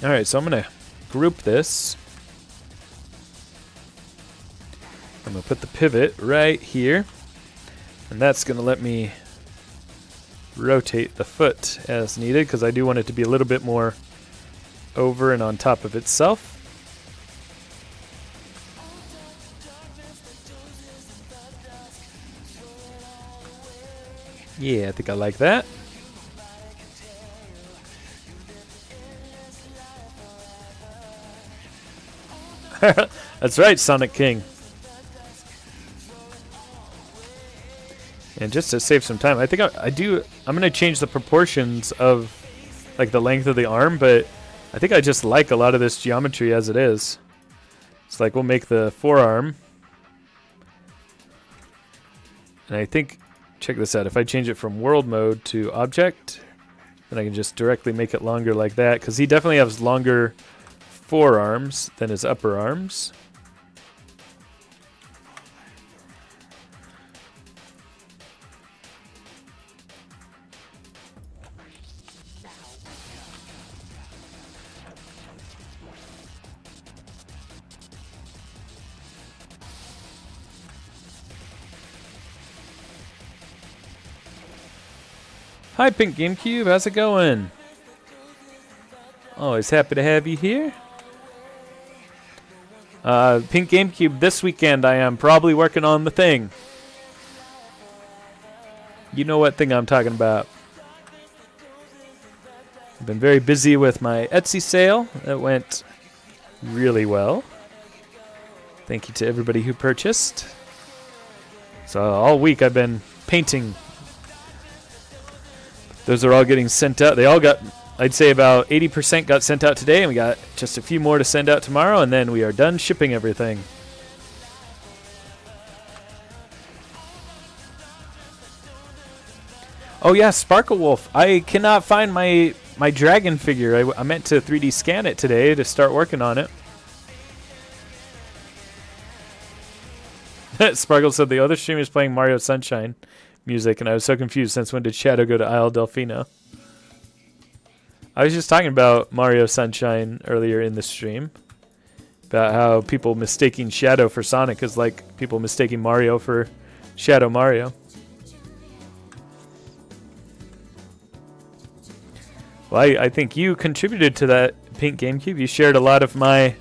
Alright, so I'm going to group this. I'm going to put the pivot right here. And that's going to let me rotate the foot as needed, because I do want it to be a little bit more over and on top of itself. Yeah, I think I like that. That's right, Sonic King. And just to save some time, I think I'm going to change the proportions of like the length of the arm, but I think I just like a lot of this geometry as it is. It's like we'll make the forearm. And I think, check this out, if I change it from world mode to object, then I can just directly make it longer like that, because he definitely has longer forearms than his upper arms. Hi, Pink GameCube. How's it going? Always happy to have you here. Pink GameCube, this weekend I am probably working on the thing. You know what thing I'm talking about. I've been very busy with my Etsy sale. It went really well. Thank you to everybody who purchased. So all week I've been painting. Those are all getting sent out. They all got, I'd say about 80% got sent out today, and we got just a few more to send out tomorrow, and then we are done shipping everything. Oh yeah, Sparkle Wolf. I cannot find my dragon figure. I meant to 3D scan it today to start working on it. Sparkle said the other streamer is playing Mario Sunshine music, and I was so confused since when did Shadow go to Isle Delfino? I was just talking about Mario Sunshine earlier in the stream. About how people mistaking Shadow for Sonic is like people mistaking Mario for Shadow Mario. Well, I think you contributed to that, Pink GameCube. You shared a lot of my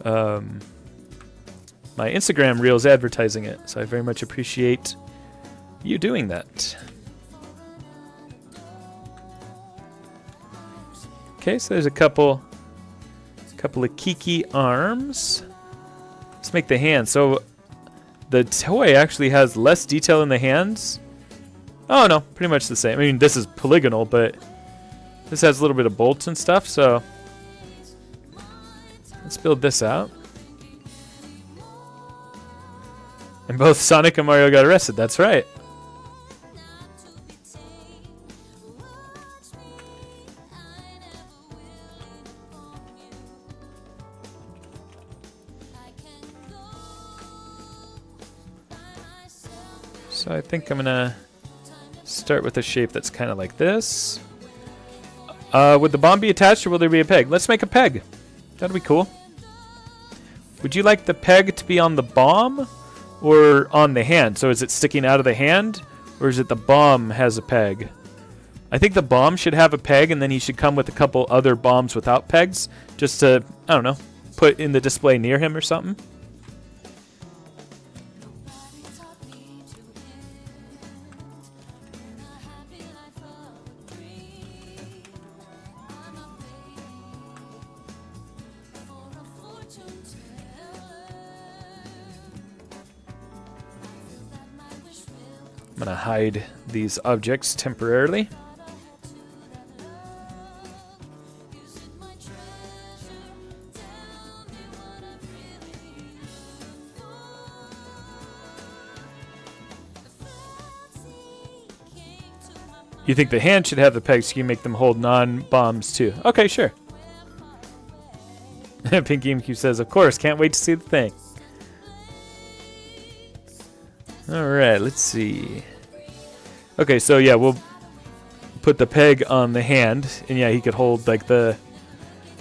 my Instagram reels advertising it, so I very much appreciate you doing that. Okay, so there's a couple of Kiki arms. Let's make the hands. So the toy actually has less detail in the hands. Oh no, pretty much the same. I mean, this is polygonal, but this has a little bit of bolts and stuff, so let's build this out. And both Sonic and Mario got arrested, that's right. So I think I'm gonna start with a shape that's kind of like this. Would the bomb be attached or will there be a peg? Let's make a peg. That'll be cool. Would you like the peg to be on the bomb or on the hand? So is it sticking out of the hand or is it the bomb has a peg? I think the bomb should have a peg and then he should come with a couple other bombs without pegs just to, I don't know, put in the display near him or something. I'm going to hide these objects temporarily. You think the hand should have the pegs so you can make them hold non-bombs too. Okay, sure. Pink GameCube says, of course, can't wait to see the thing. Alright, let's see. Okay, so yeah, we'll put the peg on the hand, and yeah, he could hold like the...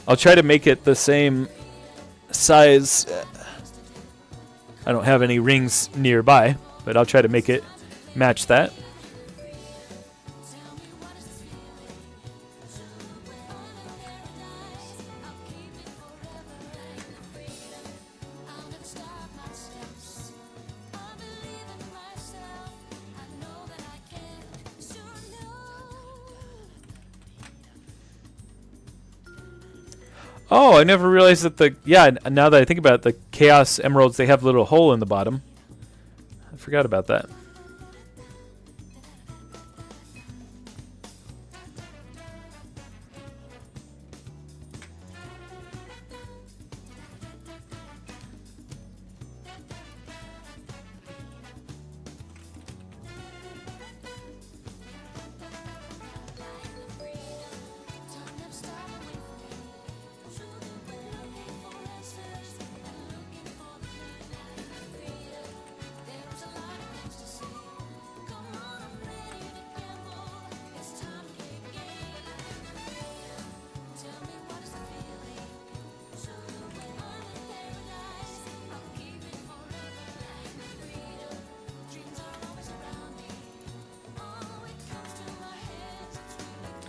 I'll try to make it the same size. I don't have any rings nearby, but I'll try to make it match that. Oh, I never realized that the... Yeah, now that I think about it, the Chaos Emeralds, they have a little hole in the bottom. I forgot about that.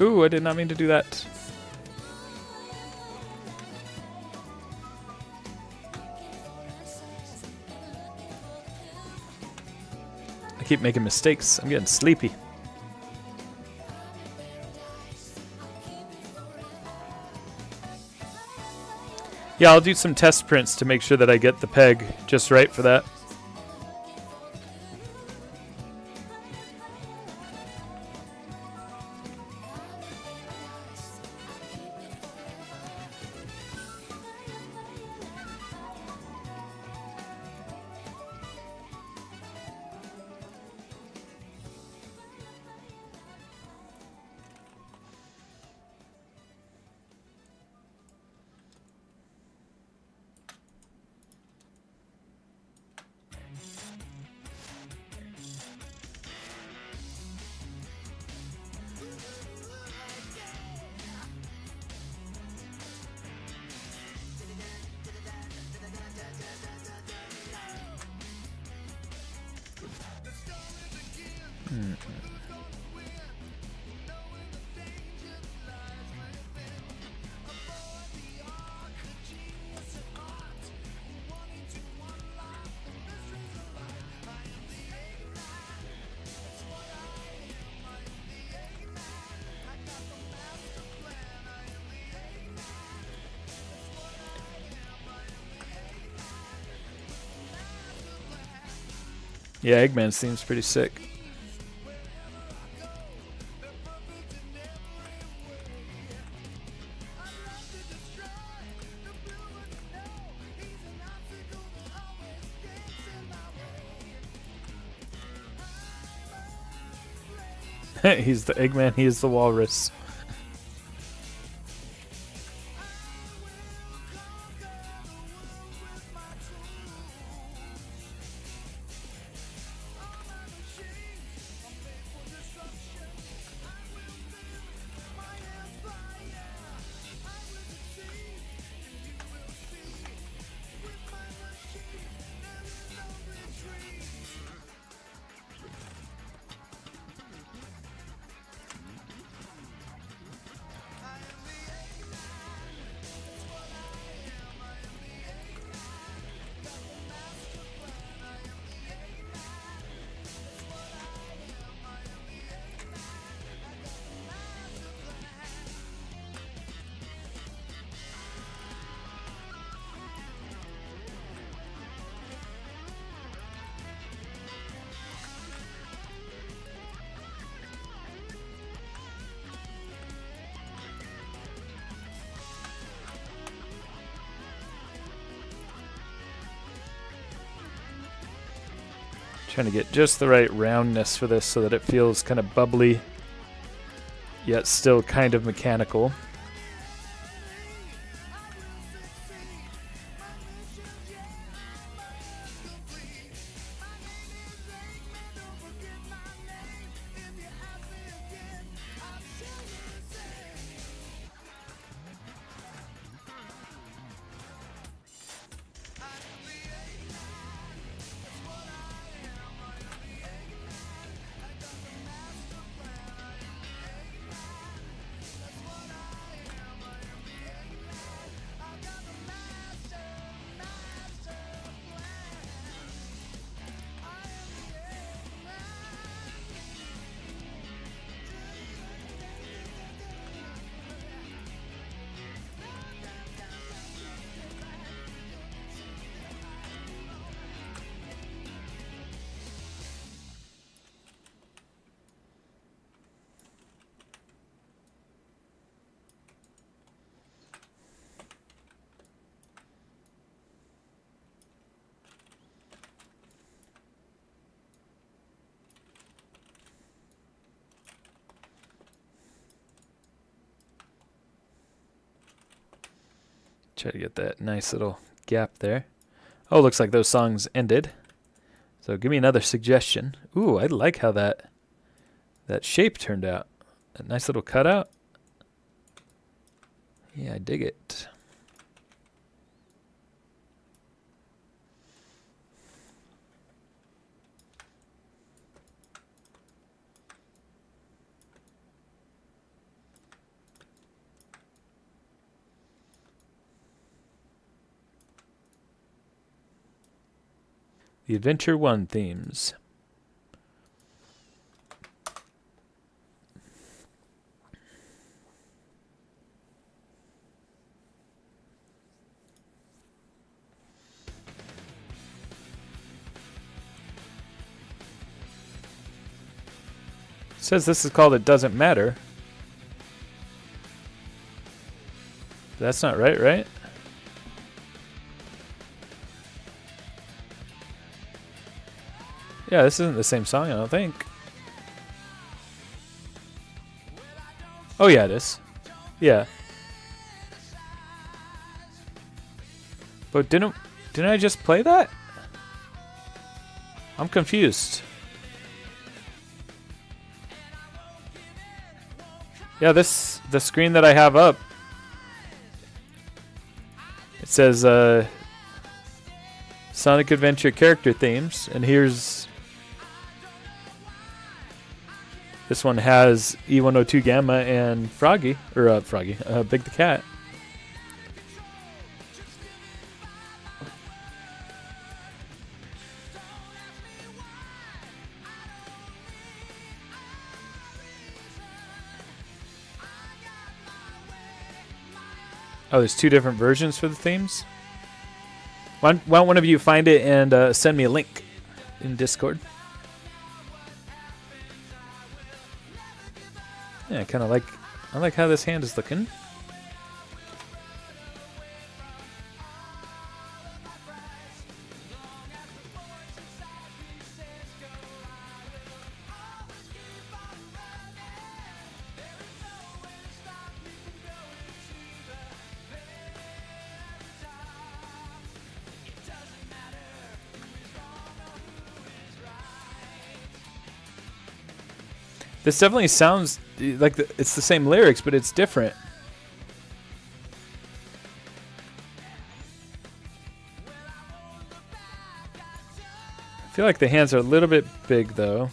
Ooh, I did not mean to do that. I keep making mistakes. I'm getting sleepy. Yeah, I'll do some test prints to make sure that I get the peg just right for that. Yeah, Eggman seems pretty sick. He's the Eggman, he is the walrus. Trying to get just the right roundness for this so that it feels kind of bubbly, yet still kind of mechanical. Try to get that nice little gap there. Oh, looks like those songs ended. So give me another suggestion. Ooh, I like how that shape turned out. That nice little cutout. Yeah, I dig it. The Adventure 1 themes. Says this is called It Doesn't Matter. That's not right, right? Yeah, this isn't the same song, I don't think. Oh yeah, it is. Yeah. But didn't I just play that? I'm confused. Yeah, the screen that I have up, it says Sonic Adventure character themes, and here's This one has E102 Gamma and Froggy, or Big the Cat. Oh, there's 2 different versions for the themes? Why don't one of you find it and send me a link in Discord? Yeah, I like how this hand is looking. This definitely sounds like it's the same lyrics, but it's different. I feel like the hands are a little bit big, though.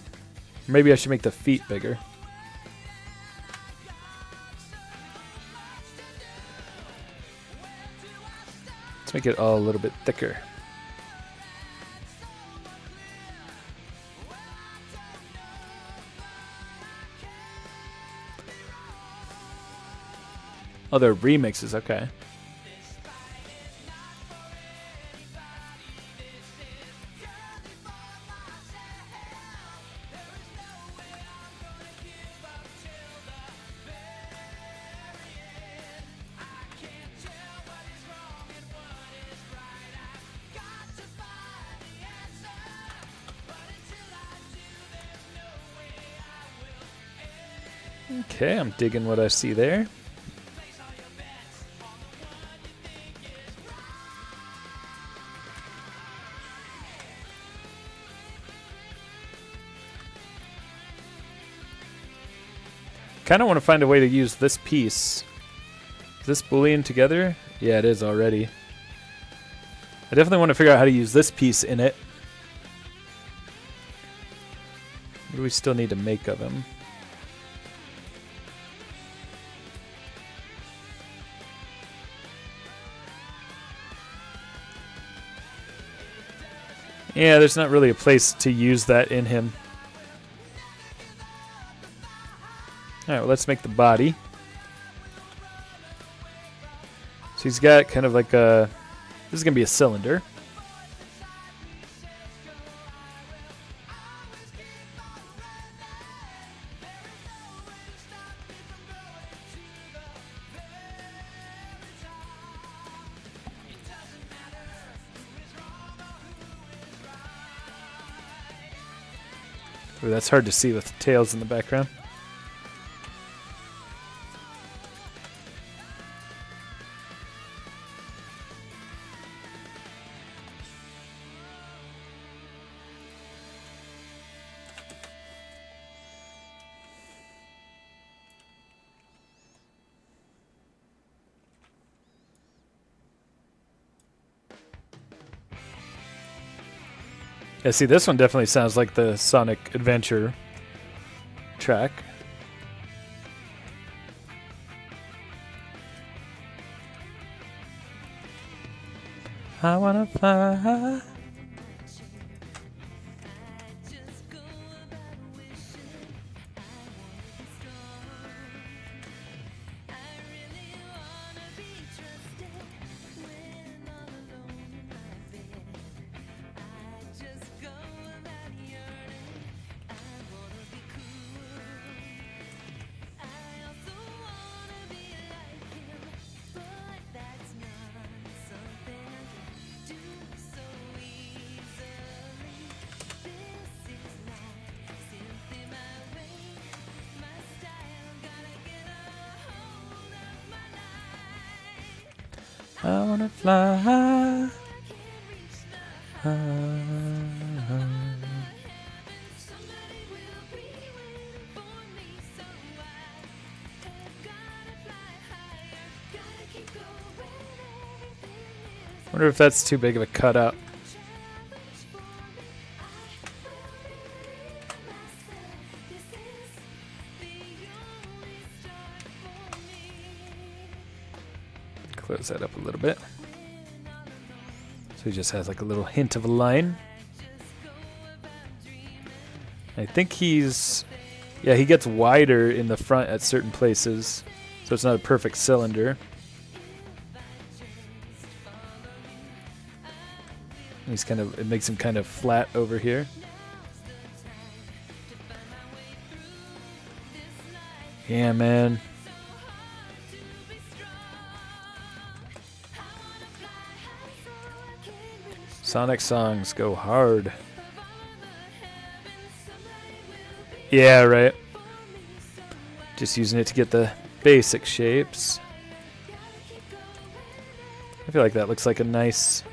Maybe I should make the feet bigger. Let's make it all a little bit thicker. Oh, they're remixes, okay. Okay, I'm digging what I see there. Kind of want to find a way to use this piece. Is this Boolean together? Yeah, it is already. I definitely want to figure out how to use this piece in it. What do we still need to make of him? Yeah, there's not really a place to use that in him. Alright, well, let's make the body. So he's got kind of like a... This is going to be a cylinder. Ooh, that's hard to see with the tails in the background. Yeah, see, this one definitely sounds like the Sonic Adventure track. I wanna fly. I wanna fly. Wonder if that's too big of a cutout. Close that up a little bit. So he just has like a little hint of a line. I think he's... Yeah, he gets wider in the front at certain places. So it's not a perfect cylinder. He's kind of... It makes him kind of flat over here. Yeah, man. Sonic songs go hard. Yeah, right. Just using it to get the basic shapes. I feel like that looks like a nice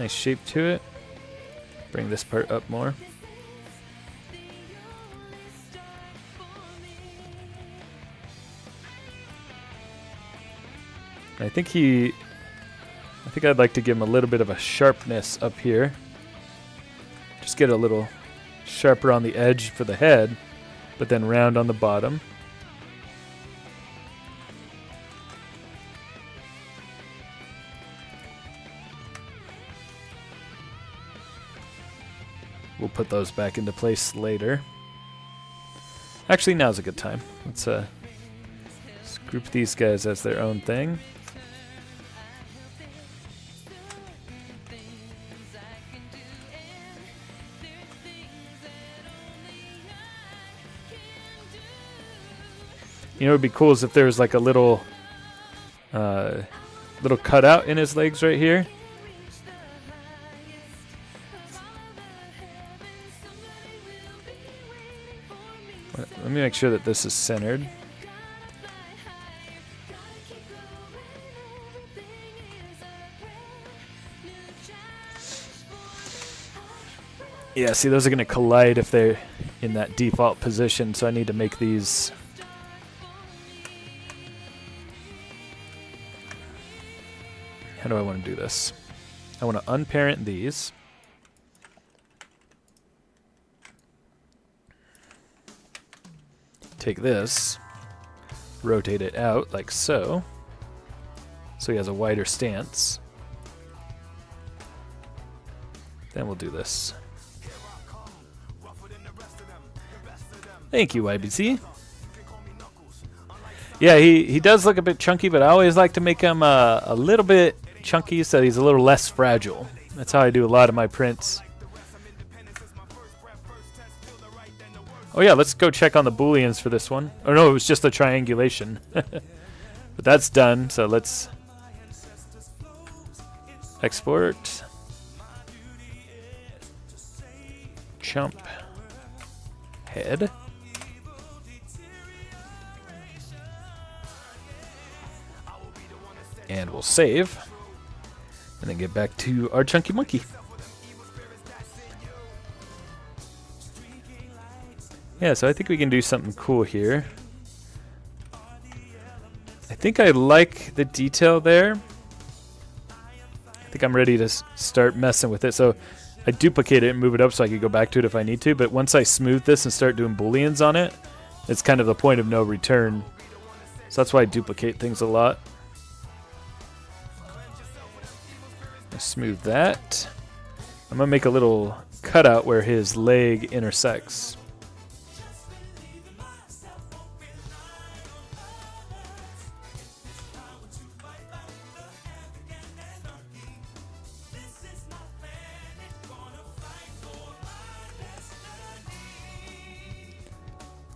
shape to it. Bring this part up more. I think I'd like to give him a little bit of a sharpness up here. Just get a little sharper on the edge for the head, but then round on the bottom. We'll put those back into place later. Actually, now's a good time. Let's group these guys as their own thing. You know, it'd be cool is if there was like a little cutout in his legs right here. Let me make sure that this is centered. Yeah, see, those are going to collide if they're in that default position, so I need to make these... How do I want to do this? I want to unparent these. Take this, rotate it out like so, so he has a wider stance. Then we'll do this. Thank you, YBC. Yeah, he does look a bit chunky, but I always like to make him a little bit chunky so he's a little less fragile. That's how I do a lot of my prints. Oh yeah, let's go check on the booleans for this one. Oh no, it was just a triangulation. But that's done, so let's export. Chomp head. And we'll save. And then get back to our chunky monkey. Yeah, so I think we can do something cool here. I think I like the detail there. I think I'm ready to start messing with it. So I duplicate it and move it up so I can go back to it if I need to. But once I smooth this and start doing booleans on it, it's kind of the point of no return. So that's why I duplicate things a lot. I smooth that. I'm going to make a little cutout where his leg intersects.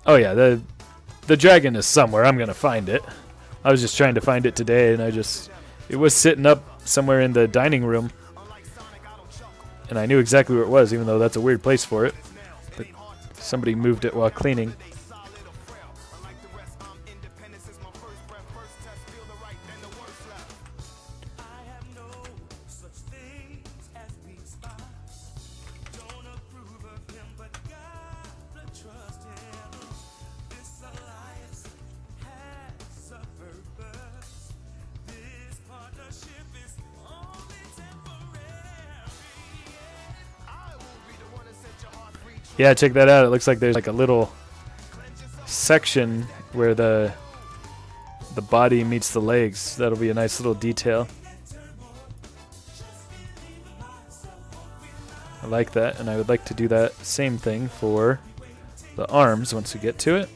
Oh yeah, the dragon is somewhere. I'm gonna find it. I was just trying to find it today, and it was sitting up somewhere in the dining room, and I knew exactly where it was, even though that's a weird place for it. But somebody moved it while cleaning. Yeah, check that out. It looks like there's like a little section where the the body meets the legs. That'll be a nice little detail. I like that, and I would like to do that same thing for the arms once we get to it.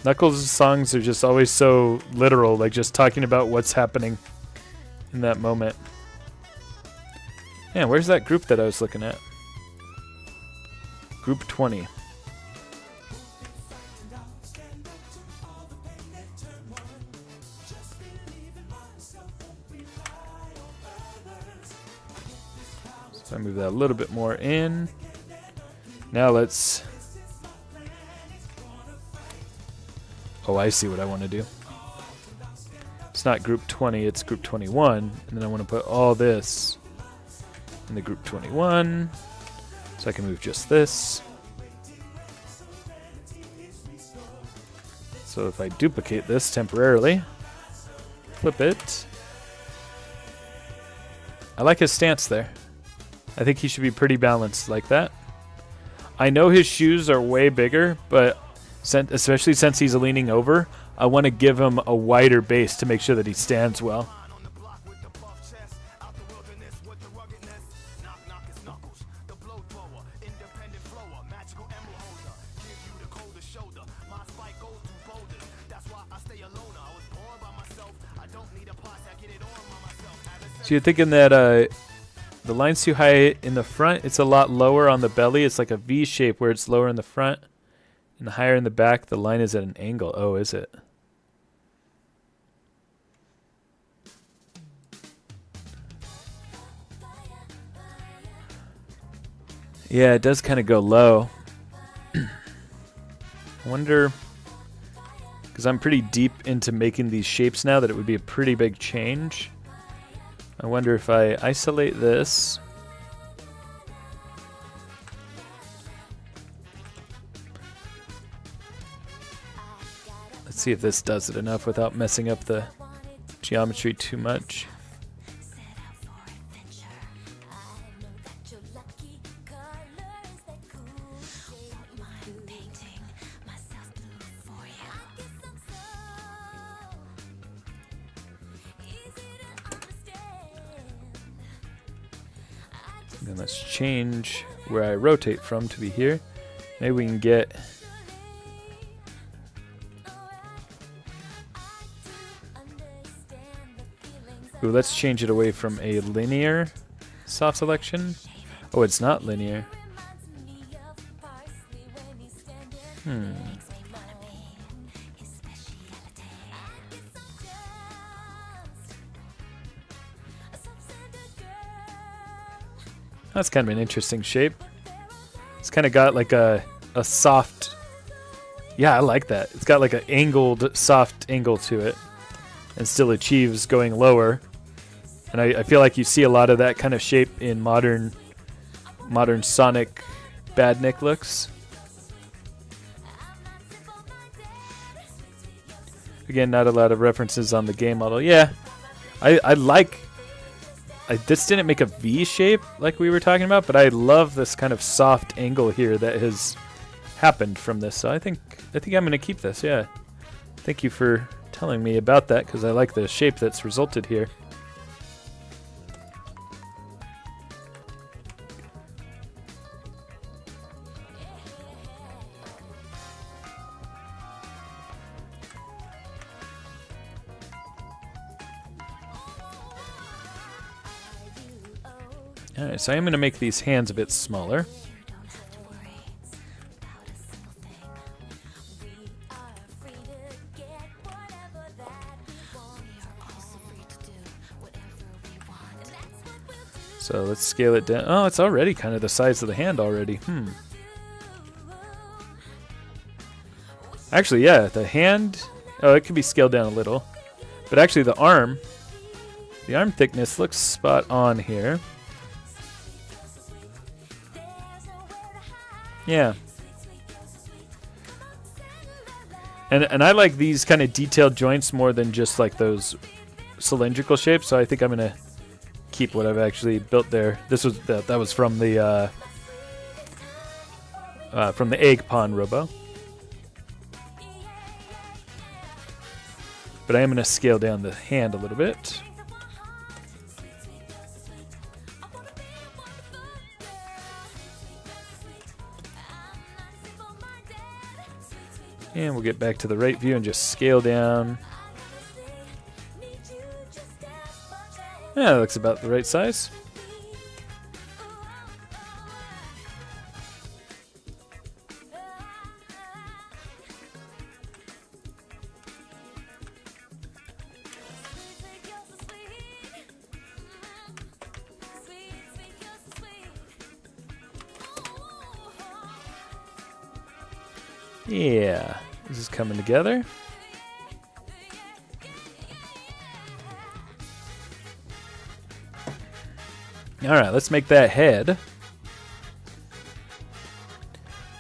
Knuckles' songs are just always so literal, like just talking about what's happening in that moment. Man, where's that group that I was looking at? Group 20. So I move that a little bit more in. Now let's... Oh, I see what I want to do. It's not group 20, it's group 21. And then I want to put all this in the group 21. So I can move just this. So if I duplicate this temporarily, flip it. I like his stance there. I think he should be pretty balanced like that. I know his shoes are way bigger, but especially since he's leaning over, I want to give him a wider base to make sure that he stands well. So you're thinking that the line's too high in the front, it's a lot lower on the belly. It's like a V shape where it's lower in the front. And higher in the back, the line is at an angle. Oh, is it? Yeah, it does kind of go low. I wonder, because I'm pretty deep into making these shapes now, that it would be a pretty big change. I wonder if I isolate this. Let's see if this does it enough without messing up the geometry too much. Then let's change where I rotate from to be here. Maybe we can get... Ooh, let's change it away from a linear soft selection. Oh, it's not linear. That's kind of an interesting shape. It's kind of got like a soft... Yeah, I like that. It's got like an angled, soft angle to it. And still achieves going lower. And I feel like you see a lot of that kind of shape in modern Sonic Badnik looks. Again, not a lot of references on the game model. Yeah, I like... this didn't make a V shape like we were talking about, but I love this kind of soft angle here that has happened from this. So I think I'm going to keep this, yeah. Thank you for telling me about that, because I like the shape that's resulted here. Alright, so I'm going to make these hands a bit smaller. So let's scale it down. Oh, it's already kind of the size of the hand already. Actually, yeah, the hand... Oh, it can be scaled down a little. But actually the arm thickness looks spot on here. Yeah. And I like these kind of detailed joints more than just like those cylindrical shapes, so I think I'm going to keep what I've actually built there. This was that was from the egg pond robo. But I am going to scale down the hand a little bit. And we'll get back to the right view and just scale down. Yeah, that looks about the right size. Yeah, this is coming together. Alright, let's make that head.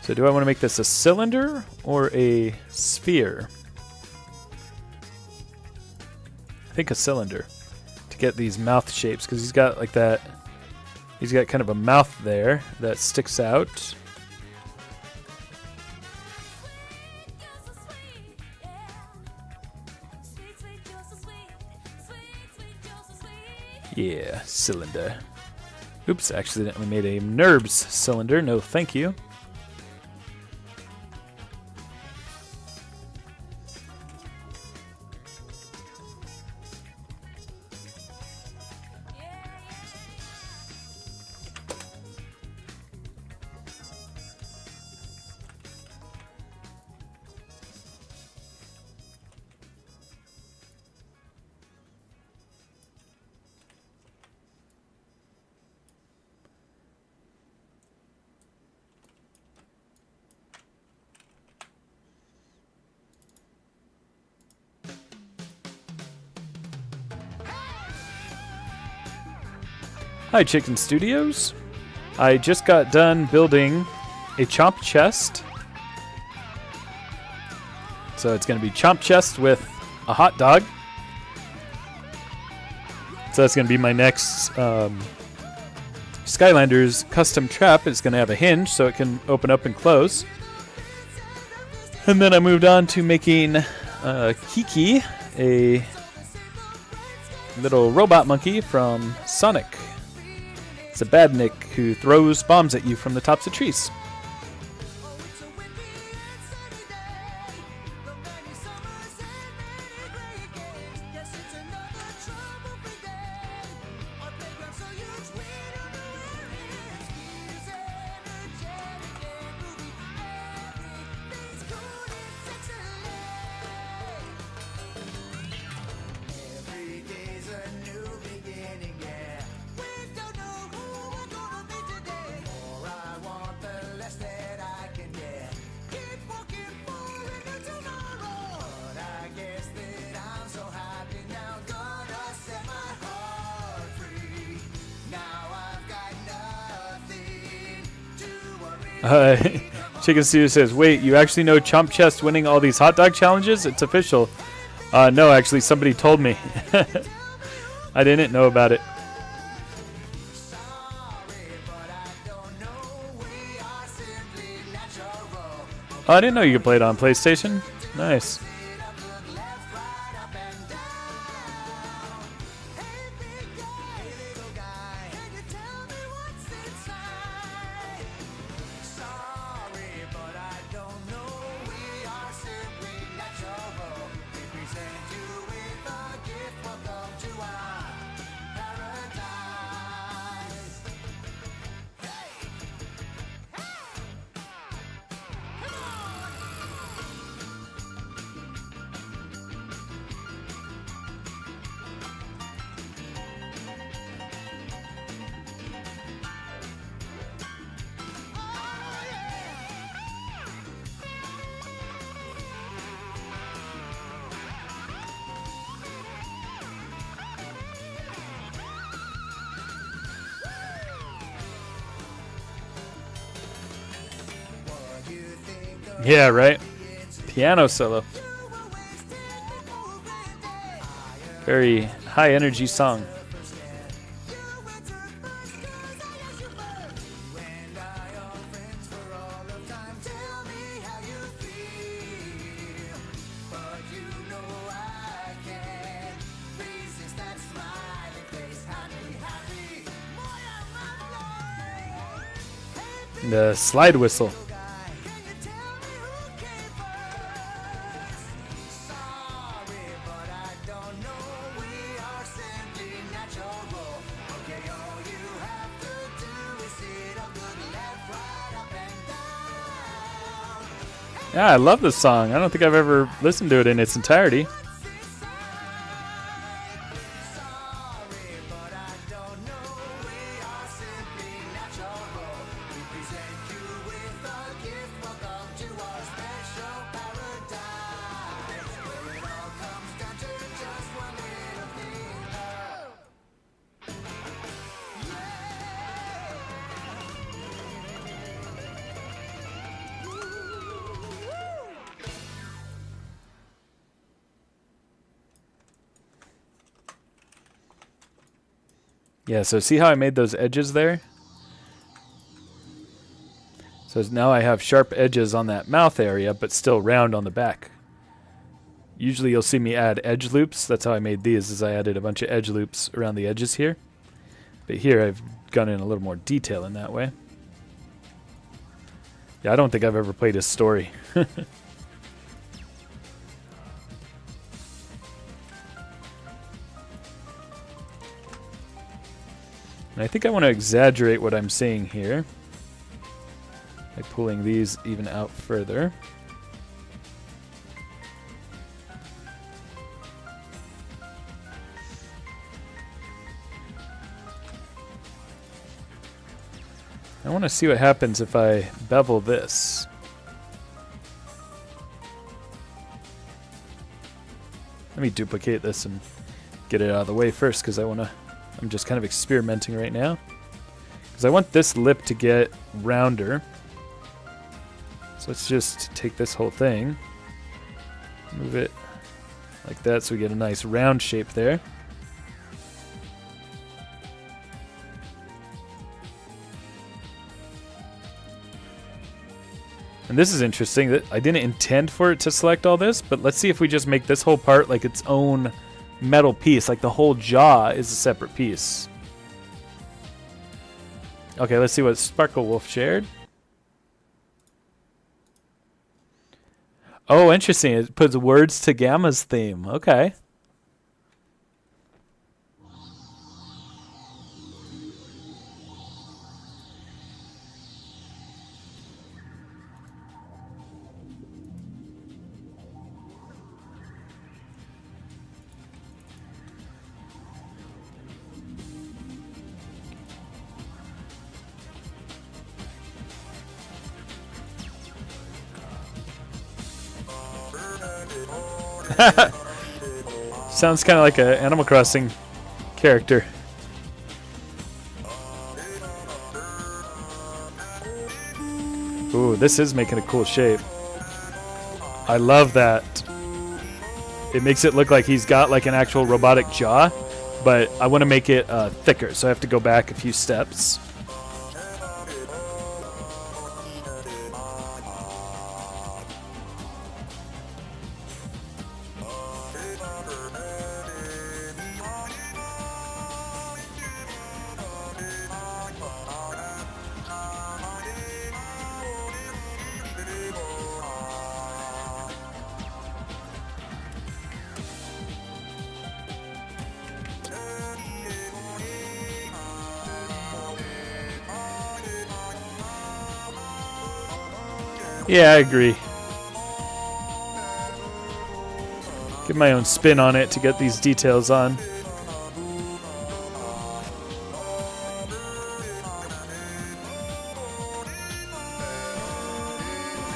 So do I want to make this a cylinder or a sphere? I think a cylinder to get these mouth shapes, because he's got like that. He's got kind of a mouth there that sticks out. Yeah, cylinder. Oops, accidentally made a NURBS cylinder. No, thank you. Hi, Chicken Studios. I just got done building a chomp chest. So it's going to be chomp chest with a hot dog. So that's going to be my next Skylanders custom trap. It's going to have a hinge so it can open up and close. And then I moved on to making Kiki, a little robot monkey from Sonic. It's a badnik who throws bombs at you from the tops of trees. Chicken Studio says, wait, you actually know Chomp Chest winning all these hot dog challenges? It's official. No, actually, somebody told me. I didn't know about it. Oh, I didn't know you could play it on PlayStation. Nice. Yeah, right? Piano solo. Very high energy song. The slide whistle. Yeah, I love this song. I don't think I've ever listened to it in its entirety. Yeah, so see how I made those edges there? So now I have sharp edges on that mouth area, but still round on the back. Usually you'll see me add edge loops. That's how I made these, is I added a bunch of edge loops around the edges here. But here I've gone in a little more detail in that way. Yeah, I don't think I've ever played his story. And I think I want to exaggerate what I'm seeing here by pulling these even out further. I want to see what happens if I bevel this. Let me duplicate this and get it out of the way first, because I'm just kind of experimenting right now. Because I want this lip to get rounder. So let's just take this whole thing, move it like that so we get a nice round shape there. And this is interesting, that I didn't intend for it to select all this, but let's see if we just make this whole part like its own metal piece, like the whole jaw is a separate piece. Okay, let's see what Sparkle Wolf shared. Oh, interesting. It puts words to Gamma's theme. Okay. Sounds kind of like an Animal Crossing character. Ooh, this is making a cool shape. I love that. It makes it look like he's got like an actual robotic jaw, but I want to make it thicker, so I have to go back a few steps. Yeah, I agree. Get my own spin on it to get these details on.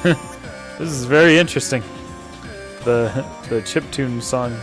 This is very interesting. The chiptune song.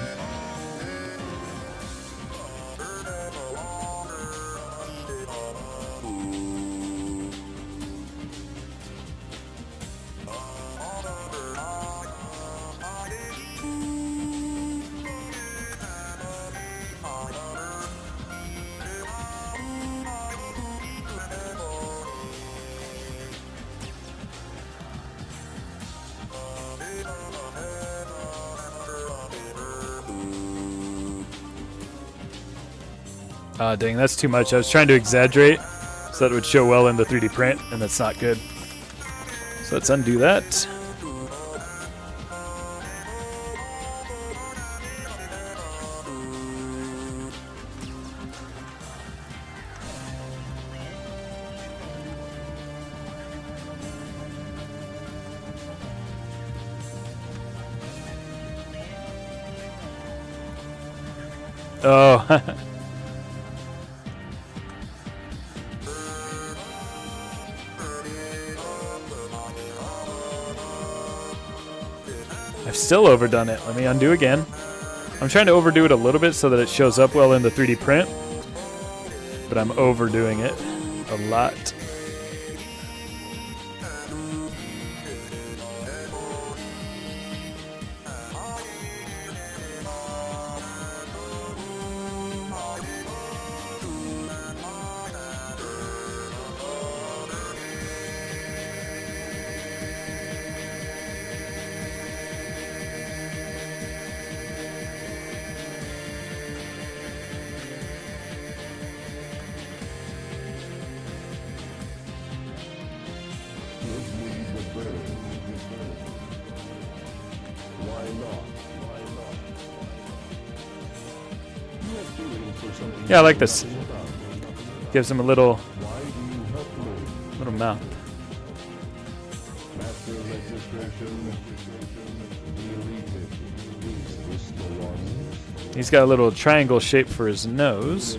Ah, dang, that's too much. I was trying to exaggerate So that would show well in the 3D print, and that's not good. So let's undo that. Oh. I've still overdone it. Let me undo again. I'm trying to overdo it a little bit so that it shows up well in the 3D print, but I'm overdoing it a lot. Yeah, I like this. Gives him a little mouth. He's got a little triangle shape for his nose.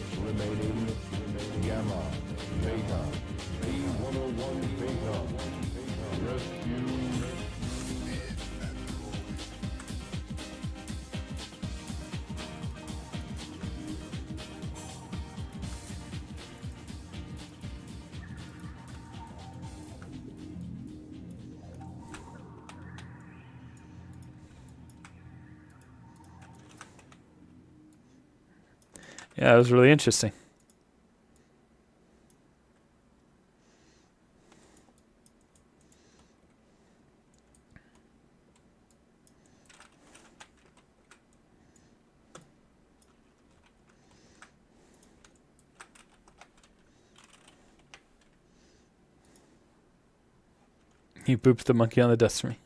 Yeah, it was really interesting. He booped the monkey on the desk for me.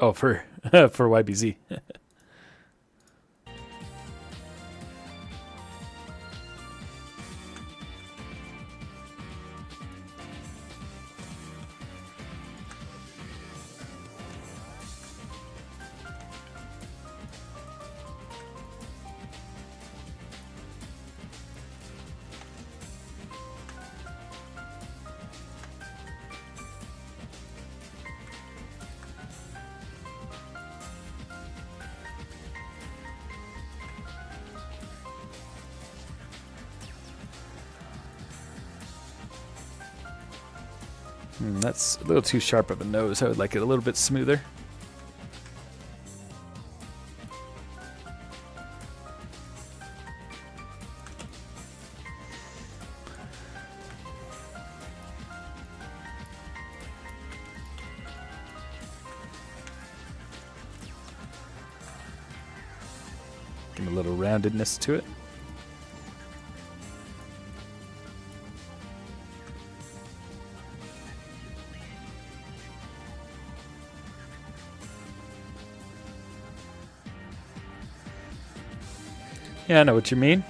Oh, for YBZ. That's a little too sharp of a nose. I would like it a little bit smoother. Give him a little roundedness to it. Yeah, I know what you mean.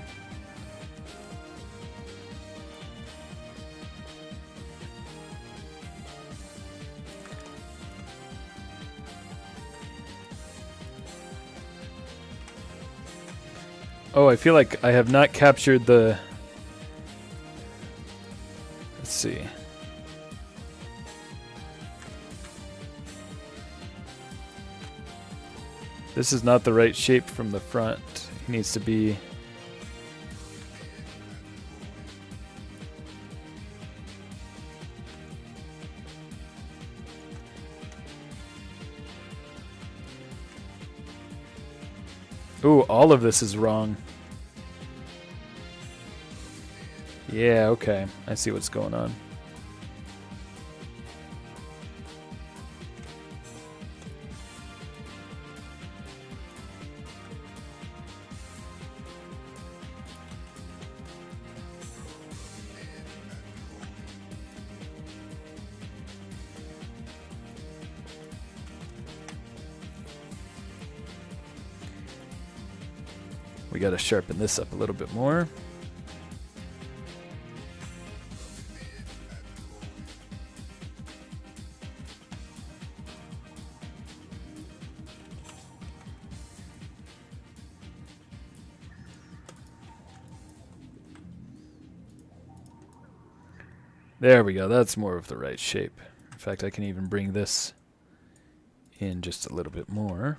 Oh, I feel like I have not captured the... Let's see. This is not the right shape from the front. He needs to be... Ooh, all of this is wrong. Yeah, okay. I see what's going on. We got to sharpen this up a little bit more. There we go. That's more of the right shape. In fact, I can even bring this in just a little bit more.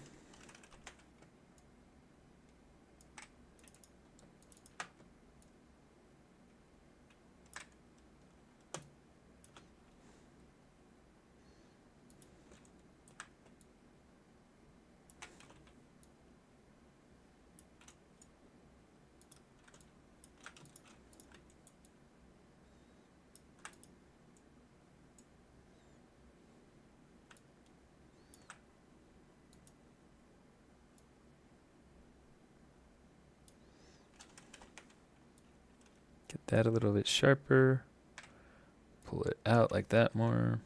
Get that a little bit sharper. Pull it out like that more.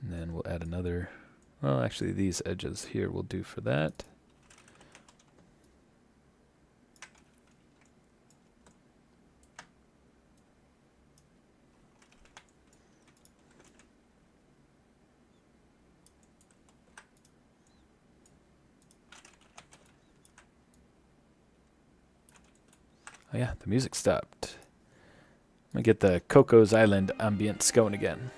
And then we'll add another. Well, actually, these edges here will do for that. Oh yeah, the music stopped. I'm gonna get the Coco's Island ambience going again.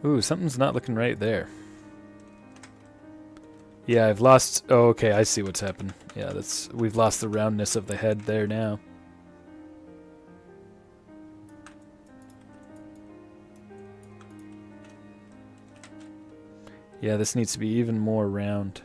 Ooh, something's not looking right there. Yeah, I've lost... Oh, okay, I see what's happened. Yeah, we've lost the roundness of the head there now. Yeah, this needs to be even more round.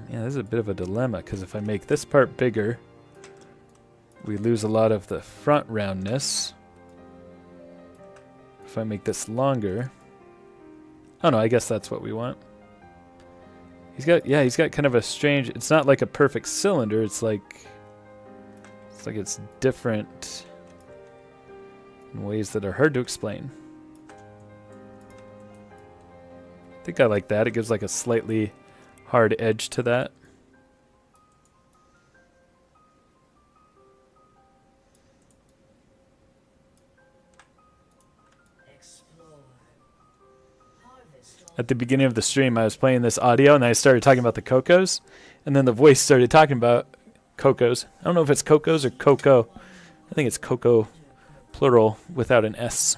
Yeah, this is a bit of a dilemma, because if I make this part bigger, we lose a lot of the front roundness. If I make this longer... Oh no, I guess that's what we want. He's got kind of a strange... It's not like a perfect cylinder, it's like it's different in ways that are hard to explain. I think I like that. It gives like a slightly hard edge to that. At the beginning of the stream, I was playing this audio, and I started talking about the Cocos, and then the voice started talking about Cocos. I don't know if it's Cocos or Coco. I think it's Coco, plural, without an S.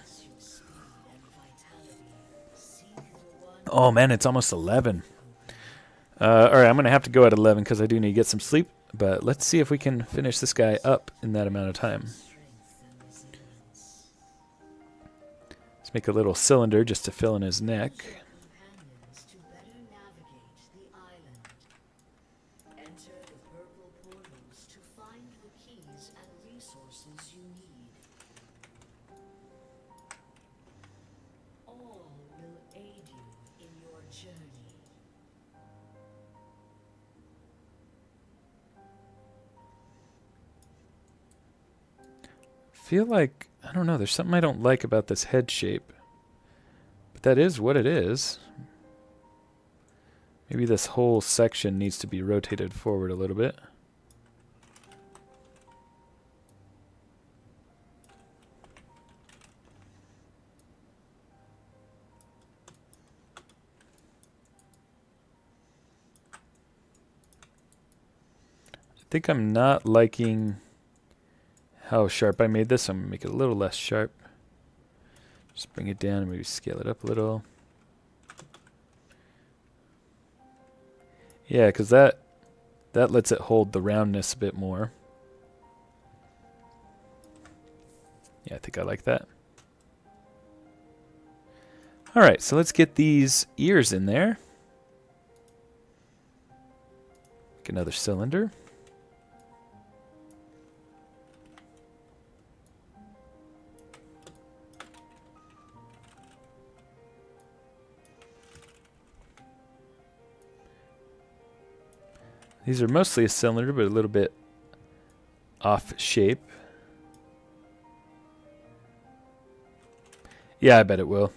Oh man, it's almost 11. Alright, I'm going to have to go at 11 because I do need to get some sleep, but let's see if we can finish this guy up in that amount of time. Let's make a little cylinder just to fill in his neck. Feel like, I don't know, there's something I don't like about this head shape. But that is what it is. Maybe this whole section needs to be rotated forward a little bit. I think I'm not liking how sharp I made this. I'm going to make it a little less sharp. Just bring it down and maybe scale it up a little. Yeah, because that lets it hold the roundness a bit more. Yeah, I think I like that. Alright, so let's get these ears in there. Make another cylinder. These are mostly a cylinder, but a little bit off shape. Yeah, I bet it will.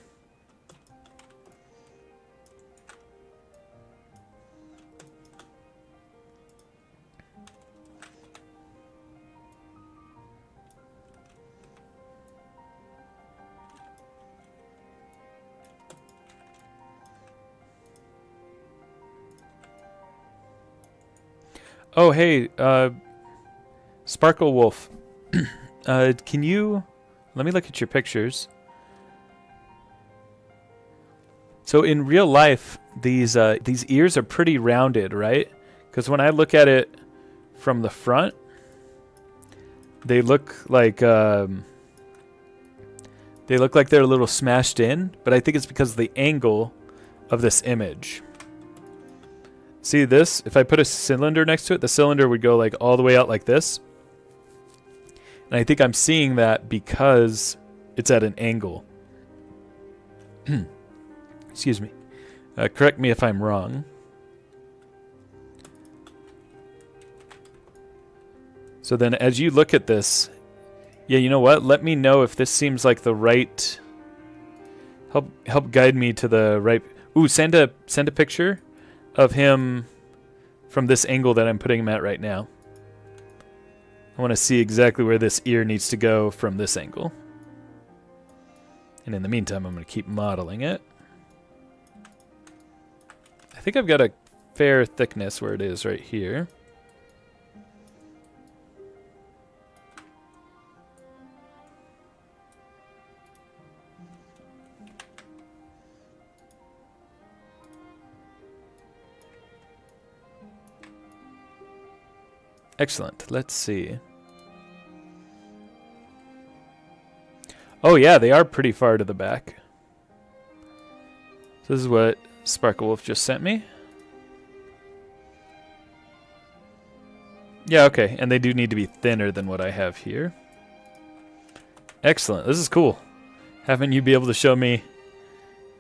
Oh, hey, Sparkle Wolf. Can you... Let me look at your pictures. So in real life, these ears are pretty rounded, right? Because when I look at it from the front, they look like they're a little smashed in. But I think it's because of the angle of this image. See this? If I put a cylinder next to it, the cylinder would go like all the way out like this. And I think I'm seeing that because it's at an angle. Excuse me. Correct me if I'm wrong. So then as you look at this, yeah, you know what? Let me know if this seems like the right... Help guide me to the right... Ooh, send a picture of him from this angle that I'm putting him at right now. I want to see exactly where this ear needs to go from this angle. And in the meantime, I'm going to keep modeling it. I think I've got a fair thickness where it is right here. Excellent. Let's see. Oh yeah, they are pretty far to the back. So this is what Sparkle Wolf just sent me. Yeah, okay. And they do need to be thinner than what I have here. Excellent. This is cool. Having you be able to show me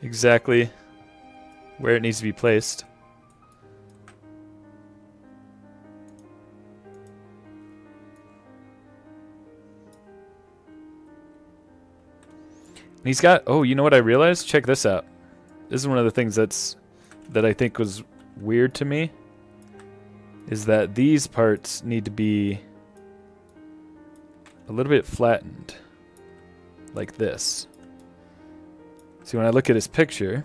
exactly where it needs to be placed. And he's got... Oh, you know what I realized? Check this out. This is one of the things that I think was weird to me. Is that these parts need to be a little bit flattened. Like this. See, when I look at his picture...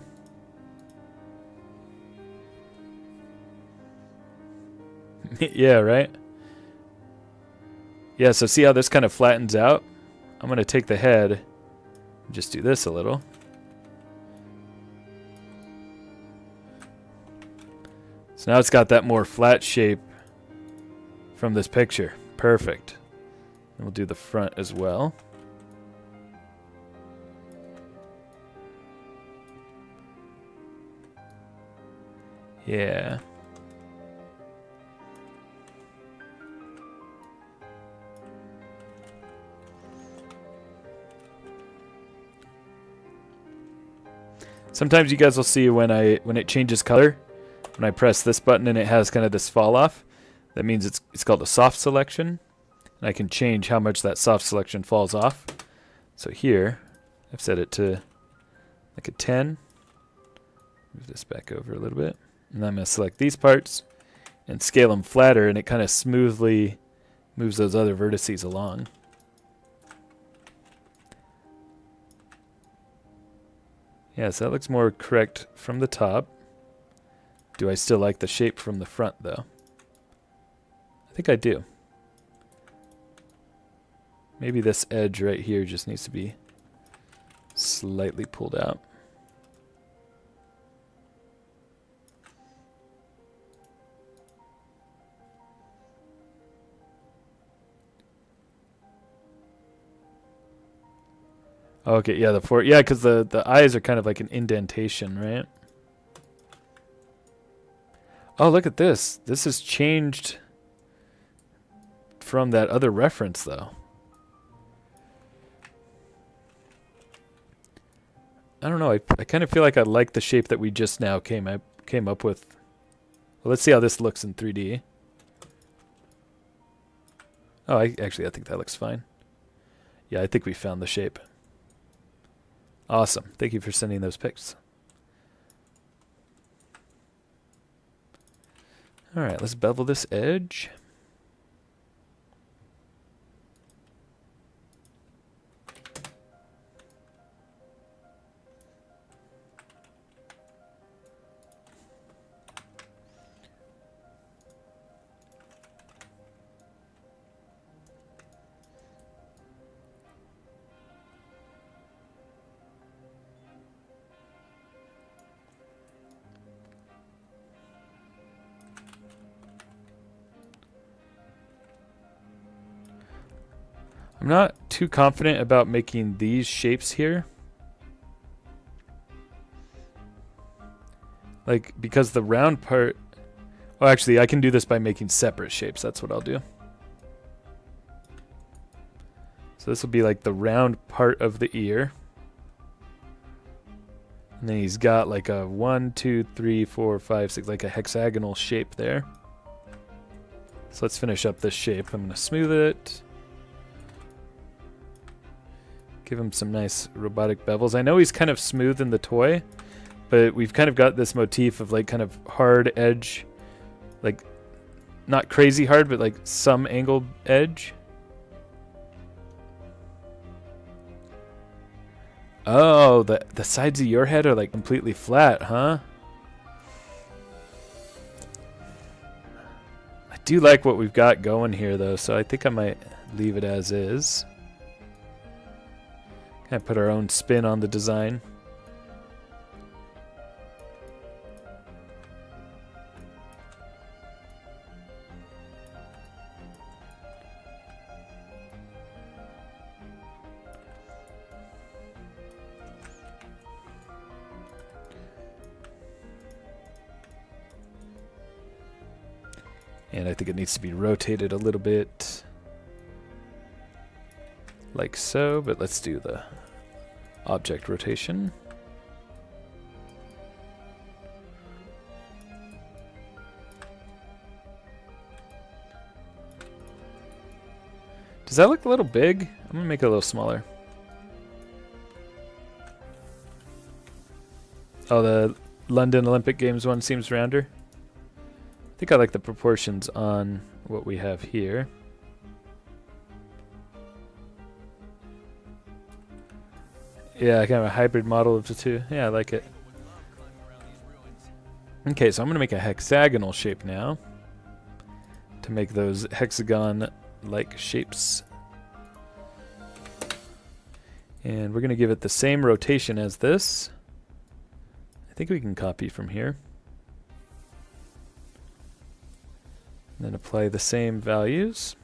yeah, right? Yeah, so see how this kind of flattens out? I'm going to take the head... Just do this a little. So now it's got that more flat shape from this picture. Perfect. And we'll do the front as well. Yeah. Sometimes you guys will see when it changes color, when I press this button and it has kind of this fall off, that means it's called a soft selection. And I can change how much that soft selection falls off. So here, I've set it to like a 10. Move this back over a little bit. And then I'm going to select these parts and scale them flatter, and it kind of smoothly moves those other vertices along. Yeah, so that looks more correct from the top. Do I still like the shape from the front, though? I think I do. Maybe this edge right here just needs to be slightly pulled out. Okay, yeah, yeah, because the eyes are kind of like an indentation, right? Oh, look at this. This has changed from that other reference, though. I don't know. I kind of feel like I like the shape that we just now came up with. Well, let's see how this looks in 3D. Oh, I think that looks fine. Yeah, I think we found the shape. Awesome. Thank you for sending those pics. All right, let's bevel this edge. I'm not too confident about making these shapes here. Like, because the round part... Oh, actually, I can do this by making separate shapes. That's what I'll do. So this will be like the round part of the ear. And then he's got like a 1, 2, 3, 4, 5, 6, like a hexagonal shape there. So let's finish up this shape. I'm going to smooth it. Give him some nice robotic bevels. I know he's kind of smooth in the toy, but we've kind of got this motif of like kind of hard edge, like not crazy hard, but like some angled edge. Oh, the sides of your head are like completely flat, huh? I do like what we've got going here though, so I think I might leave it as is. Kind of put our own spin on the design. And I think it needs to be rotated a little bit. Like so, but let's do the object rotation. Does that look a little big? I'm gonna make it a little smaller. Oh, the London Olympic Games one seems rounder. I think I like the proportions on what we have here. Yeah, kind of a hybrid model of the two. Yeah, I like it. Okay, so I'm going to make a hexagonal shape now to make those hexagon-like shapes. And we're going to give it the same rotation as this. I think we can copy from here. And then apply the same values.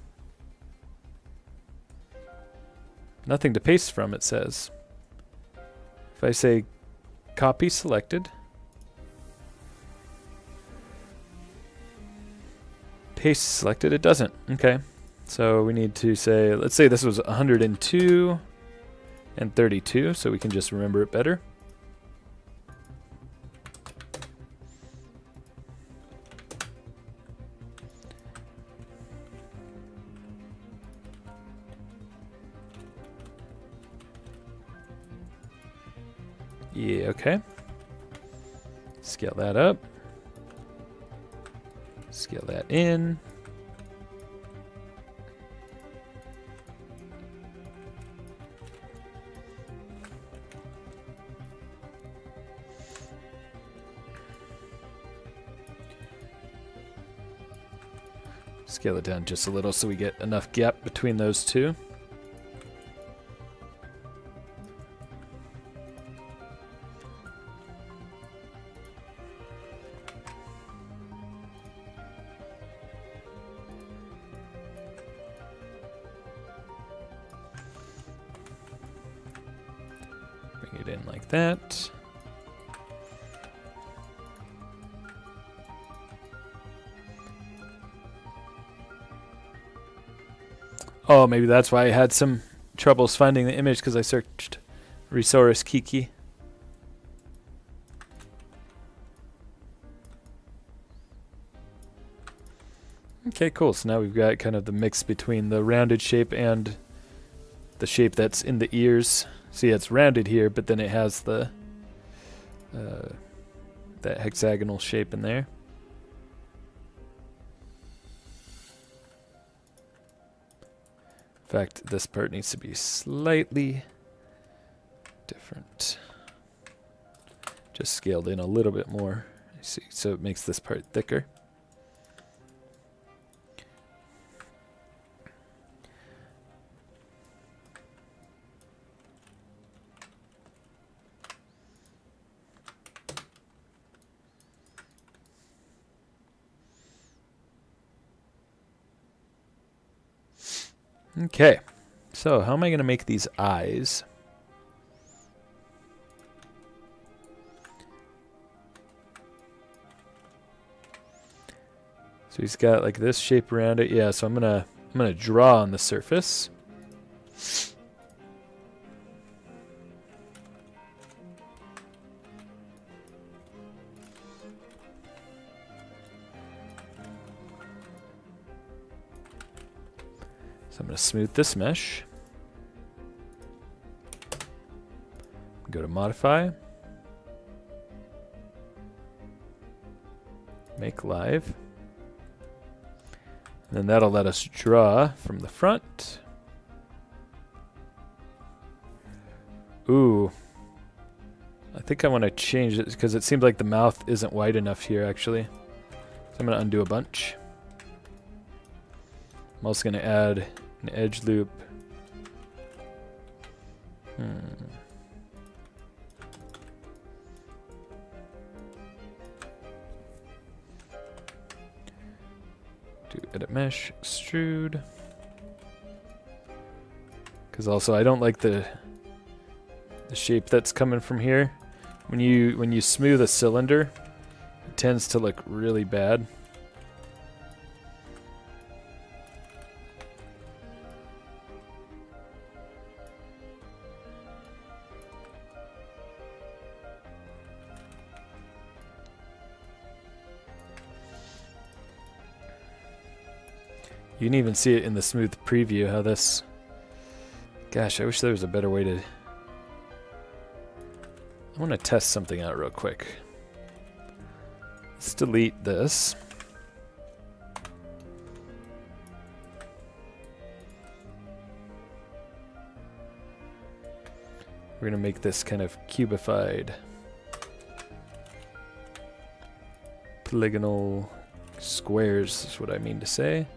Nothing to paste from, it says. If I say copy selected, paste selected, it doesn't. Okay, so we need to say, let's say this was 102 and 32, so we can just remember it better. Yeah, okay. Scale that up. Scale that in. Scale it down just a little so we get enough gap between those two. Bring it in like that. Oh, maybe that's why I had some troubles finding the image, because I searched Resaurus Kiki. Okay, cool. So now we've got kind of the mix between the rounded shape and the shape that's in the ears. See, it's rounded here, but then it has the that hexagonal shape in there. In fact, this part needs to be slightly different. Just scaled in a little bit more. You see, so it makes this part thicker. Okay, so how am I going to make these eyes? So he's got like this shape around it. Yeah, so I'm gonna draw on the surface. So I'm going to smooth this mesh. Go to Modify. Make Live. And then that'll let us draw from the front. Ooh. I think I want to change it because it seems like the mouth isn't wide enough here, actually. So I'm going to undo a bunch. I'm also going to add an edge loop. Do edit mesh, extrude. Because also I don't like the shape that's coming from here. When you smooth a cylinder, it tends to look really bad. You can even see it in the smooth preview how this... Gosh, I wish there was a better way to... I want to test something out real quick. Let's delete this. We're going to make this kind of cubified. Polygonal squares is what I mean to say.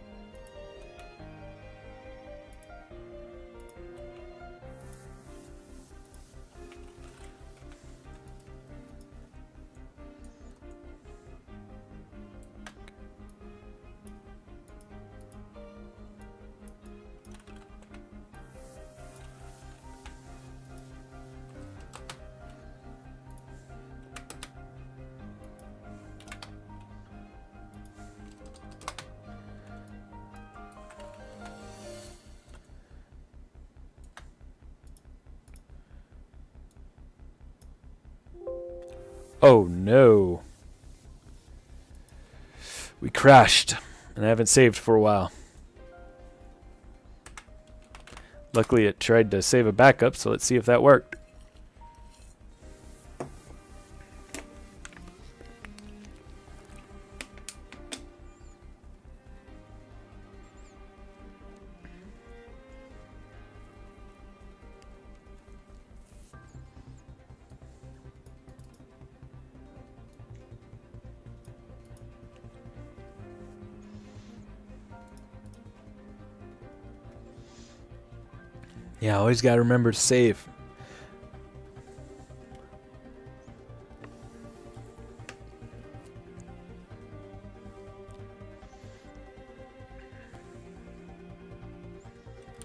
Oh no. We crashed, and I haven't saved for a while. Luckily it tried to save a backup, so let's see if that worked. Yeah, always gotta remember to save.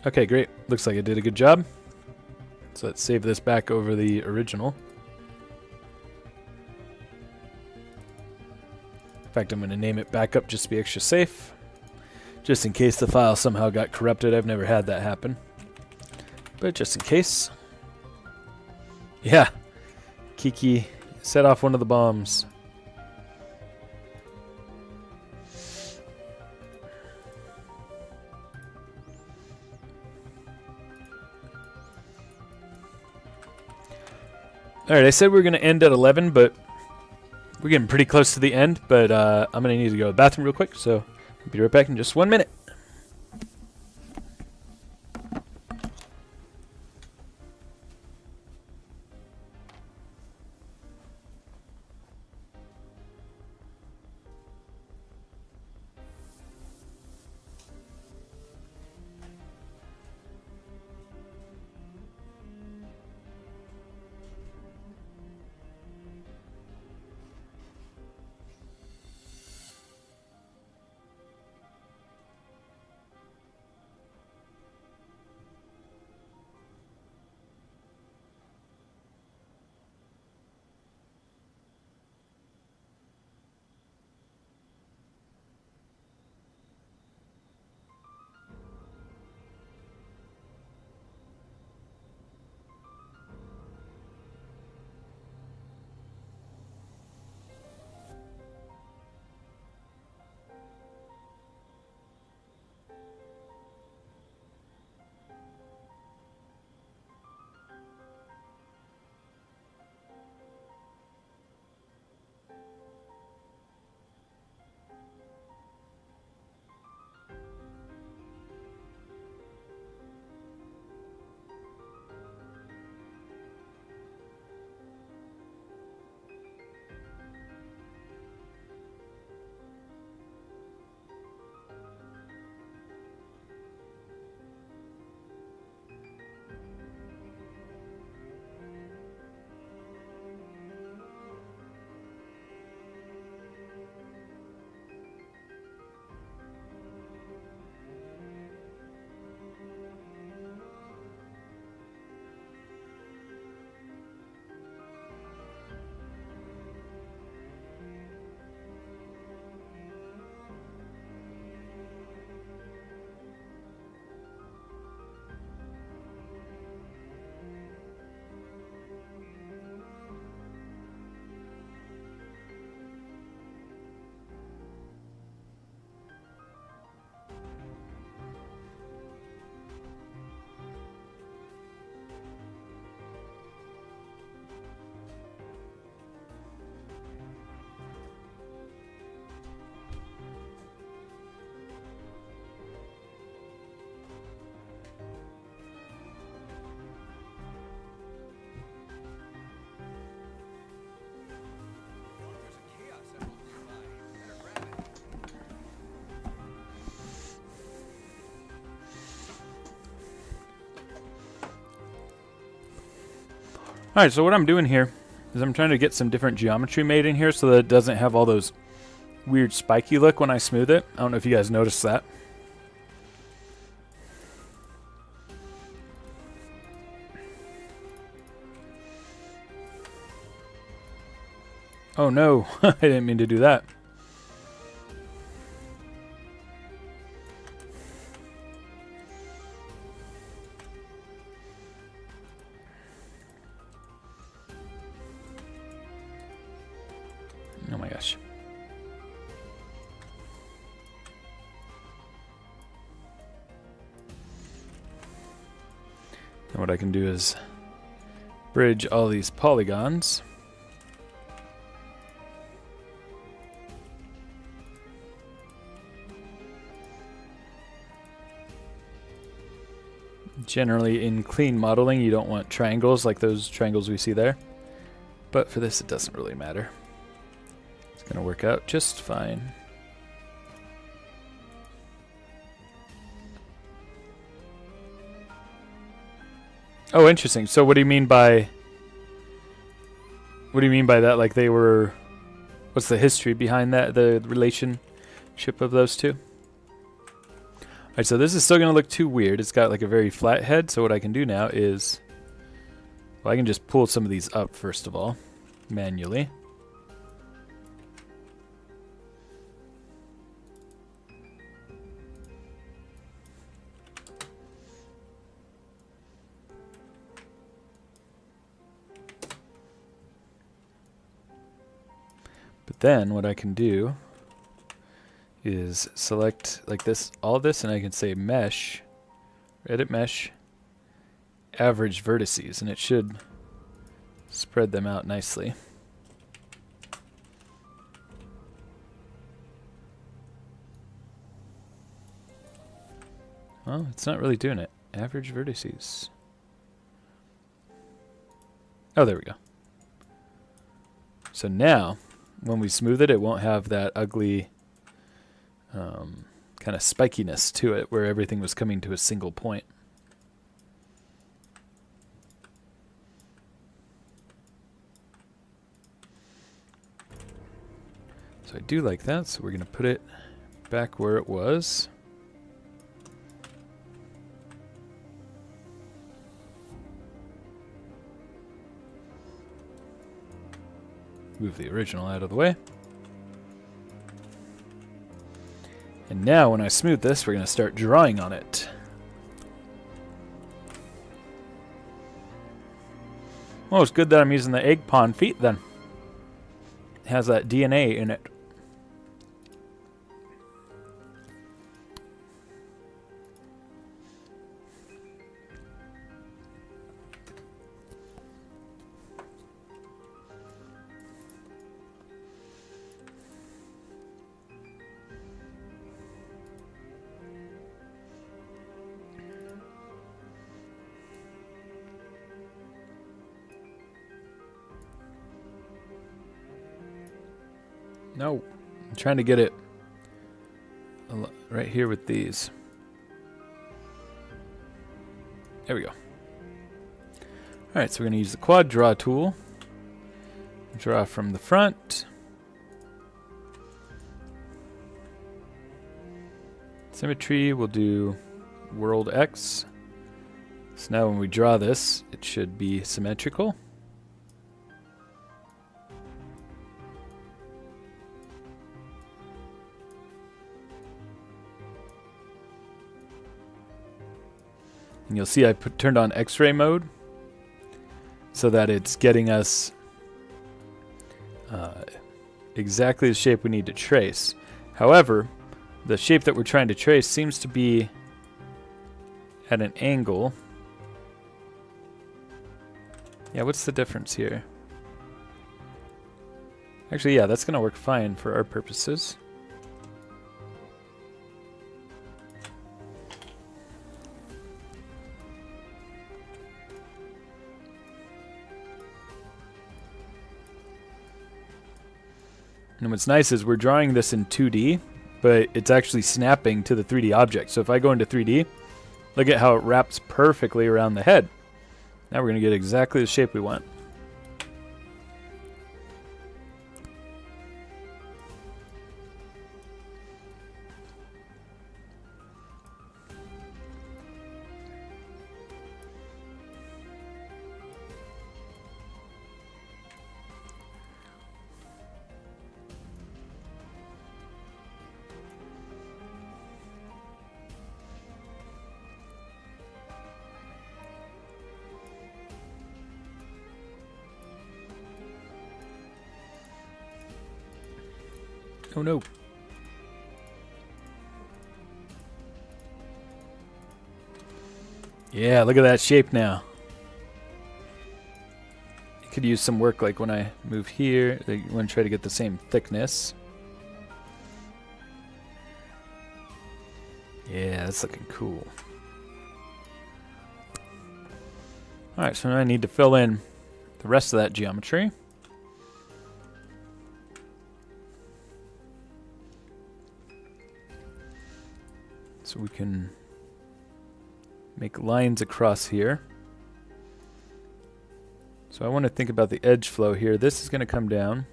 Okay, great. Looks like I did a good job. So let's save this back over the original. In fact, I'm going to name it backup just to be extra safe. Just in case the file somehow got corrupted. I've never had that happen. But just in case. Yeah. Kiki set off one of the bombs. Alright, I said we were going to end at 11, but we're getting pretty close to the end. But I'm going to need to go to the bathroom real quick, so I'll be right back in just 1 minute. Alright, so what I'm doing here is I'm trying to get some different geometry made in here so that it doesn't have all those weird spiky look when I smooth it. I don't know if you guys noticed that. Oh no, I didn't mean to do that. Oh my gosh. And what I can do is bridge all these polygons. Generally in clean modeling you don't want triangles like those triangles we see there. But for this it doesn't really matter. It's going to work out just fine. Oh, interesting. So what do you mean by that? Like they were, what's the history behind that, the relationship of those two? Alright, so this is still going to look too weird. It's got like a very flat head, so what I can do now is, well, I can just pull some of these up first of all, manually. But then what I can do is select like this, all this, and I can say mesh, edit mesh, average vertices, and it should spread them out nicely. Well, it's not really doing it. Average vertices. Oh, there we go. So now, when we smooth it, it won't have that ugly kind of spikiness to it where everything was coming to a single point. So I do like that, so we're going to put it back where it was. Move the original out of the way. And now when I smooth this, we're going to start drawing on it. Well, it's good that I'm using the egg pawn feet then. It has that DNA in it. No, I'm trying to get it right here with these. There we go. Alright, so we're going to use the quad draw tool. Draw from the front. Symmetry, we'll do world X. So now when we draw this, it should be symmetrical. And you'll see I turned on X-ray mode so that it's getting us exactly the shape we need to trace. However, the shape that we're trying to trace seems to be at an angle. Yeah, what's the difference here? Actually, yeah, that's going to work fine for our purposes. And what's nice is we're drawing this in 2D, but it's actually snapping to the 3D object. So if I go into 3D, look at how it wraps perfectly around the head. Now we're going to get exactly the shape we want. Oh no. Yeah, look at that shape now. You could use some work like when I move here. You want to try to get the same thickness. Yeah, that's looking cool. Alright, so now I need to fill in the rest of that geometry. So we can make lines across here. So I want to think about the edge flow here. This is going to come down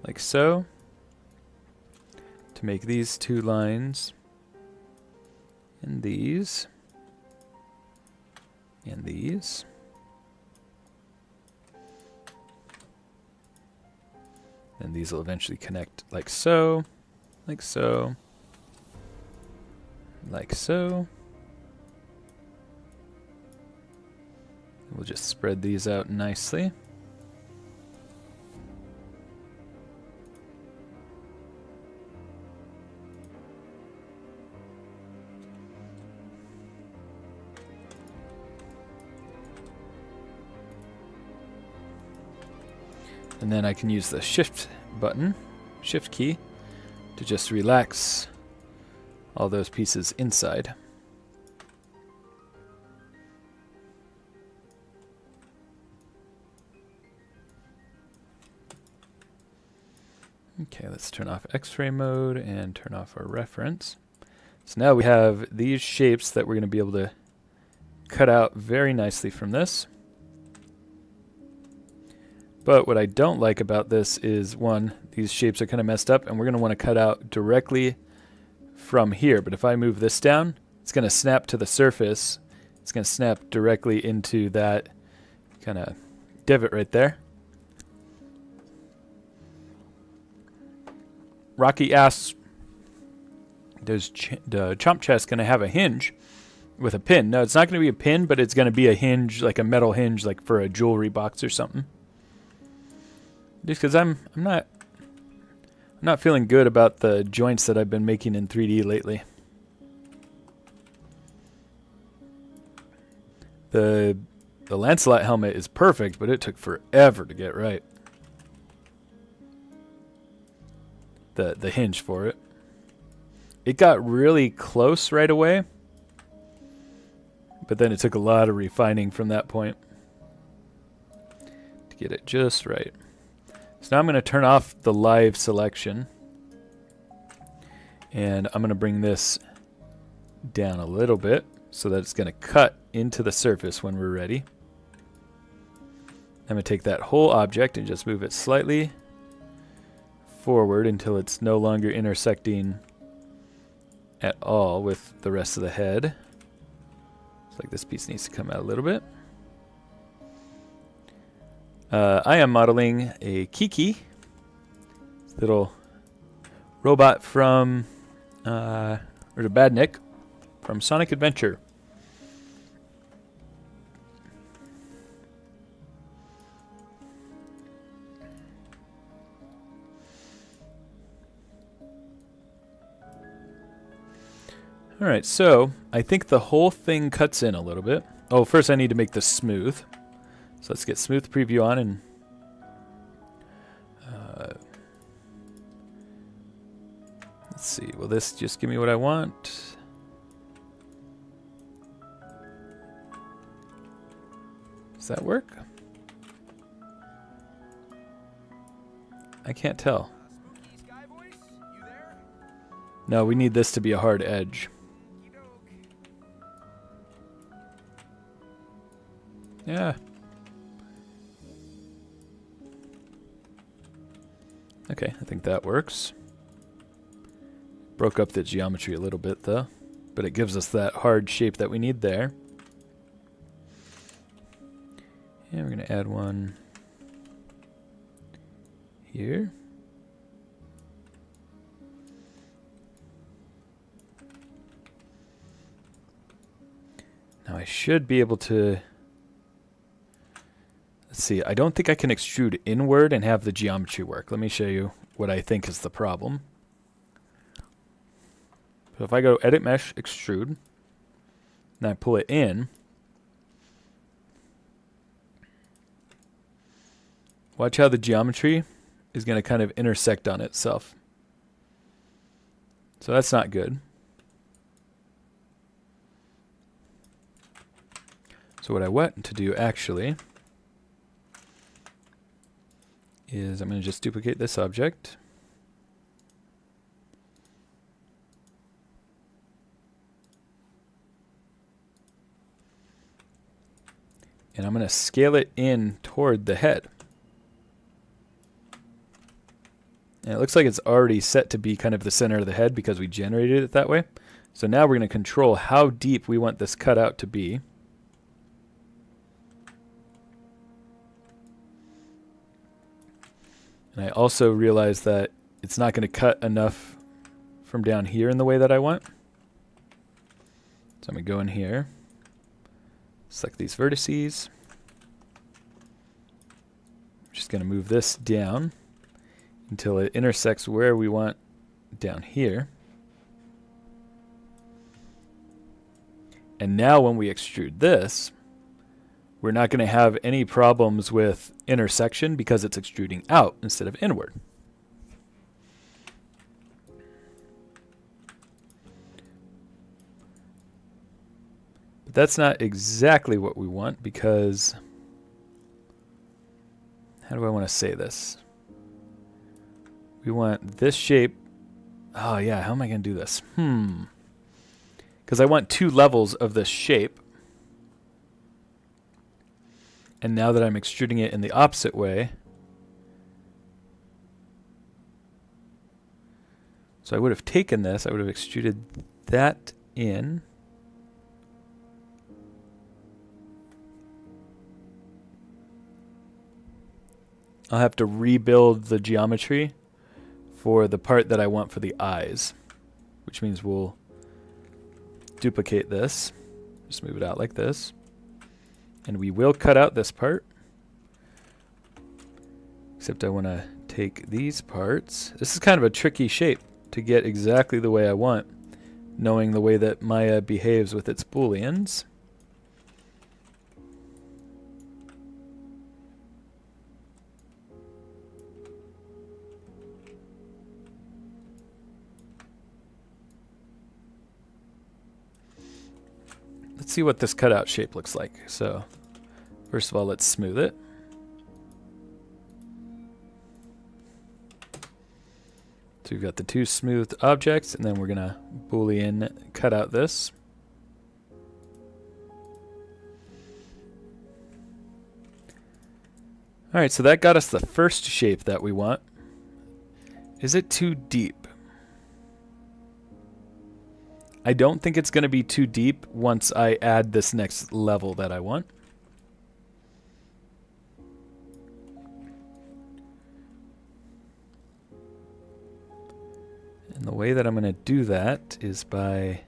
like so to make these two lines, and these, and these. And these will eventually connect like so, like so, like so. We'll just spread these out nicely. And then I can use the shift button, shift key, to just relax all those pieces inside. Okay, let's turn off X-ray mode and turn off our reference. So now we have these shapes that we're going to be able to cut out very nicely from this. But what I don't like about this is, one, these shapes are kind of messed up, and we're going to want to cut out directly from here. But if I move this down, it's going to snap to the surface. It's going to snap directly into that kind of divot right there. Rocky asks, does the chomp chest going to have a hinge with a pin? No, it's not going to be a pin, but it's going to be a hinge, like a metal hinge, like for a jewelry box or something. Just because I'm not feeling good about the joints that I've been making in 3D lately. The Lancelot helmet is perfect, but it took forever to get right. The hinge for it. It got really close right away, but then it took a lot of refining from that point to get it just right. So now I'm going to turn off the live selection, and I'm going to bring this down a little bit so that it's going to cut into the surface when we're ready. I'm going to take that whole object and just move it slightly forward until it's no longer intersecting at all with the rest of the head. It's like this piece needs to come out a little bit. I am modeling a Kiki, little robot from, or the Badnik from Sonic Adventure. Alright, so I think the whole thing cuts in a little bit. Oh, first I need to make this smooth. So let's get smooth preview on, and let's see, will this just give me what I want? Does that work? I can't tell. No, we need this to be a hard edge. Yeah. Okay, I think that works. Broke up the geometry a little bit though, but it gives us that hard shape that we need there. And we're going to add one here. Now I should be able to... Let's see, I don't think I can extrude inward and have the geometry work. Let me show you what I think is the problem. So if I go Edit Mesh, Extrude, and I pull it in, watch how the geometry is going to kind of intersect on itself. So that's not good. So what I want to do actually is I'm going to just duplicate this object. And I'm going to scale it in toward the head. And it looks like it's already set to be kind of the center of the head because we generated it that way. So now we're going to control how deep we want this cutout to be. And I also realize that it's not going to cut enough from down here in the way that I want. So I'm going to go in here, select these vertices. I'm just going to move this down until it intersects where we want down here. And now when we extrude this, we're not going to have any problems with intersection because it's extruding out instead of inward. But that's not exactly what we want because, how do I want to say this? We want this shape. Oh yeah, how am I going to do this? Because I want 2 levels of this shape. And now that I'm extruding it in the opposite way, so I would have taken this, I would have extruded that in. I'll have to rebuild the geometry for the part that I want for the eyes, which means we'll duplicate this, just move it out like this. And we will cut out this part. Except I want to take these parts. This is kind of a tricky shape to get exactly the way I want, knowing the way that Maya behaves with its booleans. Let's see what this cutout shape looks like. So, first of all, let's smooth it. So we've got the 2 smoothed objects, and then we're going to Boolean cut out this. Alright, so that got us the first shape that we want. Is it too deep? I don't think it's going to be too deep once I add this next level that I want. And the way that I'm going to do that is by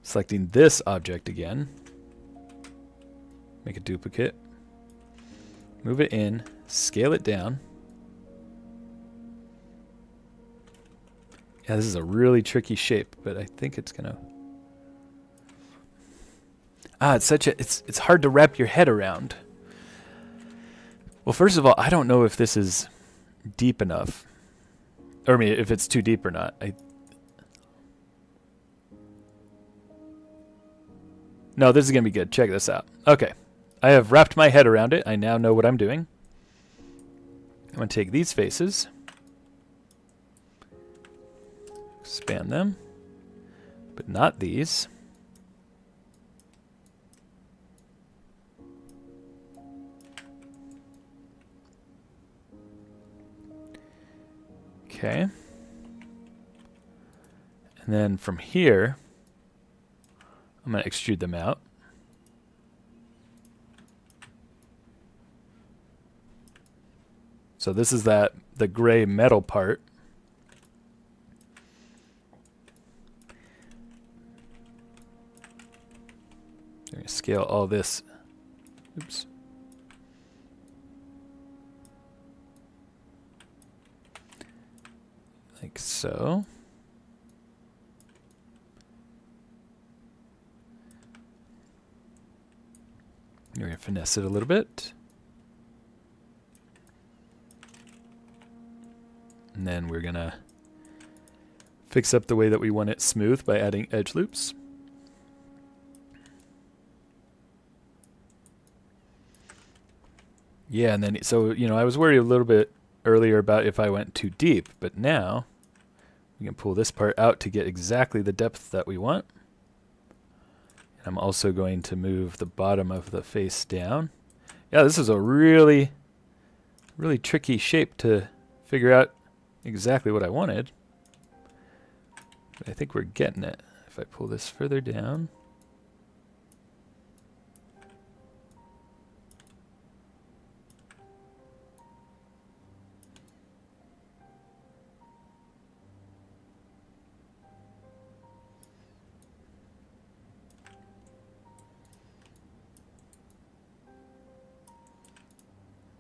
selecting this object again. Make a duplicate. Move it in. Scale it down. Yeah, this is a really tricky shape, but I think it's gonna. It's hard to wrap your head around. Well, first of all, I don't know if this is deep enough, or I mean, if it's too deep or not. No, this is gonna be good. Check this out. Okay, I have wrapped my head around it. I now know what I'm doing. I'm gonna take these faces. Expand them, but not these. Okay. And then from here, I'm going to extrude them out. So this is the gray metal part. I'm going to scale all this. Oops. Like so. We're going to finesse it a little bit. And then we're going to fix up the way that we want it smooth by adding edge loops. Yeah, and then, so, you know, I was worried a little bit earlier about if I went too deep, but now we can pull this part out to get exactly the depth that we want. And I'm also going to move the bottom of the face down. Yeah, this is a really, really tricky shape to figure out exactly what I wanted. But I think we're getting it. If I pull this further down.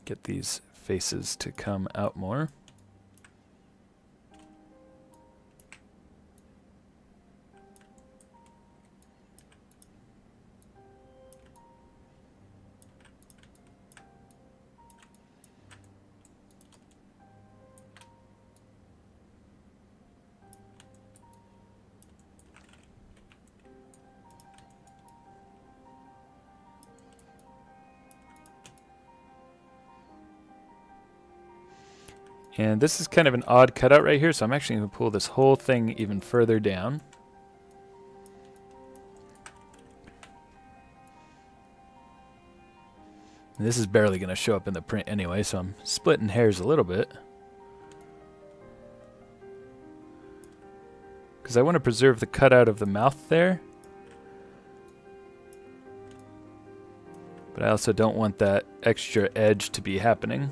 Get these faces to come out more. And this is kind of an odd cutout right here, so I'm actually going to pull this whole thing even further down. And this is barely going to show up in the print anyway, so I'm splitting hairs a little bit. Because I want to preserve the cutout of the mouth there. But I also don't want that extra edge to be happening.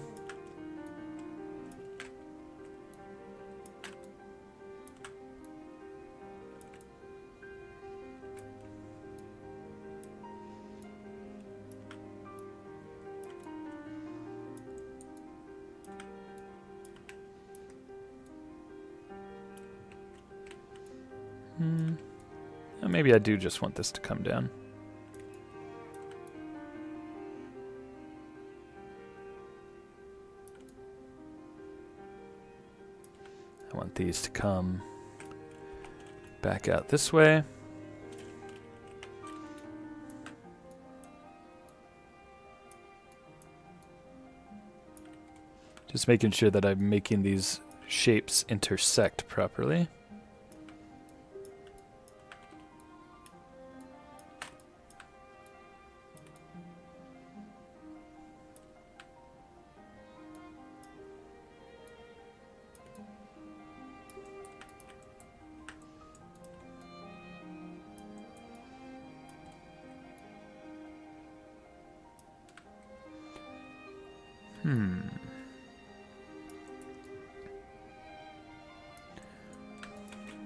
Maybe I do just want this to come down. I want these to come back out this way. Just making sure that I'm making these shapes intersect properly.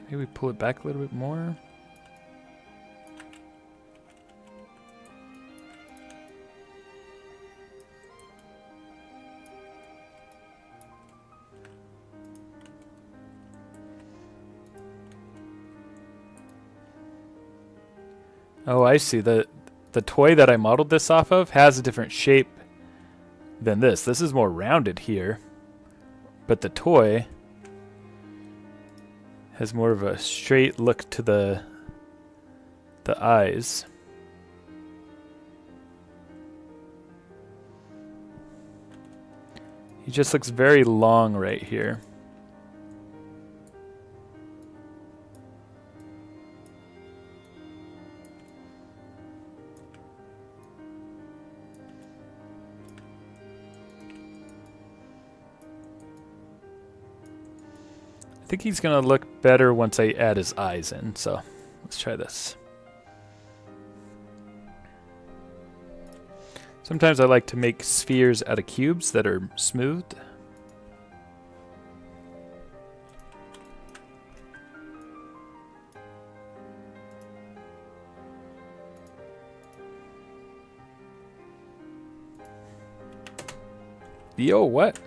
Maybe we pull it back a little bit more. Oh, I see. The toy that I modeled this off of has a different shape than this. This is more rounded here, but the toy has more of a straight look to the eyes. He just looks very long right here. I think he's going to look better once I add his eyes in, so let's try this. Sometimes I like to make spheres out of cubes that are smoothed. Yo, what?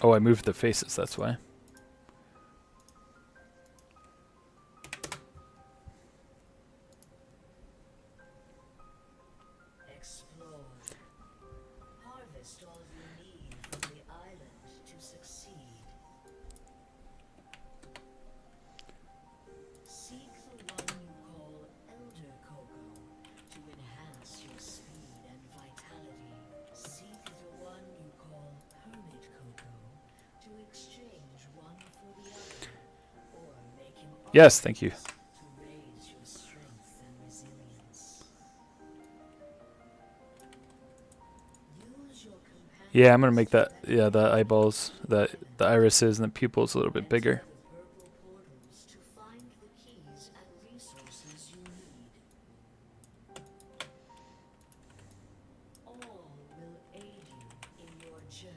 Oh, I moved the faces, that's why. Explore. Harvest all you need from the island to succeed. Seek the one you call Elder Cocoa to enhance your speed and vitality. Seek the one you call Hermit Cocoa to exchange one for the other, or make him Yes, thank you. to raise your strength and resilience. Use your companion Yeah, I'm going to make that, yeah, the eyeballs, the irises and the pupils a little bit bigger. the purple portals to find the keys and resources you need. All will aid you in your journey.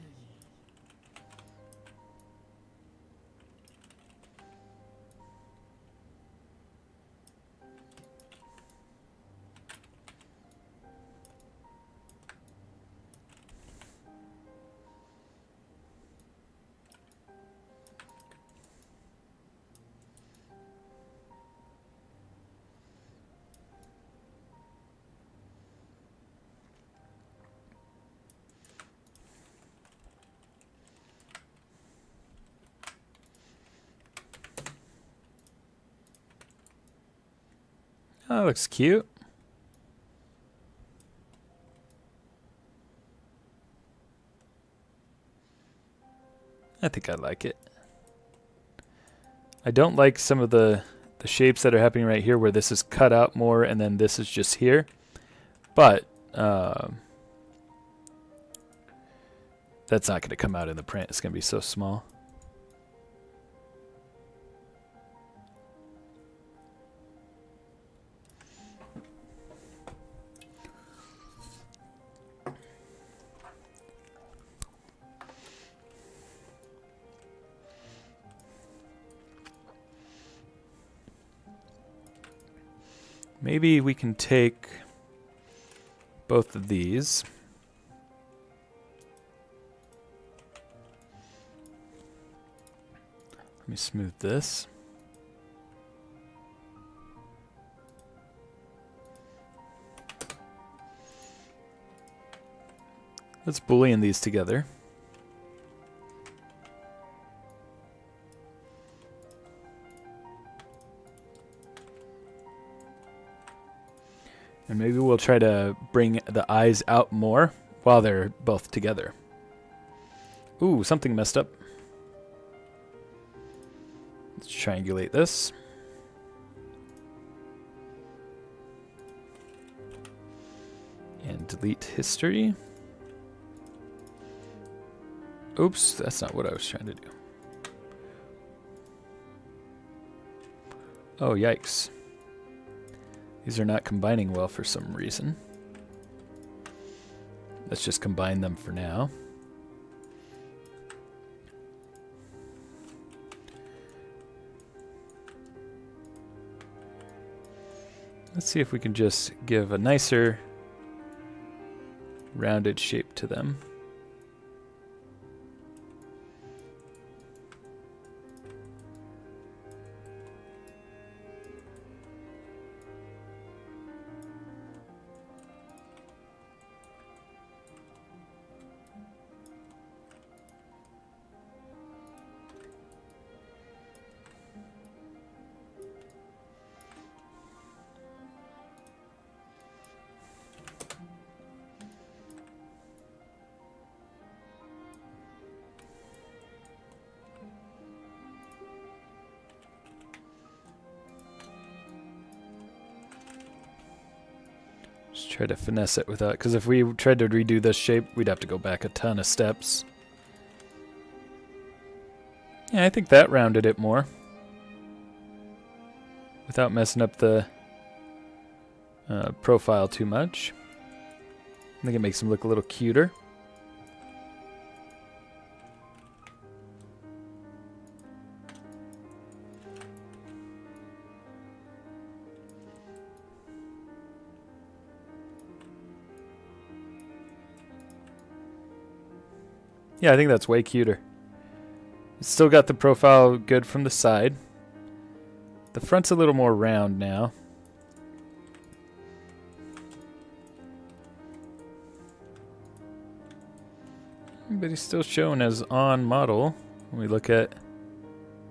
Oh, that looks cute. I think I like it. I don't like some of the shapes that are happening right here where this is cut out more and then this is just here. But that's not going to come out in the print. It's going to be so small. Maybe we can take both of these. Let me smooth this. Let's boolean these together. And maybe we'll try to bring the eyes out more while they're both together. Ooh, something messed up. Let's triangulate this. And delete history. Oops, that's not what I was trying to do. Oh, yikes. These are not combining well for some reason. Let's just combine them for now. Let's see if we can just give a nicer rounded shape to them. Just try to finesse it without, because if we tried to redo this shape, we'd have to go back a ton of steps. Yeah, I think that rounded it more. Without messing up the profile too much. I think it makes him look a little cuter. Yeah, I think that's way cuter. It's still got the profile good from the side. The front's a little more round now. But he's still shown as on model. When we look at...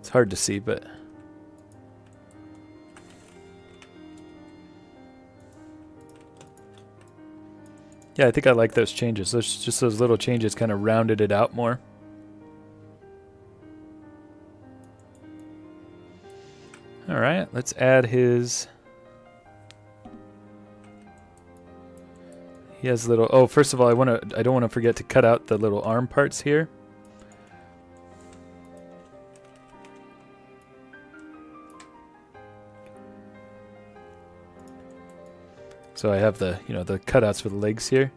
It's hard to see, but... Yeah, I think I like those changes. Just those little changes kind of rounded it out more. All right, let's add his... He has little... Oh, first of all, I don't want to forget to cut out the little arm parts here. So I have the, the cutouts for the legs here.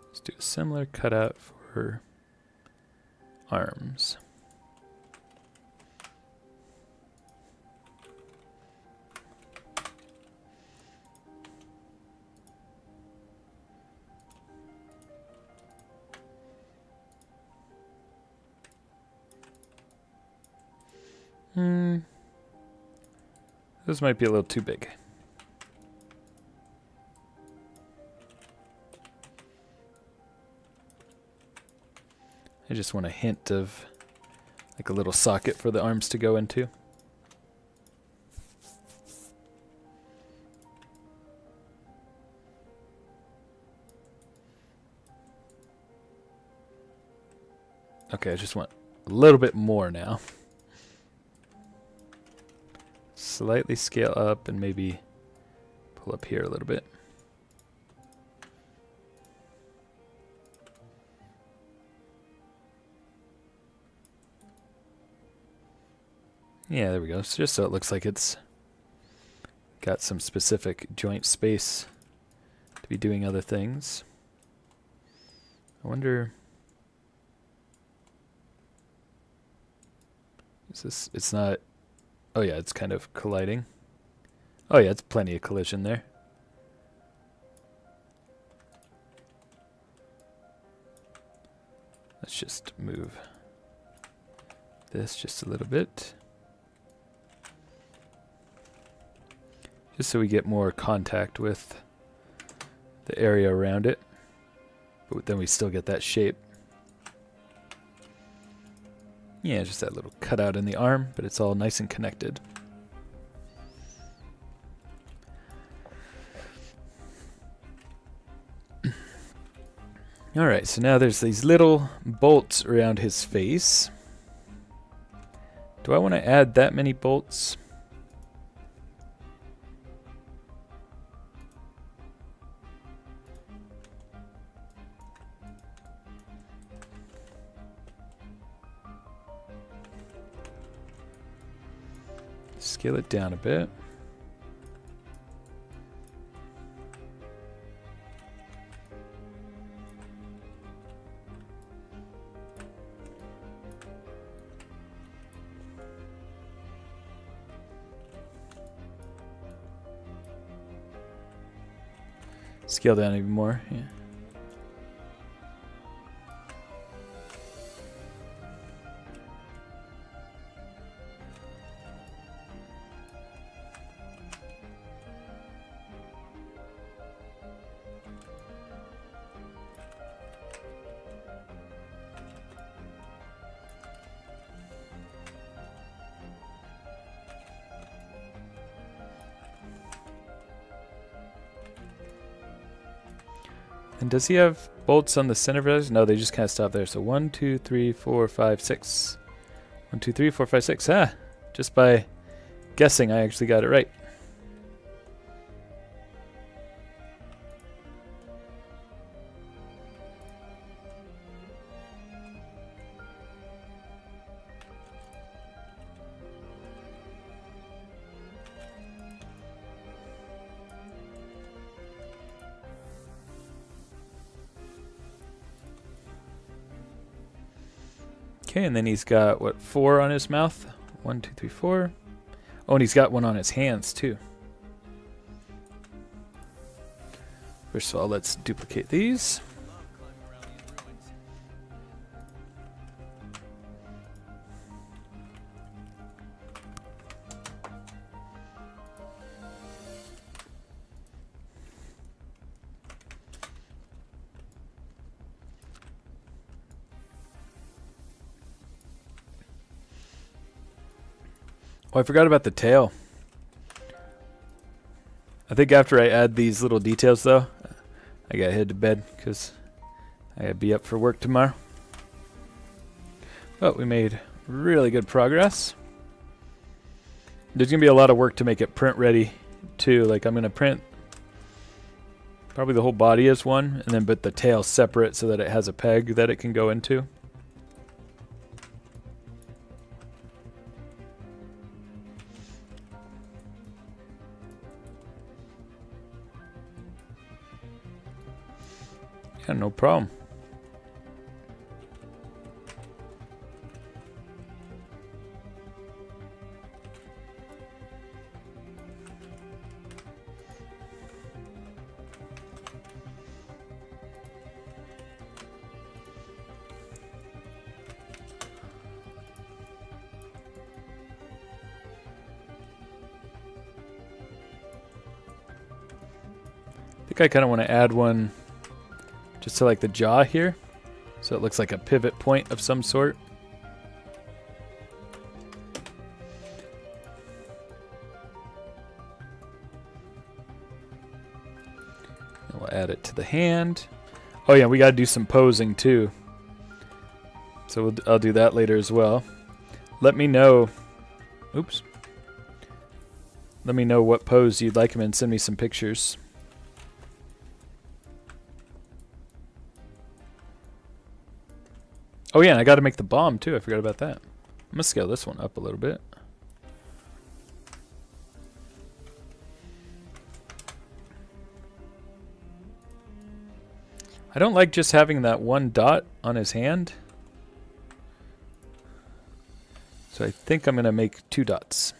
Let's do a similar cutout for arms. This might be a little too big. I just want a hint of like a little socket for the arms to go into. Okay, I just want a little bit more now. Slightly scale up and maybe pull up here a little bit. Yeah, there we go. So just so it looks like it's got some specific joint space to be doing other things. I wonder... Is this... It's not... Oh yeah, it's kind of colliding. Oh yeah, it's plenty of collision there. Let's just move this just a little bit. Just so we get more contact with the area around it. But then we still get that shape. Yeah, just that little cutout in the arm, but it's all nice and connected. Alright, so now there's these little bolts around his face. Do I want to add that many bolts? Scale it down a bit. Scale down even more. Yeah. And does he have bolts on the center of his? No, they just kind of stop there. So 1, 2, 3, 4, 5, 6. 1, 2, 3, 4, 5, 6. Ah, just by guessing, I actually got it right. Okay, and then he's got, what, 4 on his mouth? 1, 2, 3, 4. Oh, and he's got one on his hands, too. First of all, let's duplicate these. Oh, I forgot about the tail. I think after I add these little details, though, I gotta head to bed because I gotta be up for work tomorrow. But we made really good progress. There's gonna be a lot of work to make it print ready, too. Like, I'm gonna print probably the whole body as one, and then put the tail separate so that it has a peg that it can go into. Yeah, no problem. I think I kind of want to add one just to like the jaw here. So it looks like a pivot point of some sort. And we'll add it to the hand. Oh yeah, we got to do some posing too. So I'll do that later as well. Let me know. Oops. Let me know what pose you'd like him in. Send me some pictures. Oh yeah, and I got to make the bomb too. I forgot about that. I'm gonna scale this one up a little bit. I don't like just having that one dot on his hand. So I think I'm gonna make 2 dots.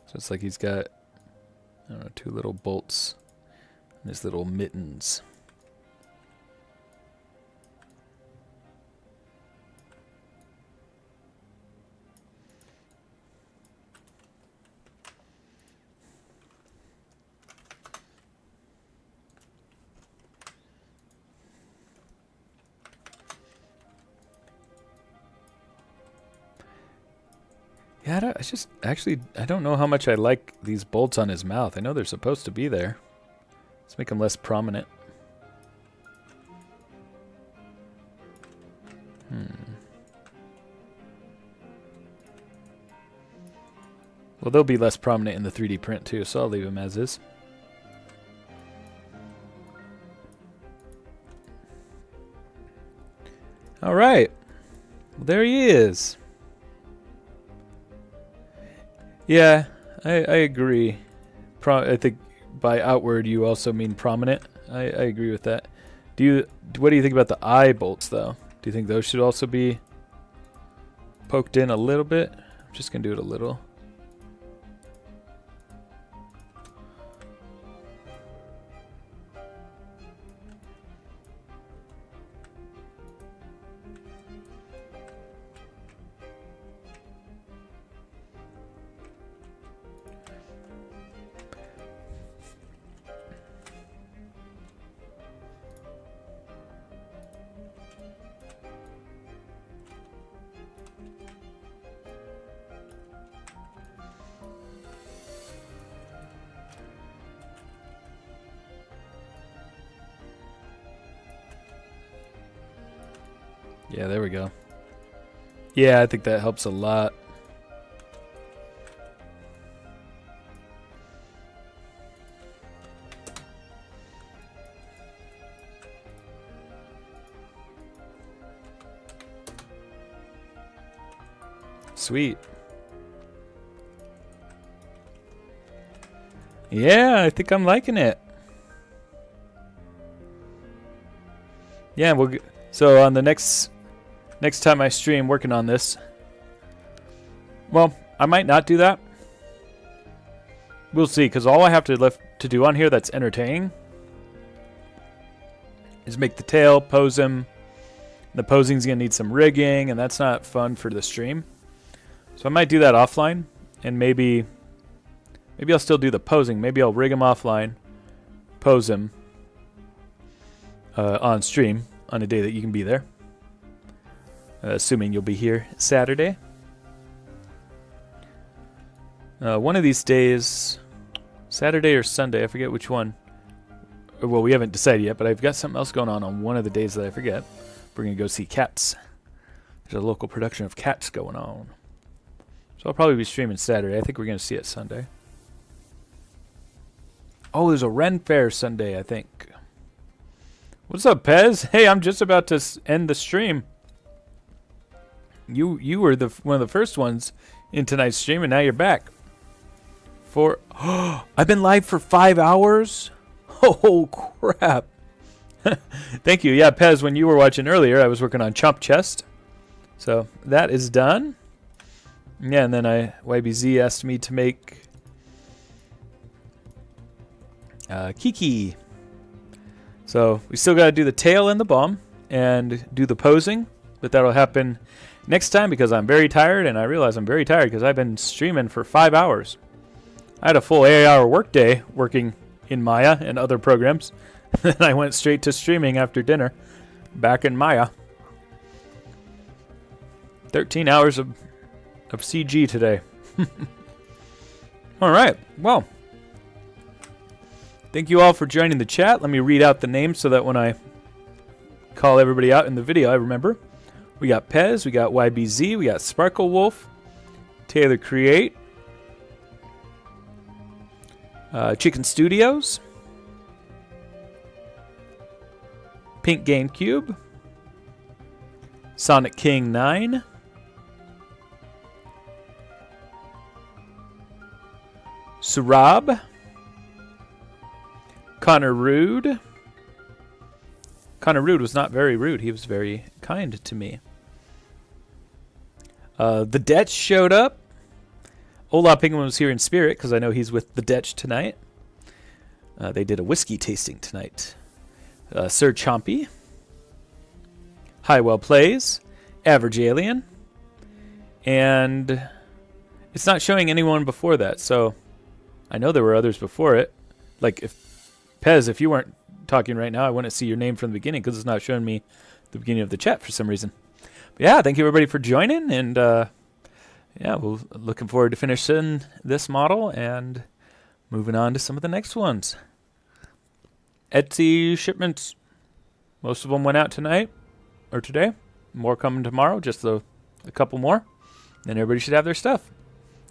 So it's like he's got, I don't know, 2 little bolts and his little mittens. Yeah, I don't know how much I like these bolts on his mouth. I know they're supposed to be there. Let's make them less prominent. Well, they'll be less prominent in the 3D print too, so I'll leave them as is. All right. Well, there he is. Yeah, I agree. I think by outward you also mean prominent. I agree with that. What do you think about the eye bolts though? Do you think those should also be poked in a little bit? I'm just gonna do it a little. Yeah, there we go. Yeah, I think that helps a lot. Sweet. Yeah, I think I'm liking it. Yeah, so on the next time I stream working on this, well, I might not do that. We'll see, because all I have to do on here that's entertaining is make the tail, pose him. The posing's going to need some rigging, and that's not fun for the stream. So I might do that offline, and maybe I'll still do the posing. Maybe I'll rig him offline, pose him on stream on a day that you can be there. Assuming you'll be here Saturday. One of these days, Saturday or Sunday, I forget which one. Well, we haven't decided yet, but I've got something else going on one of the days that I forget. We're going to go see Cats. There's a local production of Cats going on. So I'll probably be streaming Saturday. I think we're going to see it Sunday. Oh, there's a Ren Fair Sunday, I think. What's up, Pez? Hey, I'm just about to end the stream. You were one of the first ones in tonight's stream, and now you're back. I've been live for 5 hours? Oh, crap. Thank you. Yeah, Pez, when you were watching earlier, I was working on Chomp Chest. So that is done. Yeah, and then YBZ asked me to make Kiki. So we still got to do the tail and the bomb and do the posing, but that'll happen next time because I'm very tired, and I realize I'm very tired because I've been streaming for 5 hours. I had a full 8-hour workday working in Maya and other programs. Then I went straight to streaming after dinner, back in Maya. 13 hours of CG today. All right, well, thank you all for joining the chat. Let me read out the names so that when I call everybody out in the video, I remember. We got Pez, we got YBZ, we got Sparkle Wolf, Taylor Create, Chicken Studios, Pink GameCube, Sonic King 9, Surab, Connor Rude. Connor Rude was not very rude. He was very kind to me. The Detch showed up. Ola Penguin was here in spirit because I know he's with the Detch tonight. They did a whiskey tasting tonight. Sir Chompy. Highwell Plays. Average Alien. And it's not showing anyone before that, so I know there were others before it. Like, if Pez, if you weren't talking right now, I wouldn't see your name from the beginning because it's not showing me the beginning of the chat for some reason. But yeah, thank you everybody for joining, and yeah, we're looking forward to finishing this model and moving on to some of the next ones. Etsy shipments, most of them went out tonight or today. More coming tomorrow, just a couple more. Then everybody should have their stuff.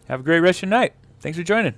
Have a great rest of your night. Thanks for joining.